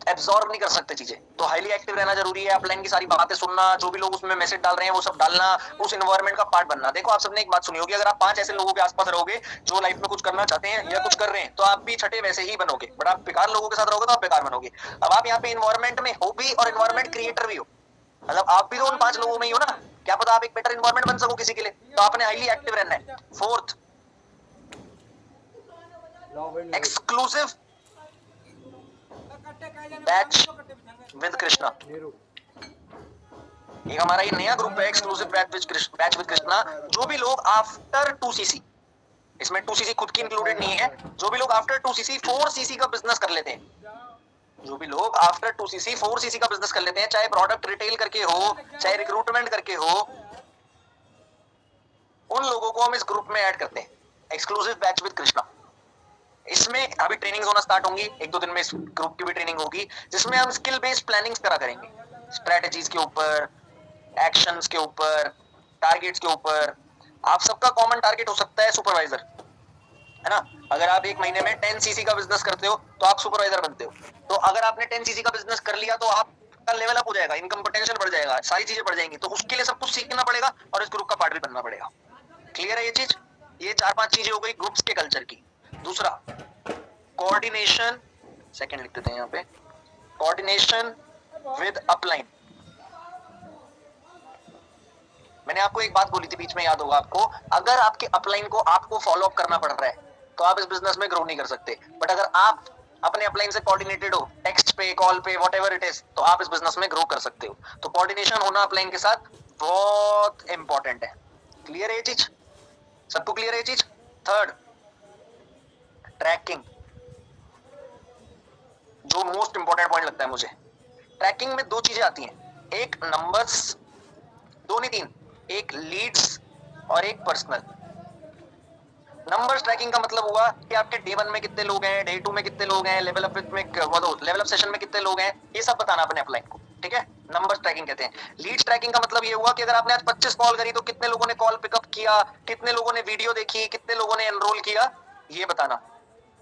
एब्जॉर्ब नहीं कर सकते चीजें, तो हाईली एक्टिव रहना जरूरी है। अपलाइन की सारी बातें सुनना, जो भी लोग उसमें मैसेज डाल रहे हैं वो सब डालना, उस एनवायरनमेंट का पार्ट बनना। देखो आप सबने एक बात सुनी होगी, अगर आप 5 ऐसे लोगों के आसपास रहोगे जो लाइफ में कुछ करना चाहते हैं या कुछ कर रहे हैं, तो आप भी छठे वैसे ही बनोगे। बट आप बेकार लोगों के साथ रहोगे तो आप बेकार बनोगे। अब आप यहाँ पे एनवायरमेंट में हो भी और एनवायरमेंट क्रिएटर भी हो, मतलब आप भी तो उन 5 लोगों में ही हो ना। क्या पता आप एक बेटर एनवायरमेंट बन सको किसी के लिए, तो आपने हाईली एक्टिव रहना है। Fourth, exclusive batch with Krishna. एक हमारा ये नया ग्रुप है, एक्सक्लूसिव बैच विद कृष्णा। जो भी लोग आफ्टर 2cc, इसमें 2cc खुद की इंक्लूडेड नहीं है, जो भी लोग आफ्टर 2cc 4cc का बिजनेस कर लेते हैं, जो भी लोग आफ्टर 2cc 4cc का बिजनेस कर लेते हैं, चाहे प्रोडक्ट रिटेल करके हो चाहे रिक्रूटमेंट करके हो, उन लोगों को हम इस ग्रुप में ऐड करते हैं, एक्सक्लूसिव बैच विद कृष्णा। इसमें अभी ट्रेनिंग्स होना स्टार्ट होंगी, 1-2 दिन में इस ग्रुप की भी ट्रेनिंग होगी, जिसमें हम स्किल बेस्ड प्लानिंग्स करा करेंगे, स्ट्रेटेजीज के ऊपर, एक्शंस के ऊपर, टारगेट्स के ऊपर। आप सबका कॉमन टारगेट हो सकता है सुपरवाइजर, है ना। अगर आप एक महीने में 10cc का बिजनेस करते हो तो आप सुपरवाइजर बनते हो। तो अगर आपने 10cc का बिजनेस कर लिया तो आपका लेवल अप हो जाएगा, इनकम पोटेंशियल बढ़ जाएगा, सारी चीजें बढ़ जाएंगी। तो उसके लिए सब कुछ सीखना पड़ेगा और इस ग्रुप का पार्ट भी बनना पड़ेगा। क्लियर है ये चीज? ये 4-5 चीजें हो गई ग्रुप्स के कल्चर की। दूसरा, कोऑर्डिनेशन, सेकंड लिख देते हैं यहाँ पे, कोऑर्डिनेशन विद अपलाइन। मैंने आपको एक बात बोली थी बीच में, याद होगा आपको, अगर आपके अपलाइन को आपको फॉलो अप करना पड़ रहा है तो आप इस बिजनेस में ग्रो नहीं कर सकते। बट अगर आप अपने अपलाइन से कोऑर्डिनेटेड हो, टेक्स्ट पे, कॉल पे, व्हाटएवर इट इज, तो आप इस बिजनेस में ग्रो कर सकते हो। तो कोऑर्डिनेशन होना अपलाइन के साथ बहुत इंपॉर्टेंट है। क्लियर है ये चीज? सबको क्लियर है ये चीज? थर्ड, ट्रैकिंग, जो मोस्ट इंपॉर्टेंट पॉइंट लगता है मुझे। ट्रैकिंग में 2 चीजें आती हैं, एक नंबर्स, 2 नहीं 3, एक लीड्स और एक पर्सनल। नंबर्स ट्रैकिंग का मतलब हुआ कि आपके डे 1 में कितने लोग हैं, डे 2 में कितने लोग हैं, लेवल अप सेशन में कितने लोग हैं, ये सब बताना अपने अपलाइन को, ठीक है। नंबर्स ट्रैकिंग कहते हैं। लीड्स ट्रैकिंग का मतलब ये हुआ कि अगर आपने आज 25 कॉल करी तो कितने लोगों ने कॉल पिकअप किया, कितने लोगों ने वीडियो देखी, कितने लोगों ने एनरोल किया, ये बताना।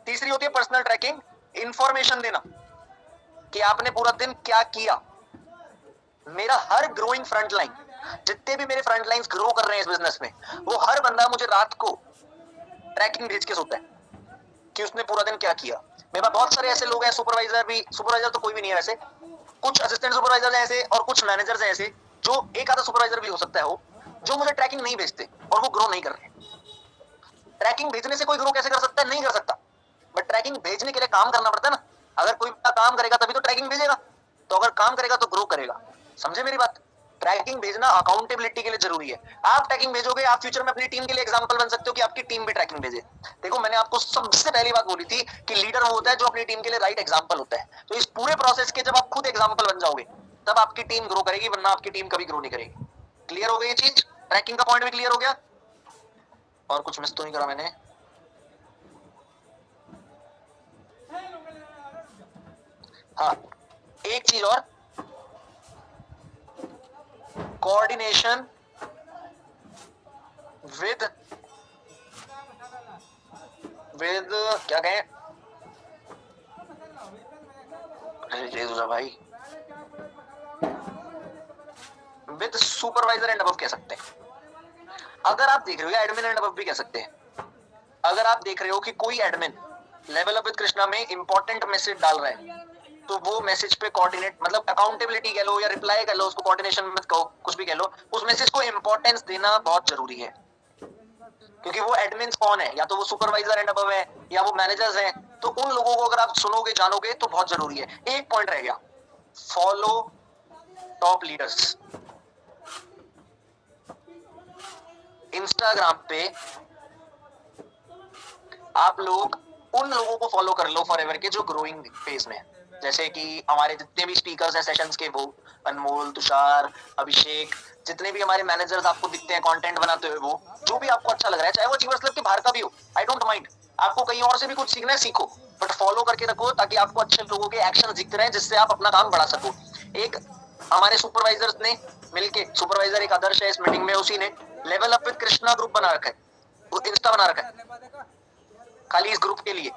तीसरी होती है पर्सनल ट्रैकिंग, इंफॉर्मेशन देना कि आपने पूरा दिन क्या किया। मेरा हर ग्रोइंग फ्रंट लाइन, जितने भी मेरे फ्रंट लाइन्स ग्रो कर रहे हैं इस बिजनेस में, वो हर बंदा मुझे रात को ट्रैकिंग भेज के सोता है कि उसने पूरा दिन क्या किया। मेरे पास बहुत सारे ऐसे लोग हैं, सुपरवाइजर तो कोई भी नहीं है वैसे, कुछ असिस्टेंट सुपरवाइजर हैं ऐसे और कुछ मैनेजर्स हैं ऐसे, जो एक आधा सुपरवाइजर भी हो सकता है वो, जो मुझे ट्रैकिंग नहीं भेजते और वो ग्रो नहीं कर रहे। ट्रैकिंग भेजने से कोई ग्रो कैसे कर सकता है? नहीं कर सकता। बट ट्रैकिंग भेजने के लिए काम करना पड़ता है ना। अगर कोई काम करेगा तभी तो ट्रैकिंग भेजेगा, तो अगर काम करेगा तो ग्रो करेगा। समझे मेरी बात? ट्रैकिंग भेजना अकाउंटेबिलिटी के लिए जरूरी है। आप ट्रैकिंग भेजोगे, आप फ्यूचर में अपनी टीम के लिए एग्जांपल बन सकते हो कि आपकी टीम भी ट्रैकिंग भेजे। देखो मैंने आपको सबसे पहली बात बोली थी कि लीडर वो होता है जो अपनी टीम के लिए राइट एग्जांपल होता है। तो इस पूरे प्रोसेस के जब आप खुद एग्जांपल बन जाओगे तब आपकी टीम ग्रो करेगी, वरना आपकी टीम कभी ग्रो नहीं करेगी। क्लियर हो गई ये चीज? ट्रैकिंग का पॉइंट भी क्लियर हो गया? और कुछ मिस तो नहीं करा मैंने? हाँ, एक चीज और, कोऑर्डिनेशन विद क्या कहें, भाई, विद सुपरवाइजर एंड अबव कह सकते हैं। अगर आप देख रहे हो, एडमिन एंड अबव भी कह सकते हैं। अगर आप देख रहे हो कि कोई admin level up with Krishna में इंपॉर्टेंट मैसेज डाल रहा है, तो वो मैसेज पे कोऑर्डिनेट, मतलब अकाउंटेबिलिटी कह लो या रिप्लाई कह लो, उसको कोऑर्डिनेशन मत कहो, कुछ भी कह लो, उस मैसेज को इंपॉर्टेंस देना बहुत जरूरी है। क्योंकि वो एडमिन्स कौन है, या तो वो सुपरवाइजर एंड अबव है या वो मैनेजर्स हैं, तो उन लोगों को अगर आप सुनोगे, जानोगे तो बहुत जरूरी है। एक पॉइंट रह गया, फॉलो टॉप लीडर्स। इंस्टाग्राम पे आप लोग उन लोगों को फॉलो कर लो फॉरएवर के जो ग्रोइंग फेज में है। जैसे कि हमारे जितने भी स्पीकर्स हैं सेशंस के, वो अनमोल, तुषार, अभिषेक, जितने भी हमारे मैनेजर्स आपको दिखते हैं कंटेंट बनाते हुए, वो जो भी आपको अच्छा लग रहा है, चाहे वो अचीवर्स क्लब के बाहर का भी हो, आई डोंट माइंड। आपको कहीं और से भी कुछ सीखना है, सीखो, बट फॉलो करके रखो ताकि आपको अच्छे लोगों के एक्शन दिखते रहे, जिससे आप अपना काम बढ़ा सको। एक हमारे सुपरवाइजर्स ने मिलके, सुपरवाइजर एक आदर्श है इस मीटिंग में, उसी ने level up with Krishna group बना रखा है, वो इंस्टा बना रखा है खाली इस ग्रुप के लिए।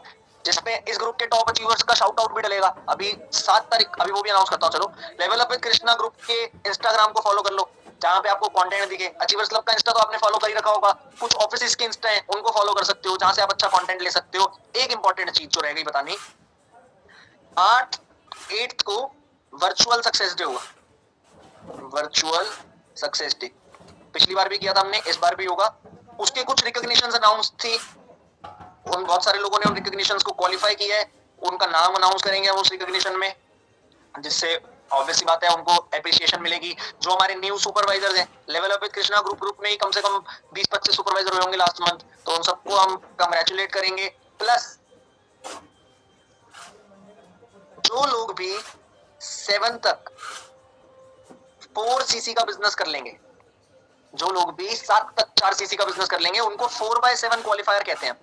जिसमें इस ग्रुप के टॉप अचीवर्स का शाउट आउट भी डलेगा। अभी 7 तारीख, अभी वो भी अनाउंस करता हूँ। चलो, level up with Krishna group के इंस्टाग्राम को फॉलो कर लो, जहाँ पे आपको कंटेंट दिखे। अचीवर्स क्लब का इंस्टा तो आपने फॉलो कर ही रखा होगा, कुछ ऑफिस के इंस्टा हैं उनको फॉलो कर सकते हो, जहाँ से आप अच्छा कंटेंट ले सकते हो। एक इंपॉर्टेंट चीज जो रह गई बतानी, 8 को वर्चुअल सक्सेस डे होगा। वर्चुअल सक्सेस डे पिछली बार भी किया था हमने, इस बार भी होगा। उसके कुछ रिकॉग्निशंस अनाउंस थी, उन बहुत सारे लोगों ने उन रिकॉग्निशंस को क्वालिफाई किया है, उनका नाम अनाउंस करेंगे हम उस रिकॉग्निशन में, जिससे ऑब्वियसली बात है उनको एप्रिसिएशन मिलेगी। जो हमारे न्यू सुपरवाइजर्स हैं level up with Krishna group में ही कम से कम 20-25 सुपरवाइजर हुए होंगे लास्ट मंथ, तो उन सबको हम कंग्रेचुलेट करेंगे। प्लस जो लोग भी 7 तक 4 सीसी का बिजनेस कर लेंगे, जो लोग भी 7 तक 4 सीसी का बिजनेस कर लेंगे, उनको 4/7 क्वालिफायर कहते हैं,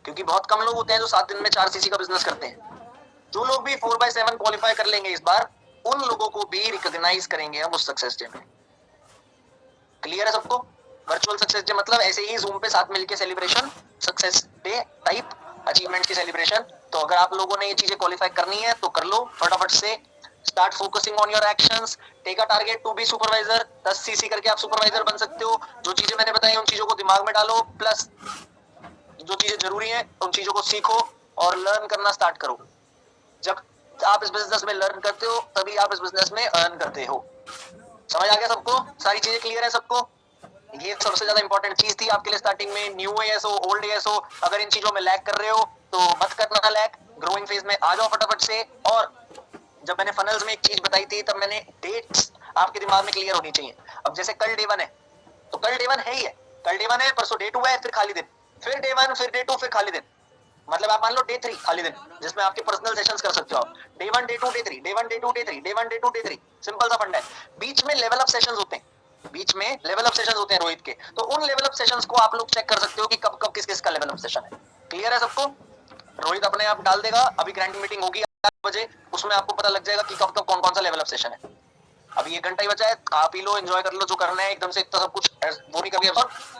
क्योंकि बहुत कम लोग होते हैं जो 7 दिन में 4 सीसी का बिजनेस करते हैं। जो लोग भी 4/7 क्वालिफाई कर लेंगे इस बार, उन लोगों को भी रिकॉग्नाइज करेंगे हम उस सक्सेस डे में। क्लियर है सबको? वर्चुअल सक्सेस डे मतलब ऐसे ही जूम पे साथ मिलके celebration, success day type achievement की सेलिब्रेशन। तो अगर आप लोगों ने ये चीजें क्वालिफाई करनी है तो कर लो फटाफट से। Start focusing on your actions, take a target to be supervisor. 10 CC करके आप सुपरवाइजर बन सकते हो। जो चीजें मैंने बताई उन चीजों को दिमाग में डालो, प्लस जो चीजें जरूरी है उन चीजों को सीखो और लर्न करना स्टार्ट करो। जब आप इस बिजनेस में लर्न करते हो तभी आप इस बिजनेस में अर्न करते हो। समझ आ गया सबको? सारी चीजें क्लियर है सबको? ये सबसे ज्यादा इंपॉर्टेंट चीज थी आपके लिए स्टार्टिंग में। न्यू एएस हो, ओल्ड एएस हो, अगर इन चीजों में लैग कर रहे हो तो मत करना लैग, ग्रोइंग फेज में आ जाओ फटाफट से। और जब मैंने फनल्स में एक चीज बताई थी तब मैंने डेट्स आपके दिमाग में क्लियर होनी चाहिए। अब जैसे कल डे 1 है तो कल डे 1 है ही है, कल डे 1 है, परसों डे 2 है, फिर खाली दिन, फिर डे 1, फिर डे 2, फिर खाली दिन। मतलब आप मान लो डे 3 खाली दिन, जिसमें आपके पर्सनल सेशंस कर सकते हो आप। Day 1 day 2 day 3, day 1 day 2 day 3, day 1 day 2 day 3, simple सा फंडा है। बीच में लेवल अप सेशंस होते हैं, बीच में लेवल अप सेशंस होते हैं रोहित के, तो उन लेवल अप सेशंस को आप लोग चेक कर सकते हो कि कब कब किस किस का लेवल अप सेशन है। क्लियर है सबको? रोहित अपने आप डाल देगा, अभी ग्रैंड मीटिंग होगी 8 बजे, उसमें आपको पता लग जाएगा कि कब कब कौन कौन सा लेवल अप सेशन है। अभी 1 घंटा ही बचा है, खा पी लो, एंजॉय कर लो, जो करना है एकदम से इतना सब कुछ वो नहीं करिए।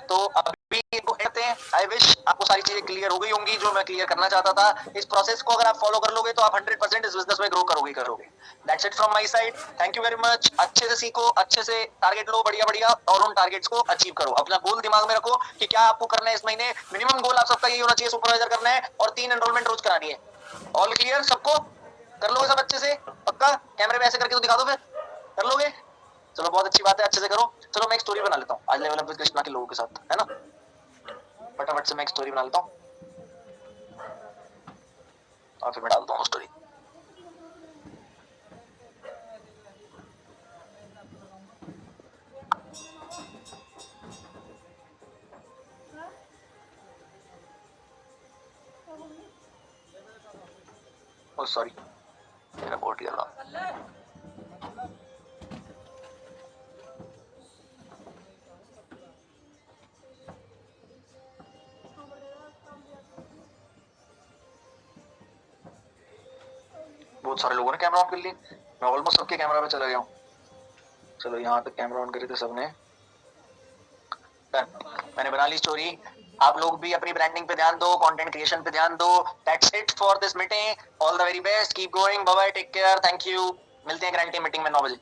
तो अभी कहते हैं आई विश आपको सारी चीजें क्लियर हो गई होंगी जो मैं क्लियर करना चाहता था। इस प्रोसेस को अगर आप फॉलो कर लोगे तो आप 100% इस बिजनेस में ग्रो करोगे। That's it from my side, thank you very much. अच्छे से सीखो, अच्छे से टारगेट लो, बढ़िया बढ़िया, और उन टारगेट्स को अचीव करो। अपना गोल दिमाग में रखो कि क्या आपको करना है इस महीने। मिनिमम गोल आप सबका यही होना चाहिए, सुपरवाइजर करना है और 3 एनरोलमेंट रोज करानी है। ऑल क्लियर सबको? कर लोगे सब अच्छे से? पक्का? कैमरे में ऐसे करके तो दिखा दो, फिर कर लोगे? चलो बहुत अच्छी बात है, अच्छे से करो। चलो मैं एक स्टोरी बना लेता हूँ आज लेवल अप विद कृष्णा के लोगों के साथ, है ना? फटाफट से मैं एक स्टोरी बना लेता हूँ और फिर मैं डालता हूँ स्टोरी। ओह सॉरी, मेरा बोर्ड गिर रहा। बहुत सारे लोगों ने कैमरा ऑन कर लिए, मैं ऑलमोस्ट सबके कैमरा पे चला गया हूँ। चलो यहाँ पे कैमरा ऑन करे थे सबने। मैंने बना ली स्टोरी। आप लोग भी अपनी ब्रांडिंग पे ध्यान दो, कंटेंट क्रिएशन पे ध्यान दो। That's it for this meeting, all the very best, keep going, bye bye, take care, thank you. मिलते हैं ग्रैंड टीम मीटिंग में 9 बजे।